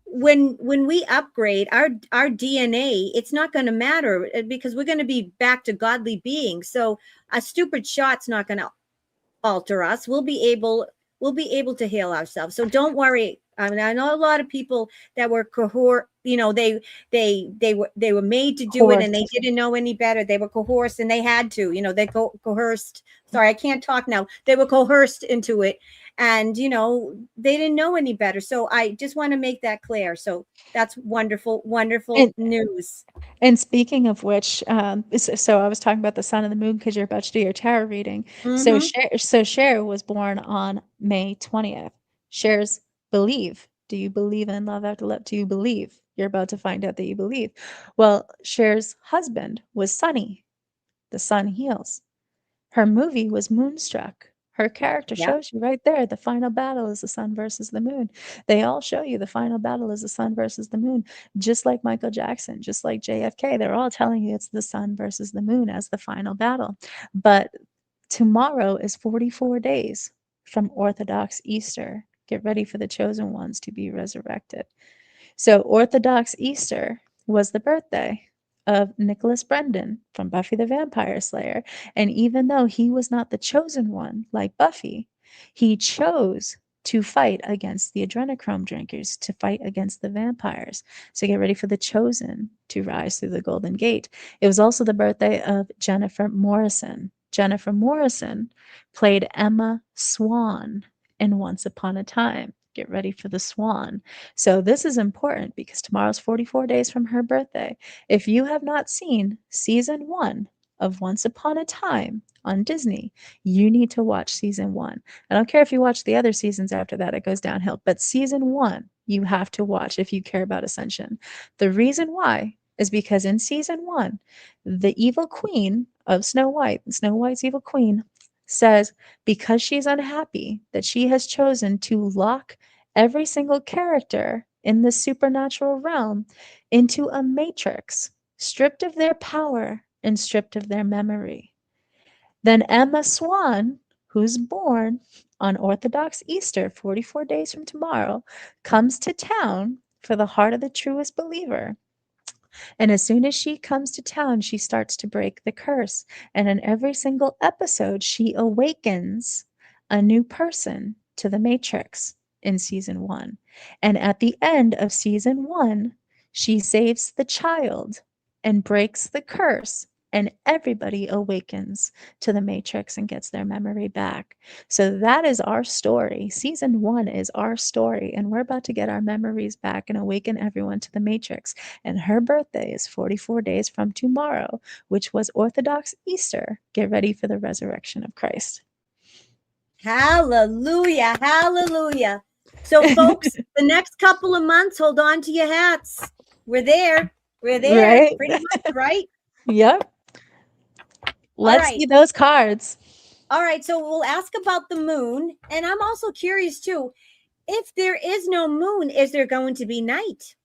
when we upgrade our DNA, it's not going to matter because we're going to be back to godly beings. So a stupid shot's not going to alter us. We'll be able to heal ourselves. So don't worry, I mean, I know a lot of people that were coerced. You know, they were made to do it, and they Coerced. didn't know any better. They were coerced, and they had to. You know, they coerced. Sorry, I can't talk now. They were coerced into it, and you know, they didn't know any better. So I just want to make that clear. So that's wonderful, wonderful And news. And speaking of which, so I was talking about the sun and the moon because you're about to do your tarot reading. So Mm-hmm. Cher was born on May 20th. Cher's believe. Do you believe in love after love? Do you believe? You're about to find out that you believe. Well, Cher's husband was Sunny. The sun heals. Her movie was Moonstruck. Her character Yep. shows you right there the final battle is the sun versus the moon. They all show you the final battle is the sun versus the moon, just like Michael Jackson, just like JFK. They're all telling you it's the sun versus the moon as the final battle. But tomorrow is 44 days from Orthodox Easter. Get ready for the chosen ones to be resurrected. So Orthodox Easter was the birthday of Nicholas Brendon from Buffy the Vampire Slayer. And even though he was not the chosen one like Buffy, he chose to fight against the adrenochrome drinkers, to fight against the vampires. So get ready for the chosen to rise through the Golden Gate. It was also the birthday of Jennifer Morrison. Jennifer Morrison played Emma Swan in Once Upon a Time. Get ready for the Swan. So this is important because tomorrow's 44 days from her birthday. If you have not seen season 1 of Once Upon a Time on Disney, you need to watch season 1. I don't care if you watch the other seasons after that, it goes downhill, but season 1 you have to watch if you care about Ascension. The reason why is because in season 1, the evil queen of Snow White, Snow White's evil queen, says because she's unhappy that she has chosen to lock every single character in the supernatural realm into a matrix, stripped of their power and stripped of their memory. Then Emma Swan, who's born on Orthodox Easter, 44 days from tomorrow, comes to town for the heart of the truest believer. And as soon as she comes to town, she starts to break the curse. And in every single episode, she awakens a new person to the Matrix in season 1. And at the end of season 1, she saves the child and breaks the curse. And everybody awakens to the Matrix and gets their memory back. So that is our story. Season 1 is our story. And we're about to get our memories back and awaken everyone to the Matrix. And her birthday is 44 days from tomorrow, which was Orthodox Easter. Get ready for the resurrection of Christ. Hallelujah. Hallelujah. So, folks, the next couple of months, hold on to your hats. We're there. We're there. Right? Pretty much, right? Yep. Let's right. see those cards. All right. So, we'll ask about the moon. And I'm also curious, too, if there is no moon, is there going to be night?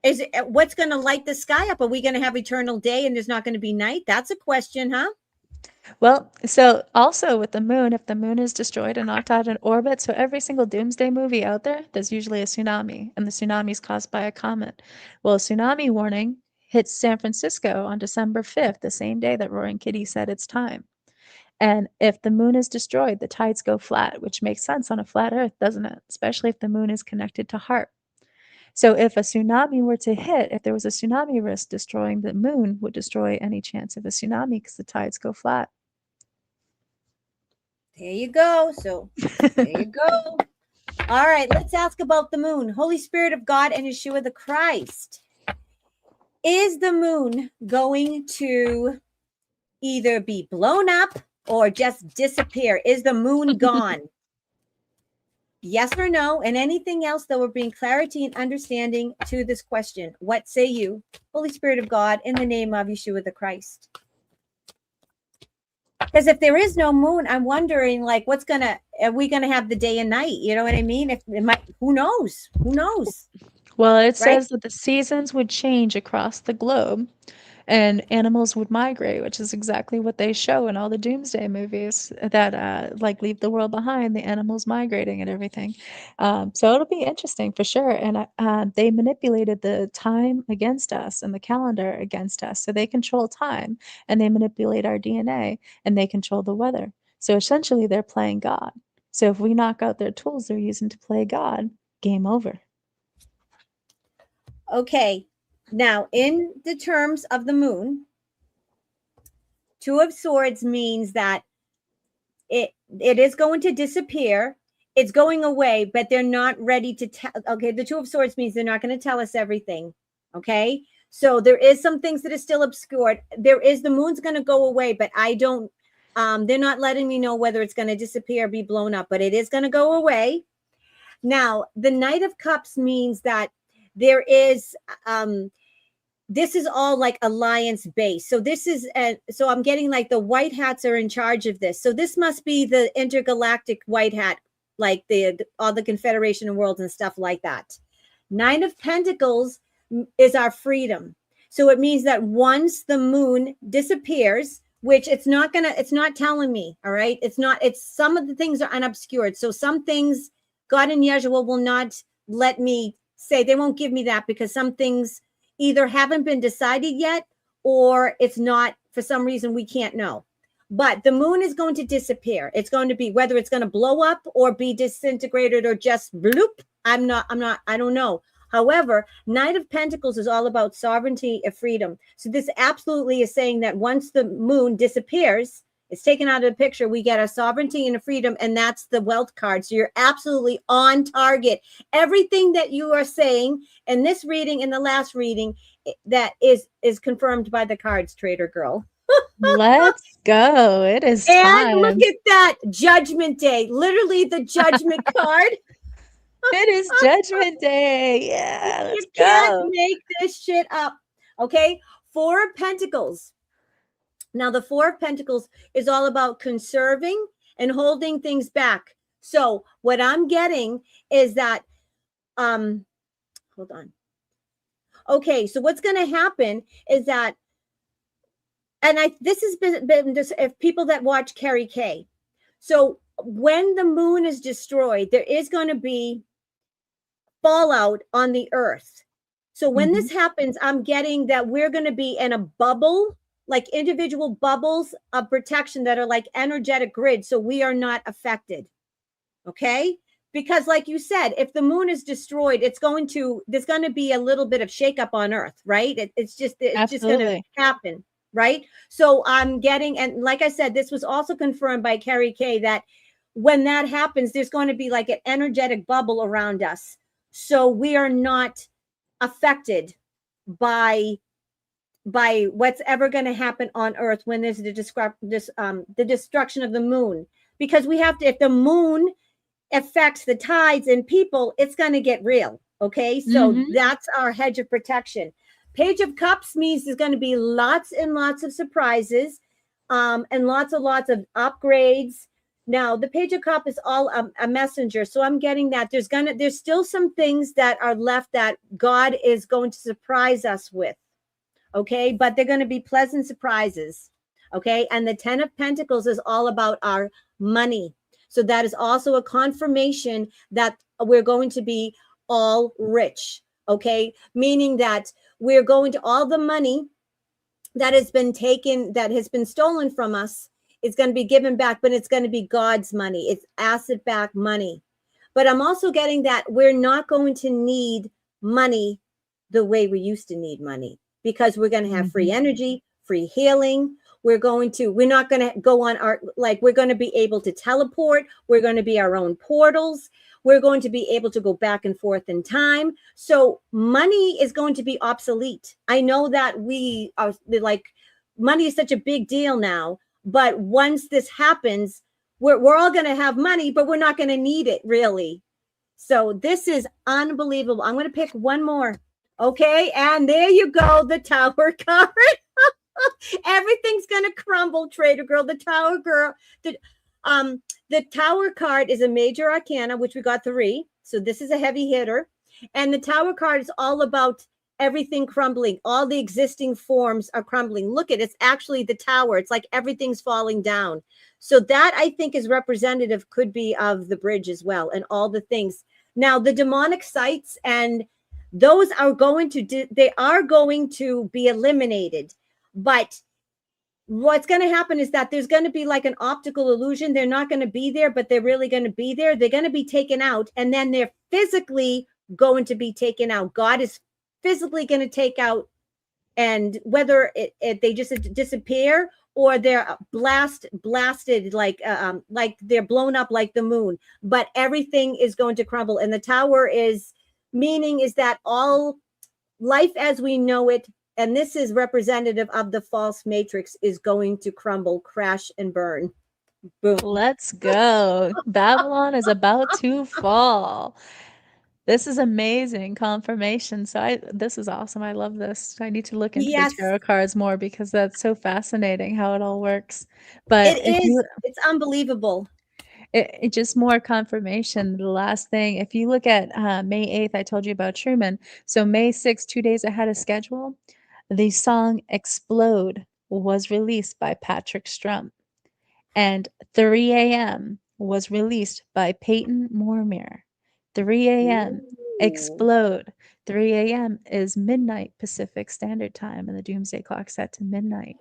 Is it what's going to light the sky up? Are we going to have eternal day and there's not going to be night? That's a question, huh? Well, so also with the moon, if the moon is destroyed and knocked out in orbit, so every single doomsday movie out there, there's usually a tsunami, and the tsunami is caused by a comet. Well, a tsunami warning hits San Francisco on December 5th, the same day that Roaring Kitty said it's time. And if the moon is destroyed, the tides go flat, which makes sense on a flat Earth, doesn't it? Especially if the moon is connected to heart. So if a tsunami were to hit, if there was a tsunami risk, destroying the moon would destroy any chance of a tsunami because the tides go flat. There you go. So there you go. All right, let's ask about the moon. Holy Spirit of God and Yeshua the Christ. Is the moon going to either be blown up or just disappear? Is the moon gone? Yes or no? And anything else that will bring clarity and understanding to this question. What say you, Holy Spirit of God, in the name of Yeshua the Christ? Because if there is no moon, I'm wondering, like, are we gonna have the day and night? You know what I mean? If it might, who knows? Who knows? Well, it Right? says that the seasons would change across the globe and animals would migrate, which is exactly what they show in all the doomsday movies that like leave the world behind, the animals migrating and everything. So it'll be interesting for sure. And they manipulated the time against us and the calendar against us. So they control time and they manipulate our DNA and they control the weather. So essentially they're playing God. So if we knock out their tools they're using to play God, game over. Okay. Now, in the terms of the moon, Two of Swords means that it is going to disappear. It's going away, but they're not ready to tell. Okay, the Two of Swords means they're not going to tell us everything. Okay, so there is some things that are still obscured. There is, the moon's going to go away, but I don't. They're not letting me know whether it's going to disappear or be blown up, but it is going to go away. Now, the Knight of Cups means that there is this is all like alliance based. So this is so I'm getting like the white hats are in charge of this. So this must be the intergalactic white hat, like all the Confederation of Worlds and stuff like that. Nine of Pentacles is our freedom. So it means that once the moon disappears, which it's not telling me, all right? It's some of the things are unobscured. So some things God and Yeshua will not let me say, they won't give me that because some things either haven't been decided yet, or it's not, for some reason we can't know. But the moon is going to disappear. It's going to be, whether it's going to blow up or be disintegrated or just bloop, I don't know. However, Knight of Pentacles is all about sovereignty and freedom. So this absolutely is saying that once the moon disappears, it's taken out of the picture, we get a sovereignty and a freedom, and that's the wealth card. So you're absolutely on target. Everything that you are saying in this reading and the last reading, that is confirmed by the cards, Trader Girl. Let's go. It is time. And look at that, Judgment Day. Literally the Judgment card. It is Judgment Day. Yeah, let's You can't go. make this shit up. Okay, Four of Pentacles. Now, the Four of Pentacles is all about conserving and holding things back. So what I'm getting is that, hold on. Okay, so what's going to happen is that, and this has been just, if people that watch Carrie K. So when the moon is destroyed, there is going to be fallout on the earth. So when this happens, I'm getting that we're going to be in a bubble, like individual bubbles of protection that are like energetic grids. So we are not affected. Okay. Because like you said, if the moon is destroyed, there's going to be a little bit of shakeup on earth, right? It's just going to happen. Right. So I'm getting, and like I said, this was also confirmed by Carrie K, that when that happens, there's going to be like an energetic bubble around us. So we are not affected by what's ever going to happen on earth when there's the destruction of the moon, because we have to, if the moon affects the tides and people, it's going to get real. Okay. So that's our hedge of protection. Page of Cups means there's going to be lots and lots of surprises, and lots of upgrades. Now, the Page of Cups is all a messenger. So I'm getting that there's still some things that are left that God is going to surprise us with. Okay. But they're going to be pleasant surprises. Okay. And the 10 of Pentacles is all about our money. So that is also a confirmation that we're going to be all rich. Okay. Meaning that we're going to, all the money that has been taken, that has been stolen from us, is going to be given back, but it's going to be God's money. It's asset-backed money. But I'm also getting that we're not going to need money the way we used to need money, because we're going to have free energy, free healing. We're not going to go on we're going to be able to teleport. We're going to be our own portals. We're going to be able to go back and forth in time. So money is going to be obsolete. I know that we are money is such a big deal now, but once this happens, we're all going to have money, but we're not going to need it really. So this is unbelievable. I'm going to pick one more. Okay. And there you go. The Tower card. Everything's going to crumble, Trader Girl. The Tower Girl. The Tower card is a major arcana, which we got 3. So this is a heavy hitter. And the Tower card is all about everything crumbling. All the existing forms are crumbling. Look at it. It's actually the tower. It's like everything's falling down. So that, I think, is representative, could be, of the bridge as well, and all the things. Now, the demonic sites, and those are going to be eliminated. But what's going to happen is that there's going to be like an optical illusion. They're not going to be there, but they're really going to be there. They're going to be taken out, and then they're physically going to be taken out. God is physically going to take out, and whether they just disappear or they're blasted like they're blown up like the moon, but everything is going to crumble. And the tower is meaning is that all life as we know it, and this is representative of the false matrix, is going to crumble, crash, and burn. Boom. Let's go. Babylon is about to fall. This is amazing confirmation. So this is awesome. I love this. I need to look into the Yes, tarot cards more because that's so fascinating how it all works. But it if is. you It's unbelievable. it just more confirmation. The last thing, if you look at May 8th, I told you about Truman. So May 6th, 2 days ahead of schedule, the song Explode was released by Patrick Stump. And 3 a.m. was released by Peyton Mormere. 3 a.m. Explode. 3 a.m. is midnight Pacific Standard Time, and the doomsday clock set to midnight.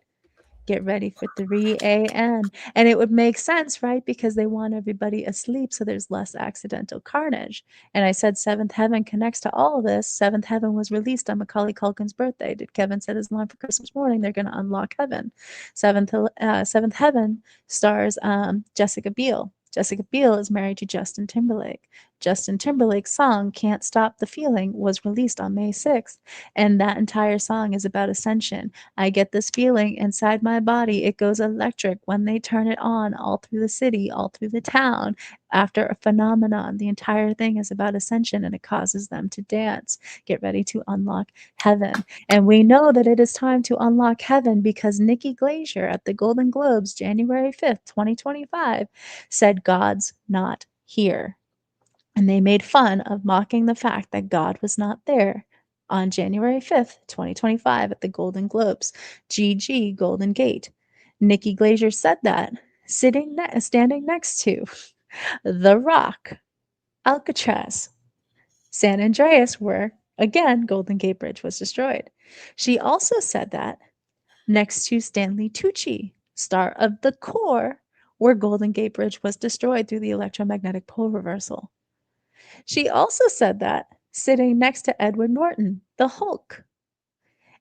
Get ready for 3 a.m. And it would make sense, right? Because they want everybody asleep so there's less accidental carnage. And I said Seventh Heaven connects to all of this. Seventh Heaven was released on Macaulay Culkin's birthday. Did Kevin set his alarm for Christmas morning? They're going to unlock heaven. Seventh Heaven stars Jessica Biel. Jessica Biel is married to Justin Timberlake. Justin Timberlake's song Can't Stop the Feeling was released on May 6th. And that entire song is about ascension. I get this feeling inside my body. It goes electric when they turn it on all through the city, all through the town. After a phenomenon, the entire thing is about ascension and it causes them to dance. Get ready to unlock heaven. And we know that it is time to unlock heaven because Nikki Glaser at the Golden Globes, January 5th, 2025, said God's not here. And they made fun of mocking the fact that God was not there on January 5th, 2025 at the Golden Globes, GG Golden Gate. Nikki Glaser said that standing next to The Rock, Alcatraz, San Andreas, where again Golden Gate Bridge was destroyed. She also said that next to Stanley Tucci, star of The Core, where Golden Gate Bridge was destroyed through the electromagnetic pole reversal. She also said that sitting next to Edward Norton, the Hulk.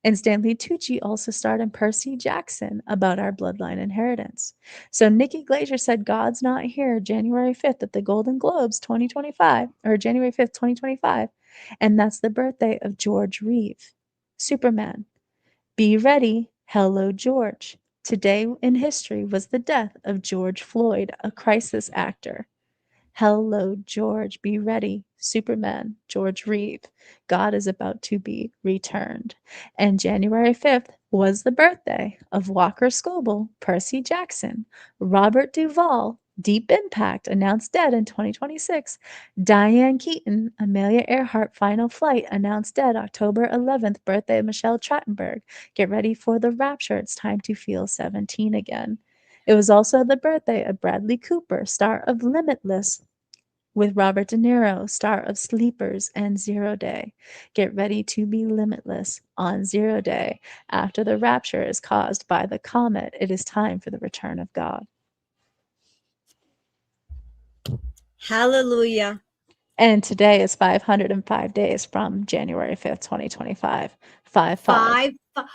And Stanley Tucci also starred in Percy Jackson about our bloodline inheritance. So Nikki Glaser said God's not here January 5th at the Golden Globes 2025, or January 5th, 2025. And that's the birthday of George Reeve, Superman. Be ready, hello George. Today in history was the death of George Floyd, a crisis actor. Hello, George. Be ready. Superman, George Reeve. God is about to be returned. And January 5th was the birthday of Walker Scobell, Percy Jackson, Robert Duvall, Deep Impact, announced dead in 2026, Diane Keaton, Amelia Earhart, Final Flight, announced dead October 11th, birthday of Michelle Trachtenberg. Get ready for the rapture. It's time to feel 17 again. It was also the birthday of Bradley Cooper, star of Limitless, with Robert De Niro, star of Sleepers and Zero Day. Get ready to be limitless on Zero Day. After the rapture is caused by the comet, it is time for the return of God. Hallelujah. And today is 505 days from January 5th, 2025. 5 5. Five.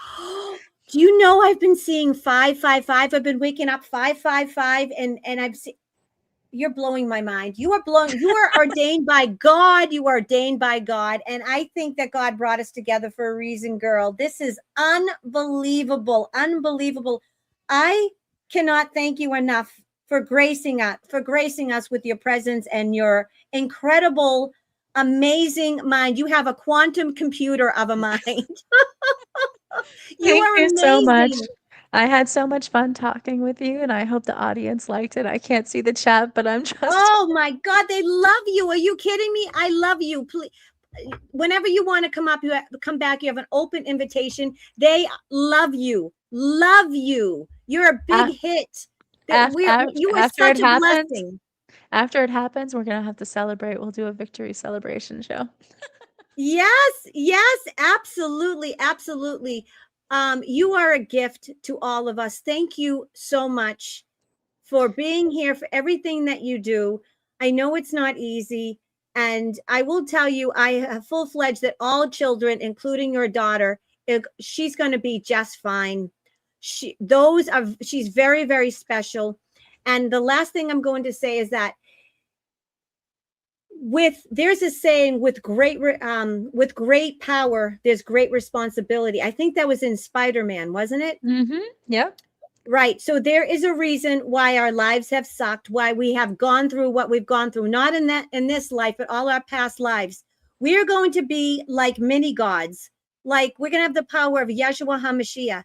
Do you know I've been seeing 555? I've been waking up 555, and I've seen. You're blowing my mind. You are ordained by God. You are ordained by God. And I think that God brought us together for a reason, girl. This is unbelievable. Unbelievable. I cannot thank you enough for gracing us with your presence and your incredible, amazing mind. You have a quantum computer of a mind. You Thank are you so much. amazing. I had so much fun talking with you, and I hope the audience liked it. I can't see the chat, but I'm just. Oh my God, they love you. Are you kidding me? I love you. Please, whenever you want to come up, come back. You have an open invitation. They love you. Love you. You're a big hit. You are After it such a happens, blessing. after it happens, we're gonna have to celebrate. We'll do a victory celebration show. Yes, absolutely, absolutely. You are a gift to all of us. Thank you so much for being here, for everything that you do. I know it's not easy. And I will tell you, I have full fledged that all children, including your daughter, she's going to be just fine. She's very, very special. And the last thing I'm going to say is that there's a saying, with great power there's great responsibility. I think that was in Spider-Man, wasn't it? Yep. Right. So there is a reason why our lives have sucked, why we have gone through what we've gone through, not in this life, but all our past lives. We are going to be like mini gods. Like, we're going to have the power of Yeshua HaMashiach.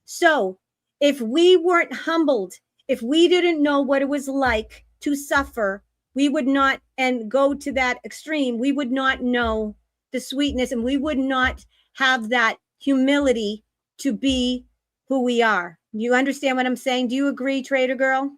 So if we weren't humbled, if we didn't know what it was like to suffer, we would not, and go to that extreme, we would not know the sweetness, and we would not have that humility to be who we are. You understand what I'm saying? Do you agree, Trader Girl?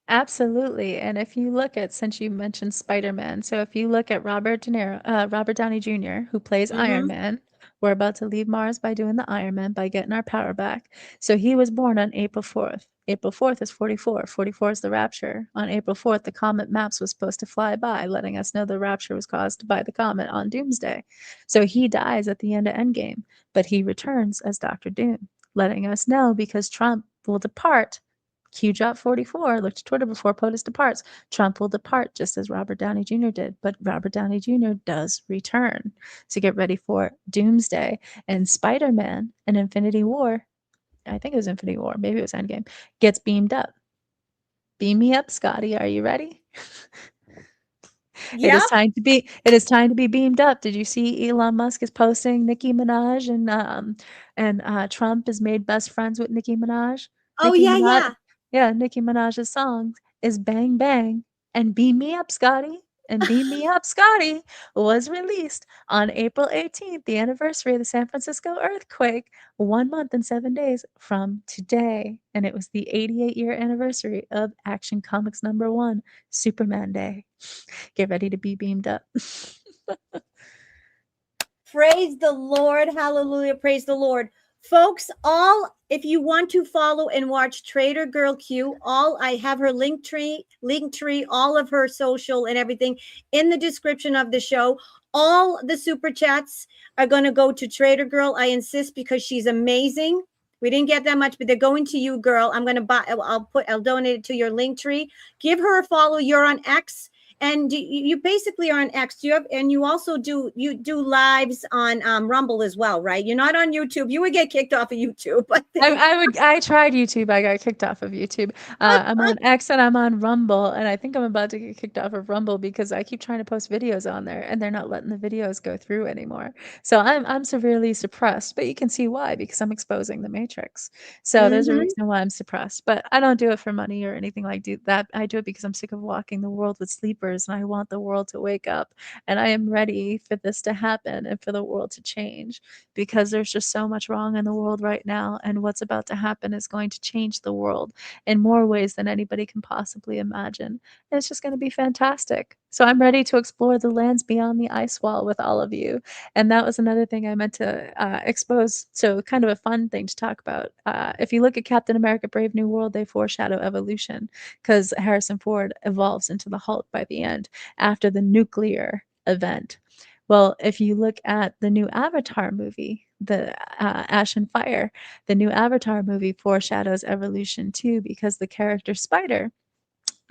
Absolutely. And if you look at, since you mentioned Spider-Man, so if you look at Robert Downey Jr., who plays Iron Mm-hmm. Man, we're about to leave Mars by doing the Iron Man, by getting our power back. So he was born on April 4th. April 4th is 44. 44 is the rapture. On April 4th, the comet Maps was supposed to fly by, letting us know the rapture was caused by the comet on Doomsday. So he dies at the end of Endgame, but he returns as Doctor Doom, letting us know because Trump will depart. Q Drop 44, look to Twitter before POTUS departs. Trump will depart just as Robert Downey Jr. did, but Robert Downey Jr. does return. So get ready for Doomsday. And Spider Man and Infinity War, I think it was Infinity War, maybe it was Endgame, gets beamed up. Beam me up, Scotty. Are you ready? It Yep. is time to be beamed up. Did you see Elon Musk is posting Nicki Minaj, and Trump is made best friends with Nicki Minaj? Oh, Nicki yeah, Minaj, yeah. yeah, Nicki Minaj's song is Bang Bang and Beam Me Up, Scotty. And Beam Me Up, Scotty was released on April 18th, the anniversary of the San Francisco earthquake, 1 month and 7 days from today. And it was the 88-year anniversary of Action Comics #1, Superman Day. Get ready to be beamed up. Praise the Lord. Hallelujah. Praise the Lord. Folks, if you want to follow and watch TraderGirlQ, I have her link tree, all of her social and everything in the description of the show. All the super chats are going to go to Trader Girl. I insist, because she's amazing. We didn't get that much, but they're going to you, girl. I'm going to I'll donate it to your link tree. Give her a follow. You're on X. And you basically are on X. And you also do lives on Rumble as well, right? You're not on YouTube. You would get kicked off of YouTube. I tried YouTube. I got kicked off of YouTube. I'm on X and I'm on Rumble, and I think I'm about to get kicked off of Rumble because I keep trying to post videos on there, and they're not letting the videos go through anymore. So I'm severely suppressed, but you can see why, because I'm exposing the Matrix. So there's a Mm-hmm. reason why I'm suppressed. But I don't do it for money or anything like that. I do it because I'm sick of walking the world with sleepers, and I want the world to wake up. And I am ready for this to happen and for the world to change, because there's just so much wrong in the world right now, and what's about to happen is going to change the world in more ways than anybody can possibly imagine. And it's just going to be fantastic. So I'm ready to explore the lands beyond the ice wall with all of you. And that was another thing I meant to expose. So kind of a fun thing to talk about. If you look at Captain America Brave New World, they foreshadow evolution, because Harrison Ford evolves into the Hulk by the end after the nuclear event. Well, if you look at the new Avatar movie, the Ash and Fire, the new Avatar movie foreshadows evolution too, because the character Spider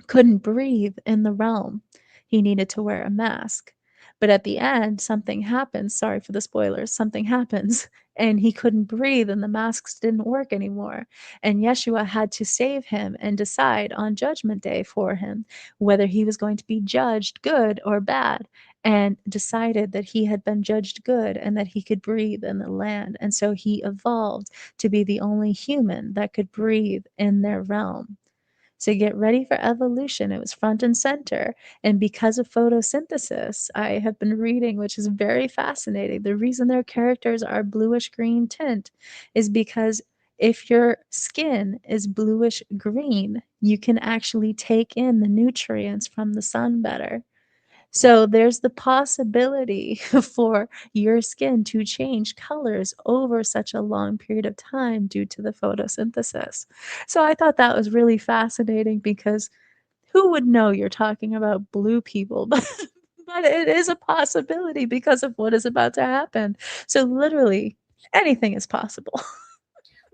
couldn't breathe in the realm. He needed to wear a mask. But at the end, something happens. Sorry for the spoilers. Something happens, and he couldn't breathe, and the masks didn't work anymore. And Yeshua had to save him and decide on Judgment Day for him whether he was going to be judged good or bad, and decided that he had been judged good and that he could breathe in the land. And so he evolved to be the only human that could breathe in their realm. So get ready for evolution. It was front and center. And because of photosynthesis, I have been reading, which is very fascinating. The reason their characters are bluish green tint is because if your skin is bluish green, you can actually take in the nutrients from the sun better. So there's the possibility for your skin to change colors over such a long period of time due to the photosynthesis. So I thought that was really fascinating, because who would know you're talking about blue people by but it is a possibility because of what is about to happen. So literally anything is possible.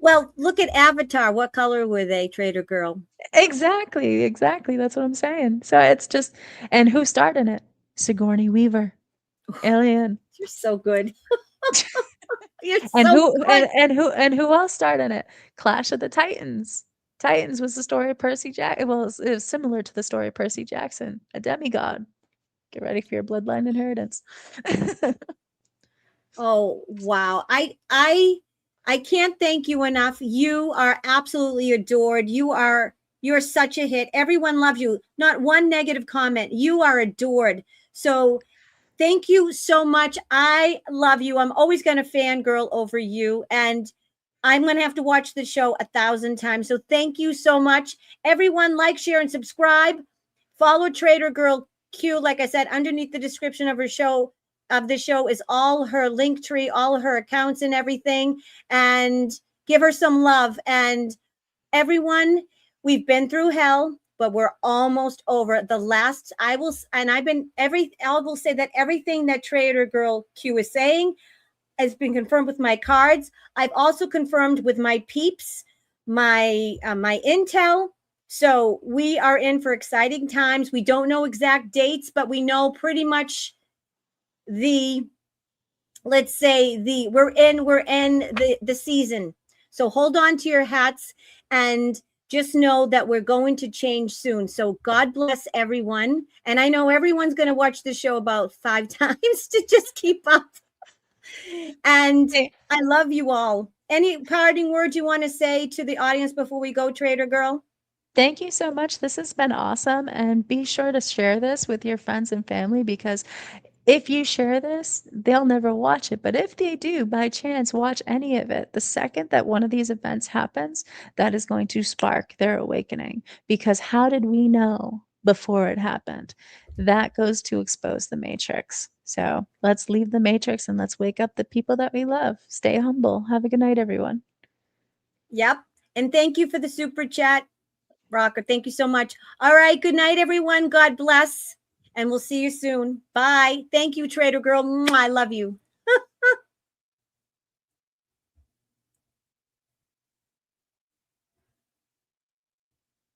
Well, look at Avatar. What color were they, Trader Girl? Exactly, exactly. That's what I'm saying. So it's just, and who starred in it? Sigourney Weaver, Alien. You're so good. You're And so good. who else starred in it? Clash of the Titans. Titans was the story of Percy Jackson. Well, it was similar to the story of Percy Jackson, a demigod. Get ready for your bloodline inheritance. Oh, wow. I can't thank you enough. You are absolutely adored. You're such a hit. Everyone loves you. Not one negative comment. You are adored. So thank you so much. I love you. I'm always going to fangirl over you. And I'm going to have to watch the show 1,000 times. So thank you so much. Everyone, like, share, and subscribe. Follow Trader Girl Q. Like I said, underneath the description of the show is all her LinkTree, all her accounts and everything. And give her some love. And everyone, we've been through hell, but we're almost over. I will say that everything that Trader Girl Q is saying has been confirmed with my cards. I've also confirmed with my peeps, my intel. So we are in for exciting times. We don't know exact dates, but we know pretty much we're in the season. So hold on to your hats and just know that we're going to change soon. So God bless everyone. And I know everyone's going to watch the show about 5 times to just keep up. And I love you all. Any parting words you want to say to the audience before we go, Trader Girl? Thank you so much. This has been awesome. And be sure to share this with your friends and family because if you share this, they'll never watch it. But if they do, by chance, watch any of it, the second that one of these events happens, that is going to spark their awakening. Because how did we know before it happened? That goes to expose the matrix. So let's leave the matrix and let's wake up the people that we love. Stay humble. Have a good night, everyone. Yep. And thank you for the super chat, Rocker. Thank you so much. All right. Good night, everyone. God bless. And we'll see you soon. Bye. Thank you, Trader Girl. I love you.